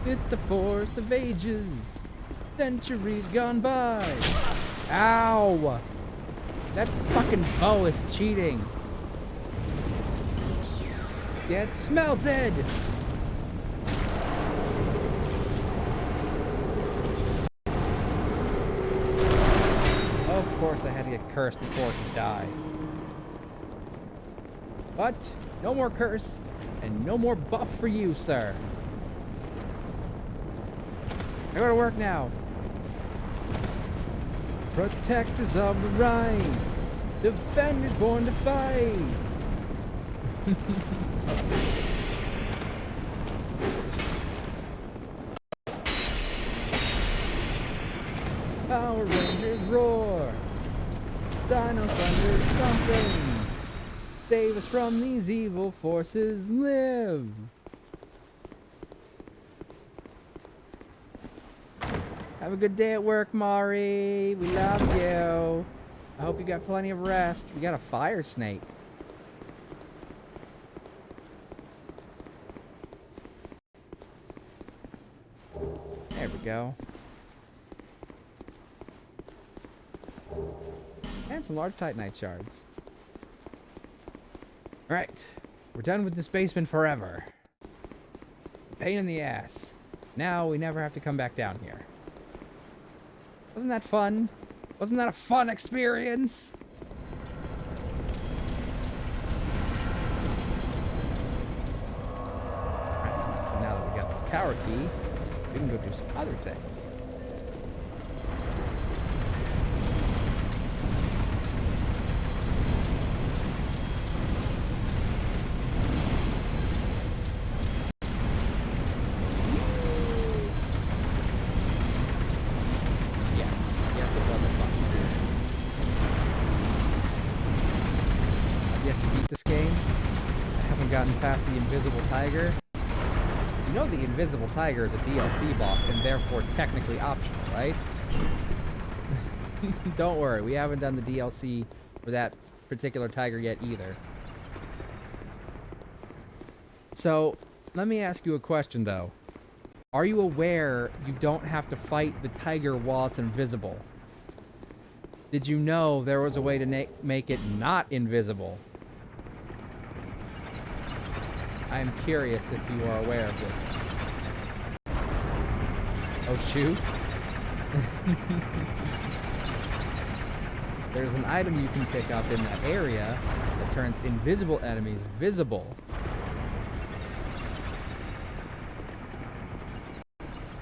With the force of ages, centuries gone by. Ow! That fucking bow is cheating. Get smelted! Of course I had to get cursed before it could die. But, no more curse, and no more buff for you, sir. I go to work now. Protectors of the right, defenders born to fight. Power Rangers roar. Dino Thunder something. Save us from these evil forces. Live. Have a good day at work, Mari. We love you. I hope you got plenty of rest. We got a fire snake. There we go. And some large titanite shards. Alright. We're done with this basement forever. Pain in the ass. Now we never have to come back down here. Wasn't that fun? Wasn't that a fun experience? Alright, now that we got this tower key, we can go do some other things. Yes, it was a fun experience. I've yet to beat this game. I haven't gotten past the Invisible Tiger. You know the Invisible Tiger is a DLC boss and therefore technically optional, right? Don't worry, we haven't done the DLC for that particular tiger yet either. So, let me ask you a question though. Are you aware you don't have to fight the tiger while it's invisible? Did you know there was a way to make it not invisible? I am curious if you are aware of this. Oh shoot. There's an item you can pick up in that area that turns invisible enemies visible.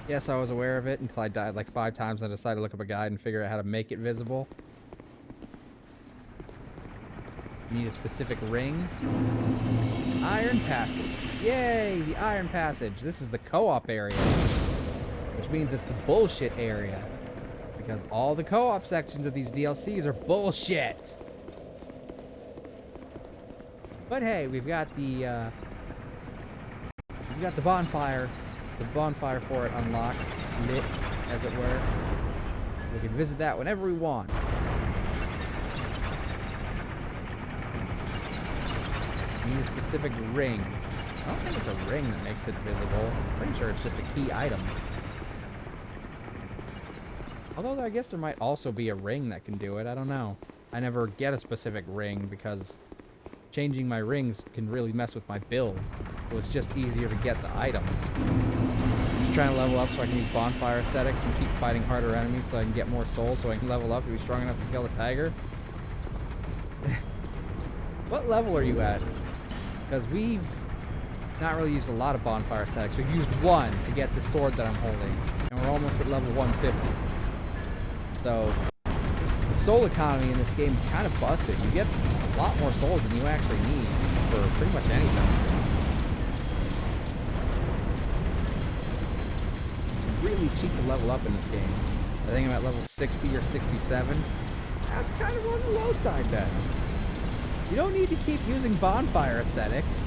Yes, I was aware of it until I died like 5 times and I decided to look up a guide and figure out how to make it visible. You need a specific ring. Iron Passage. Yay, the Iron Passage. This is the co-op area, which means it's the bullshit area. Because all the co-op sections of these DLCs are bullshit. But hey, we've got the bonfire. The bonfire for it unlocked, lit, as it were. We can visit that whenever we want. We need a specific ring. I don't think it's a ring that makes it visible. I'm pretty sure it's just a key item. Although I guess there might also be a ring that can do it. I don't know. I never get a specific ring because changing my rings can really mess with my build. So it's just easier to get the item. I'm just trying to level up so I can use bonfire ascetics and keep fighting harder enemies so I can get more souls so I can level up to be strong enough to kill the tiger. What level are you at? Because we've not really used a lot of bonfire ascetics. We've used one to get the sword that I'm holding. And we're almost at level 150. So the soul economy in this game is kind of busted. You get a lot more souls than you actually need for pretty much anything. Really cheap to level up in this game. I think I'm at level 60 or 67. That's kind of on the low side then. You don't need to keep using bonfire ascetics.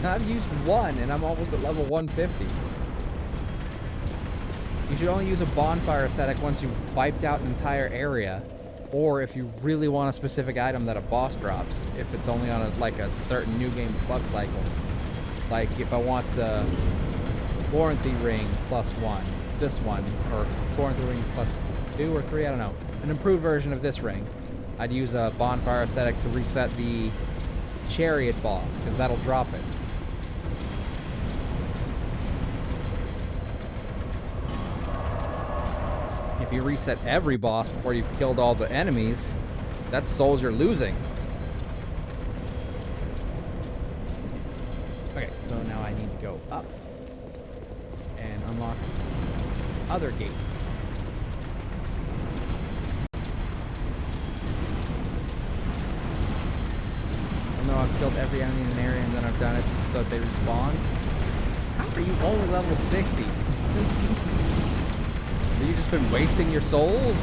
I've used one and I'm almost at level 150. You should only use a bonfire ascetic once you've wiped out an entire area or if you really want a specific item that a boss drops, if it's only on a certain new game plus cycle. Like if I want the warranty ring +1, this one, or warranty ring +2 or 3, I don't know, an improved version of this ring, I'd use a bonfire aesthetic to reset the chariot boss, because that'll drop it. If you reset every boss before you've killed all the enemies, that's souls you're losing. Okay, so now I need to go up and unlock other gates. I know I've killed every enemy in an area and then I've done it so that they respawn. How are you only level 60? Have you just been wasting your souls?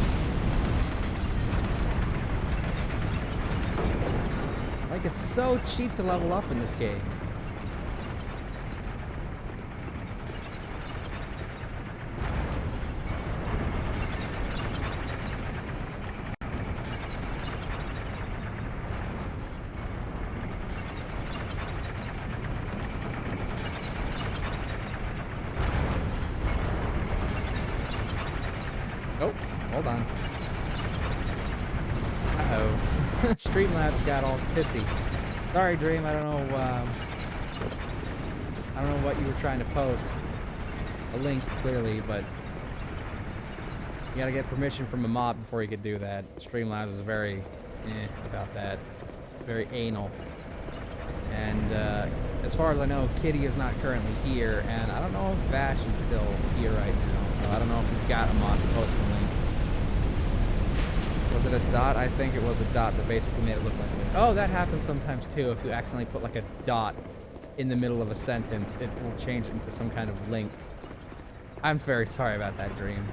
Like, it's so cheap to level up in this game. Oh, hold on. Uh-oh. Streamlabs got all pissy. Sorry, Dream, I don't know what you were trying to post. A link, clearly, but you gotta get permission from a mod before you could do that. Streamlabs is very about that. Very anal. And as far as I know, Kitty is not currently here, and I don't know if Vash is still here right now, so I don't know if you've got a mod to post a link. Was it a dot? I think it was a dot that basically made it look like a link. Oh, that happens sometimes too. If you accidentally put like a dot in the middle of a sentence, it will change it into some kind of link. I'm very sorry about that, Dream.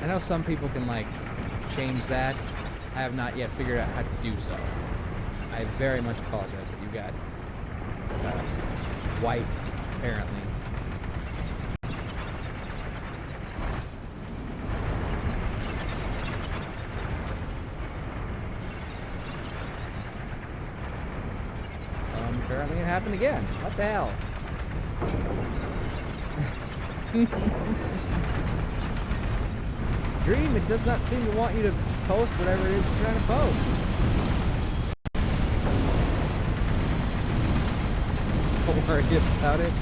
I know some people can like change that. I have not yet figured out how to do so. I very much apologize that you got wiped, apparently. Apparently it happened again. What the hell? Dream, it does not seem to want you to post whatever it is you're trying to post. Don't worry about it.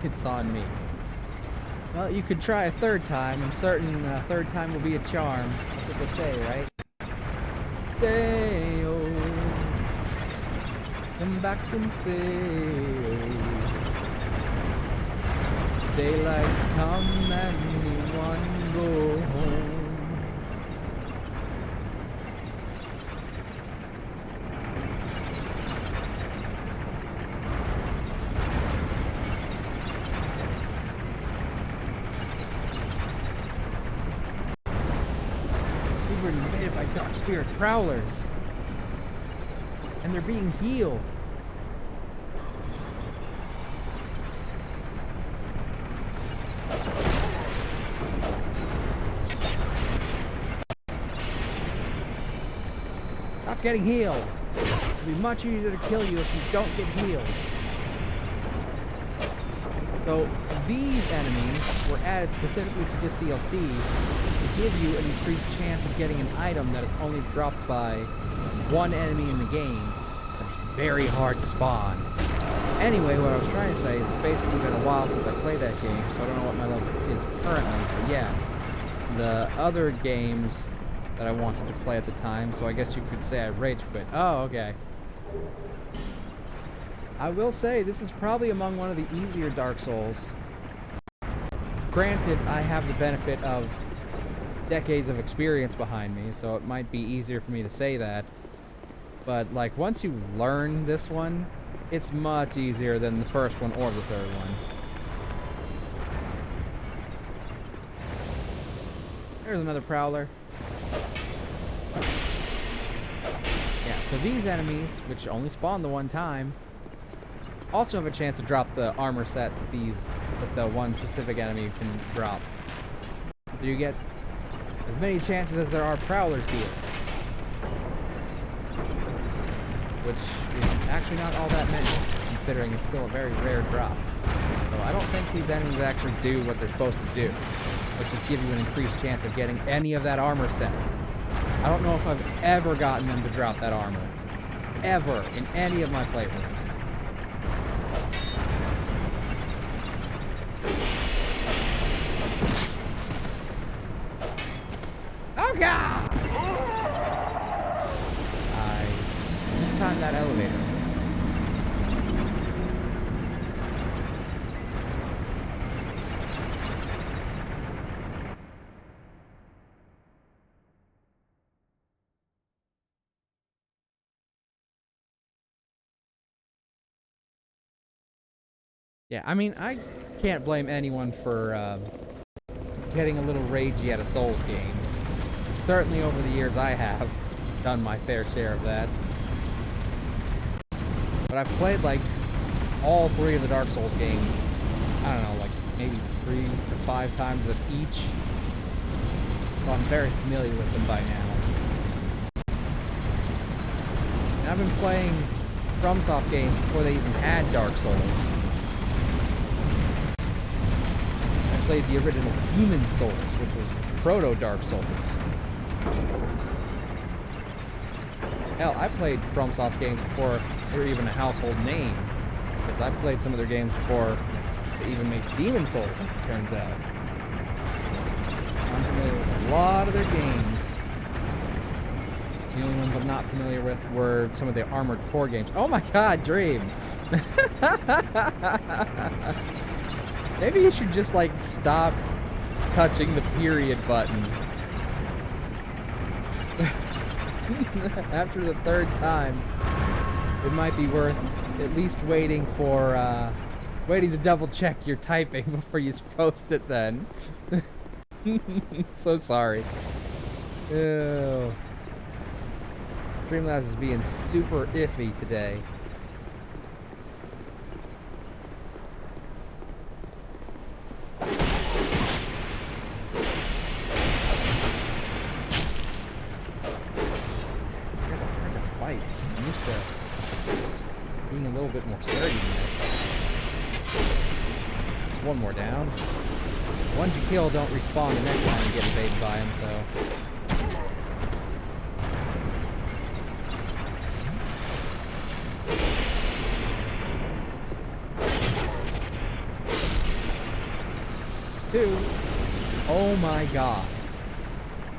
It's on me. Well, you could try a third time. I'm certain a third time will be a charm. That's what they say, right? Say, oh, come back and say, oh, daylight come and anyone go home. We were invaded by dark spirit prowlers, and they're being healed. Stop getting healed. It'll be much easier to kill you if you don't get healed. So these enemies were added specifically to this DLC to give you an increased chance of getting an item that is only dropped by one enemy in the game. That's very hard to spawn. Anyway, what I was trying to say is it's basically been a while since I played that game, so I don't know what my level is currently. So yeah, the other games that I wanted to play at the time, so I guess you could say I rage quit. Oh, okay. I will say, this is probably among one of the easier Dark Souls. Granted, I have the benefit of decades of experience behind me, so it might be easier for me to say that. But, like, once you learn this one, it's much easier than the first one or the third one. There's another Prowler. Yeah, So these enemies, which only spawn the one time, also have a chance to drop the armor set that the one specific enemy can drop. So you get as many chances as there are prowlers here. Which is actually not all that many, considering it's still a very rare drop. So I don't think these enemies actually do what they're supposed to do, which is give you an increased chance of getting any of that armor set. I don't know if I've ever gotten them to drop that armor. Ever, in any of my playthroughs. Oh god! I mistimed that elevator. Yeah, I mean, I can't blame anyone for getting a little ragey at a Souls game. Certainly over the years I have done my fair share of that. But I've played like all 3 of the Dark Souls games, I don't know, like maybe 3 to 5 times of each. So I'm very familiar with them by now. And I've been playing FromSoft games before they even had Dark Souls. I played the original Demon Souls, which was proto-Dark Souls. Hell, I played FromSoft games before they were even a household name. Because I played some of their games before they even made Demon Souls, as it turns out. I'm familiar with a lot of their games. The only ones I'm not familiar with were some of the Armored Core games. Oh my god, Dream! Maybe you should just, like, stop touching the period button. After the 3rd time, it might be worth at least waiting to double check your typing before you post it then. So sorry. Ew. Streamlabs is being super iffy today. Being a little bit more sturdy than this. It's one more down. The ones you kill don't respawn the next time you get invaded by them, so... There's 2. Oh my god.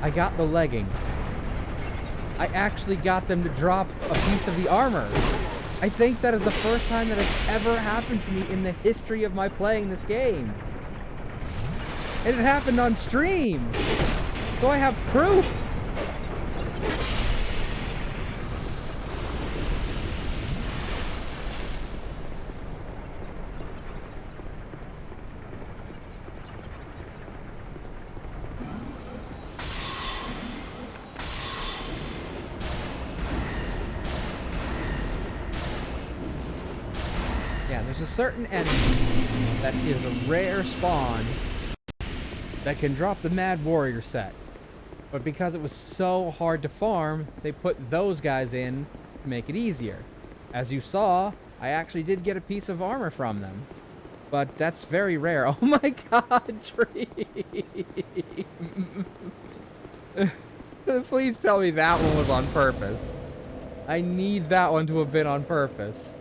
I got the leggings. I actually got them to drop a piece of the armor. I think that is the first time that has ever happened to me in the history of my playing this game. And it happened on stream. So I have proof. There's a certain enemy that is a rare spawn that can drop the Mad Warrior set. But because it was so hard to farm, they put those guys in to make it easier. As you saw, I actually did get a piece of armor from them. But that's very rare. Oh my god, Dream! Please tell me that one was on purpose. I need that one to have been on purpose.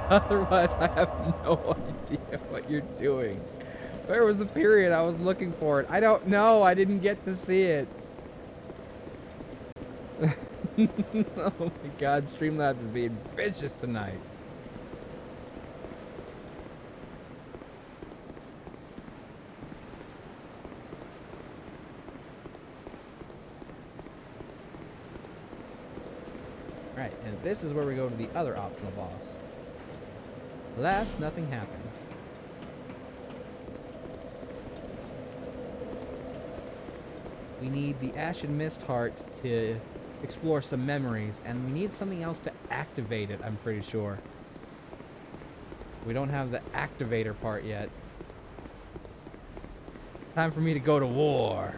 Otherwise, I have no idea what you're doing. Where was the period? I was looking for it. I don't know. I didn't get to see it. Oh my god, Streamlabs is being vicious tonight. Right, and this is where we go to the other optional boss. Alas, nothing happened. We need the Ashen Mist Heart to explore some memories, and we need something else to activate it, I'm pretty sure. We don't have the activator part yet. Time for me to go to war.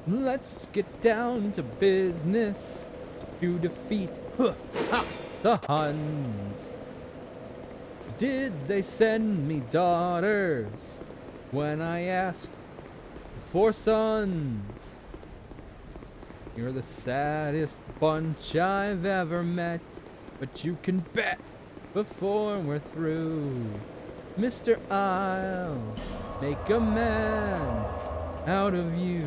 Let's get down to business to defeat the Huns. Did they send me daughters when I asked for sons? You're the saddest bunch I've ever met, but you can bet before we're through, Mr. I'll make a man out of you.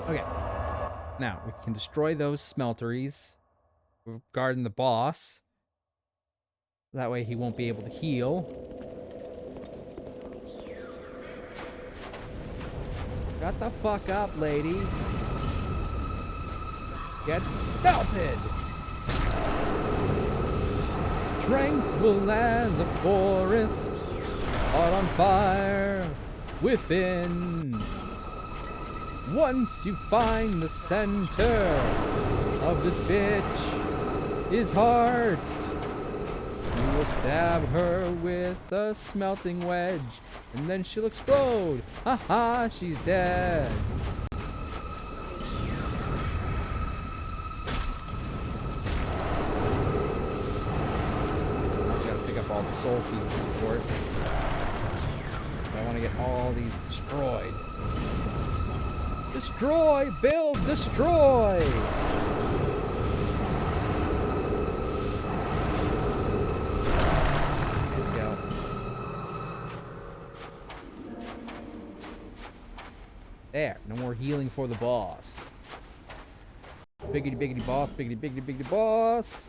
Okay. Now, we can destroy those smelteries. We're guarding the boss. That way he won't be able to heal. Shut the fuck up, lady. Get smelted! Tranquil as a forest, caught on fire within. Once you find the center of this bitch, his heart, you will stab her with a smelting wedge, and then she'll explode. Haha, she's dead. Also gotta pick up all the soul pieces, of course. I want to get all these destroyed. Destroy, build, destroy! There we go. There, no more healing for the boss. Biggity biggity boss, biggity biggity biggity boss.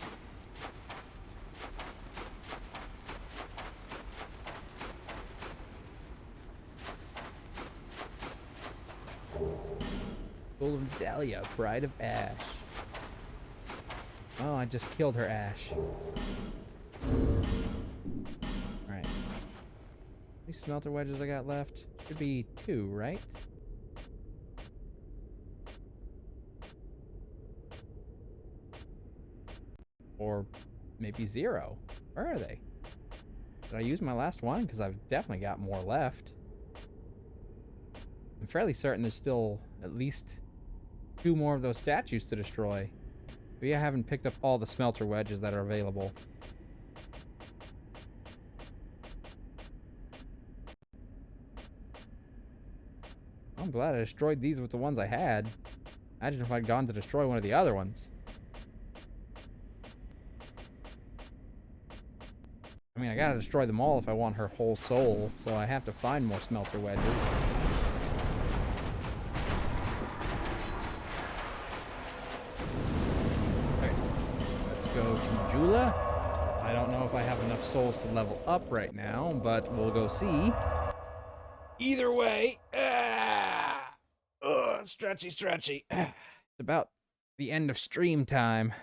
Soul of Dahlia, Bride of Ash. Oh, I just killed her Ash. Alright. How many smelter wedges I got left? Should be 2, right? Or maybe 0. Where are they? Did I use my last one? Because I've definitely got more left. I'm fairly certain there's still at least 2 more of those statues to destroy. But yeah, I haven't picked up all the smelter wedges that are available. I'm glad I destroyed these with the ones I had. Imagine if I'd gone to destroy one of the other ones. I mean, I gotta destroy them all if I want her whole soul, so I have to find more smelter wedges. Okay, let's go to Jula. I don't know if I have enough souls to level up right now, but we'll go see. Either way, stretchy, stretchy. It's about the end of stream time.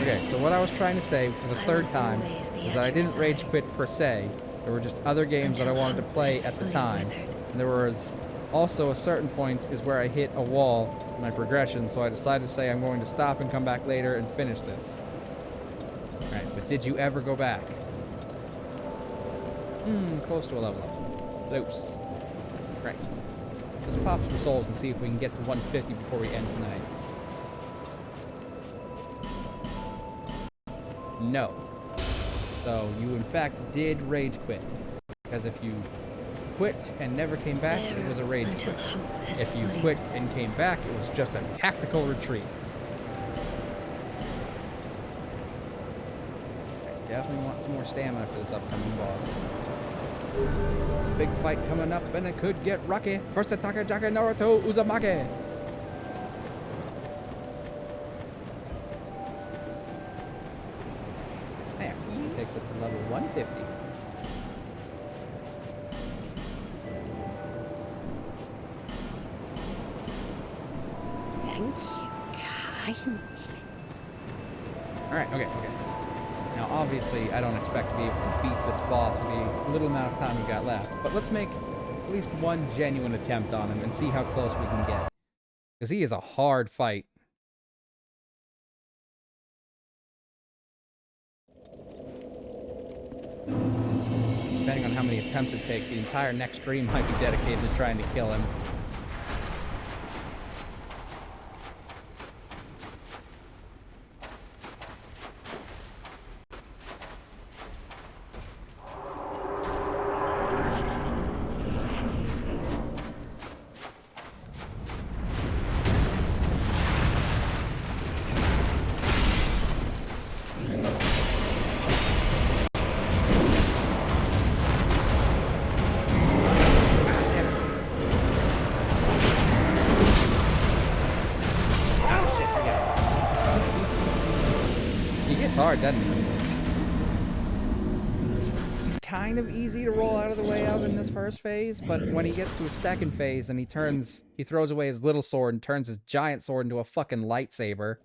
Okay, so what I was trying to say for the 3rd time is that I didn't rage quit per se. There were just other games that I wanted to play at the time. And there was also a certain point is where I hit a wall in my progression, so I decided to say I'm going to stop and come back later and finish this. Alright, but did you ever go back? Close to a level up. Close. Right. Let's pop some souls and see if we can get to 150 before we end tonight. No. So, you in fact did rage quit. Because if you quit and never came back, it was a rage quit. If you quit and came back, it was just a tactical retreat. I definitely want some more stamina for this upcoming boss. Big fight coming up and it could get rocky. First attack, Jaka Naruto Uzumaki. There, it takes us to level 150. Thank you Alright, okay. Now, obviously, I don't expect to be able to beat this boss with the little amount of time we've got left, but let's make at least one genuine attempt on him and see how close we can get. Because he is a hard fight. Depending on how many attempts it takes, the entire next stream might be dedicated to trying to kill him. Hard, doesn't he? He's kind of easy to roll out of the way of in this first phase, but when he gets to his second phase and he throws away his little sword and turns his giant sword into a fucking lightsaber.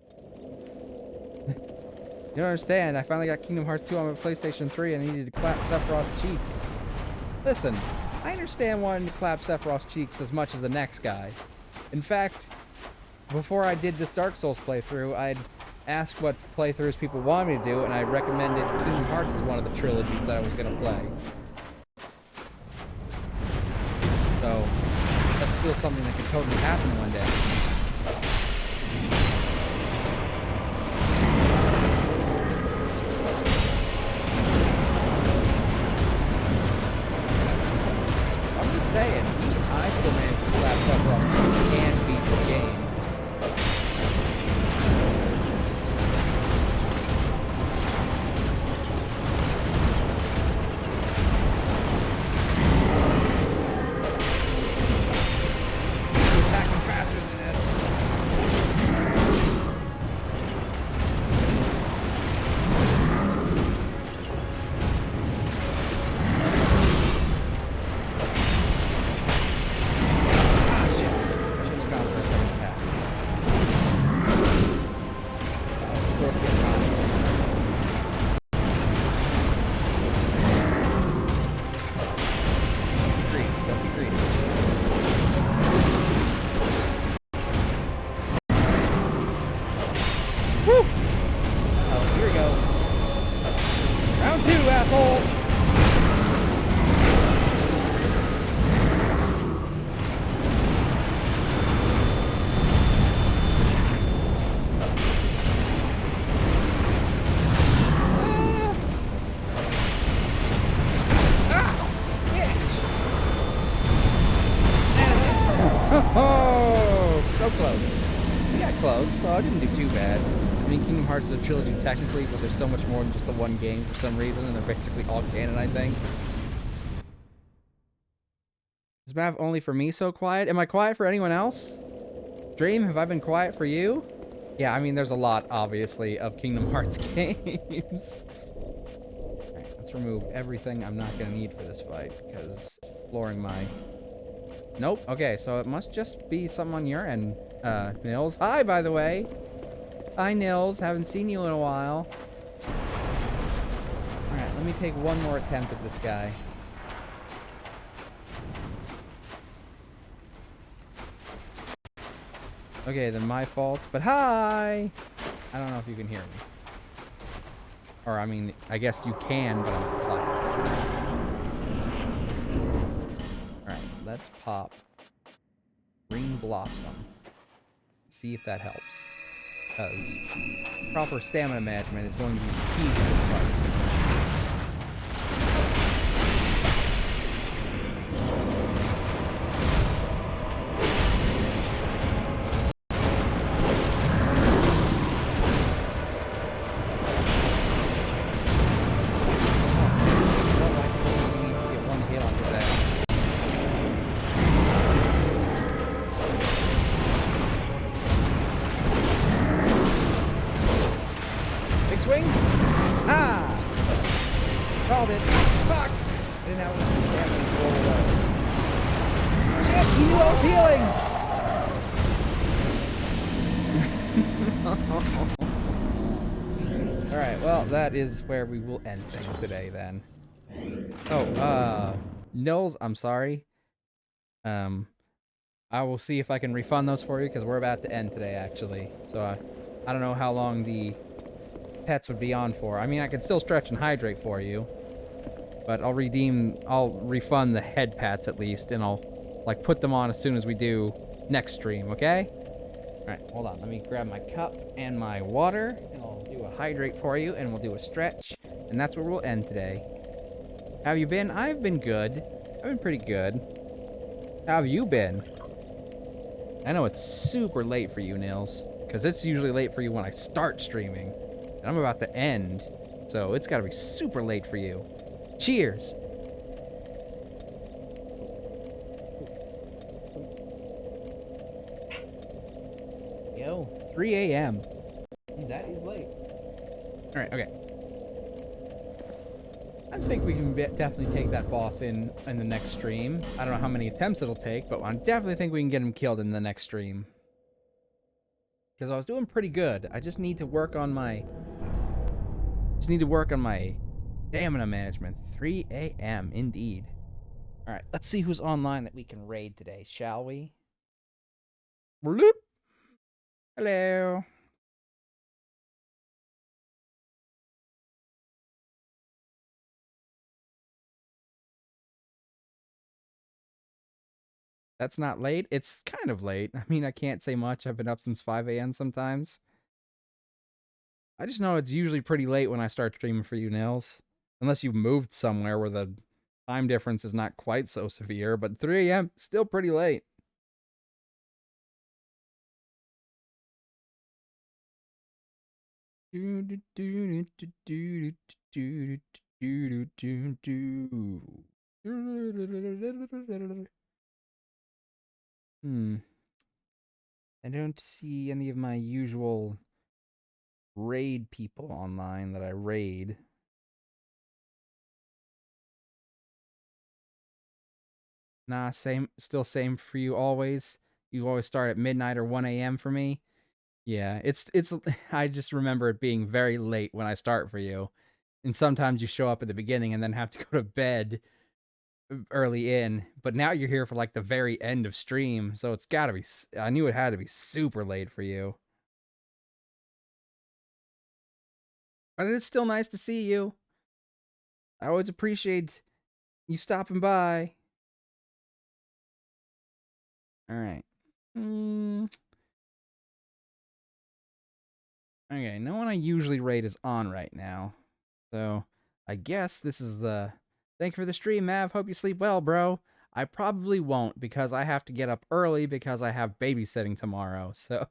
You don't understand, I finally got Kingdom Hearts 2 on my PlayStation 3 and I needed to clap Sephiroth's cheeks. Listen, I understand wanting to clap Sephiroth's cheeks as much as the next guy. In fact, before I did this Dark Souls playthrough, I'd asked what playthroughs people wanted me to do, and I recommended Kingdom Hearts as one of the trilogies that I was going to play. So, that's still something that could totally happen one day. I'm just saying, I still managed to slap Sephiroth and beat this game. So I didn't do too bad. I mean, Kingdom Hearts is a trilogy technically, but there's so much more than just the one game for some reason, and they're basically all canon, I think. Is map only for me so quiet? Am I quiet for anyone else? Dream, have I been quiet for you? Yeah, I mean, there's a lot, obviously, of Kingdom Hearts games. Alright, let's remove everything I'm not going to need for this fight, because exploring my... Nope. Okay, so it must just be something on your end, Nils. Hi, by the way. Hi, Nils. Haven't seen you in a while. Alright, let me take one more attempt at this guy. Okay, then my fault, but hi! I don't know if you can hear me. Or, I mean, I guess you can, but I'm quiet. Alright, let's pop Green Blossom. See if that helps. Because proper stamina management is going to be key to this fight. Alright, well, that is where we will end things today, then. Oh, Nils, I'm sorry. I will see if I can refund those for you, because we're about to end today, actually. So, I don't know how long the pets would be on for. I mean, I could still stretch and hydrate for you. But I'll refund the head pats at least, and I'll, like, put them on as soon as we do next stream, okay? Alright, hold on. Let me grab my cup and my water, and I'll do a hydrate for you, and we'll do a stretch. And that's where we'll end today. How have you been? I've been good. I've been pretty good. How have you been? I know it's super late for you, Nils, because it's usually late for you when I start streaming. And I'm about to end, so it's gotta be super late for you. Cheers! Yo, 3 a.m. That is late. Alright, okay. I think we can definitely take that boss in the next stream. I don't know how many attempts it'll take, but I definitely think we can get him killed in the next stream. Because I was doing pretty good. I just need to work on my... stamina management. 3 a.m. indeed. Alright, let's see who's online that we can raid today, shall we? Bloop. Hello. That's not late. It's kind of late. I mean, I can't say much. I've been up since 5 a.m. sometimes. I just know it's usually pretty late when I start streaming for you, Nils. Unless you've moved somewhere where the time difference is not quite so severe, but 3 a.m. still pretty late. I don't see any of my usual raid people online that I raid. Nah, still same for you always. You always start at midnight or 1 a.m. for me. Yeah, it's I just remember it being very late when I start for you. And sometimes you show up at the beginning and then have to go to bed early in. But now you're here for like the very end of stream, so it's got to be I knew it had to be super late for you. But it's still nice to see you. I always appreciate you stopping by. All right. Okay, no one I usually raid is on right now. So, I guess this is the... Thank you for the stream, Mav. Hope you sleep well, bro. I probably won't because I have to get up early because I have babysitting tomorrow. So,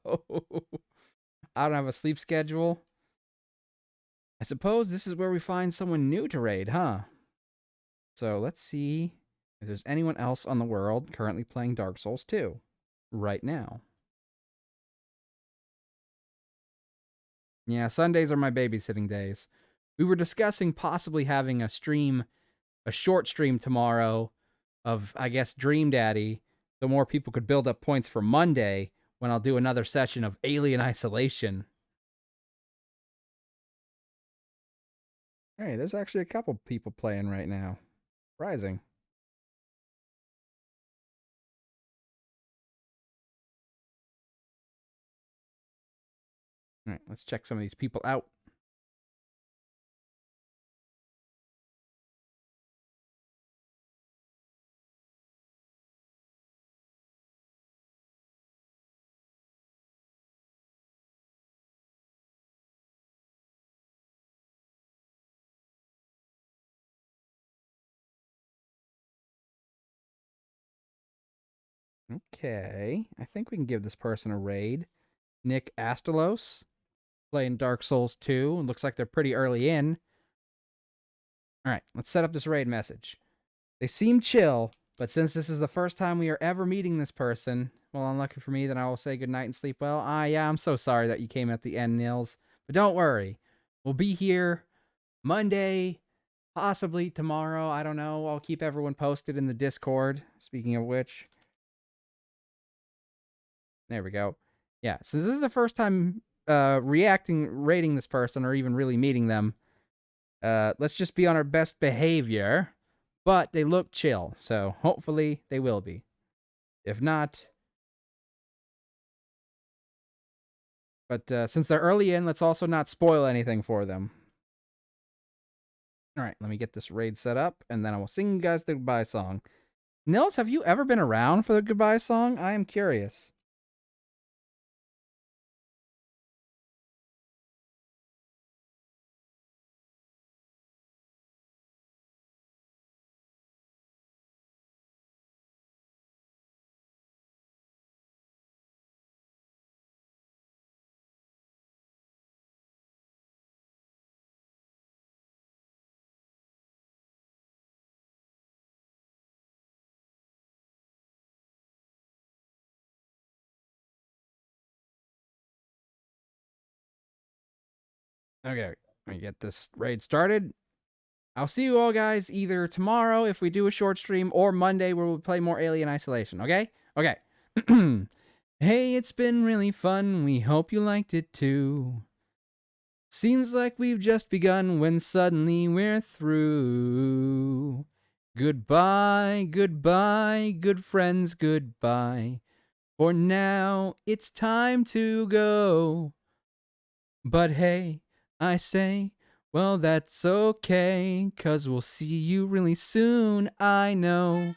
I don't have a sleep schedule. I suppose this is where we find someone new to raid, huh? So, let's see if there's anyone else on the world currently playing Dark Souls 2 right now. Yeah, Sundays are my babysitting days. We were discussing possibly having a short stream tomorrow of, I guess, Dream Daddy, so more people could build up points for Monday when I'll do another session of Alien Isolation. Hey, there's actually a couple people playing right now. Surprising. All right, let's check some of these people out. Okay, I think we can give this person a raid. Nick Astalos, playing Dark Souls 2. Looks like they're pretty early in. All right, let's set up this raid message. They seem chill, but since this is the first time we are ever meeting this person, well, unlucky for me, then I will say goodnight and sleep well. Yeah, I'm so sorry that you came at the end, Nils. But don't worry. We'll be here Monday, possibly tomorrow. I don't know. I'll keep everyone posted in the Discord. Speaking of which. There we go. Yeah, so this is the first time rating this person, or even really meeting them. Let's just be on our best behavior. But they look chill, so hopefully they will be. If not... But since they're early in, let's also not spoil anything for them. Alright, let me get this raid set up, and then I will sing you guys the goodbye song. Nils, have you ever been around for the goodbye song? I am curious. Okay, let me get this raid started. I'll see you all guys either tomorrow if we do a short stream, or Monday where we'll play more Alien Isolation, okay? Okay. Hey, it's been really fun. We hope you liked it too. Seems like we've just begun when suddenly we're through. Goodbye, goodbye, good friends, goodbye. For now, it's time to go. But hey, I say, well, that's okay, 'cause we'll see you really soon, I know.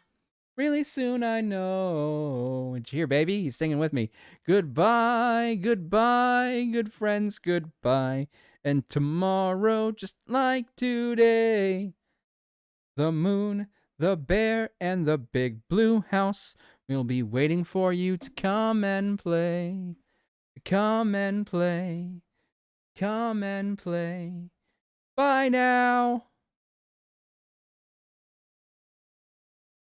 Really soon, I know. Did you hear, baby? He's singing with me. Goodbye, goodbye, good friends, goodbye. And tomorrow, just like today, the moon, the bear, and the big blue house will be waiting for you to come and play. Come and play. Come and play. Bye now.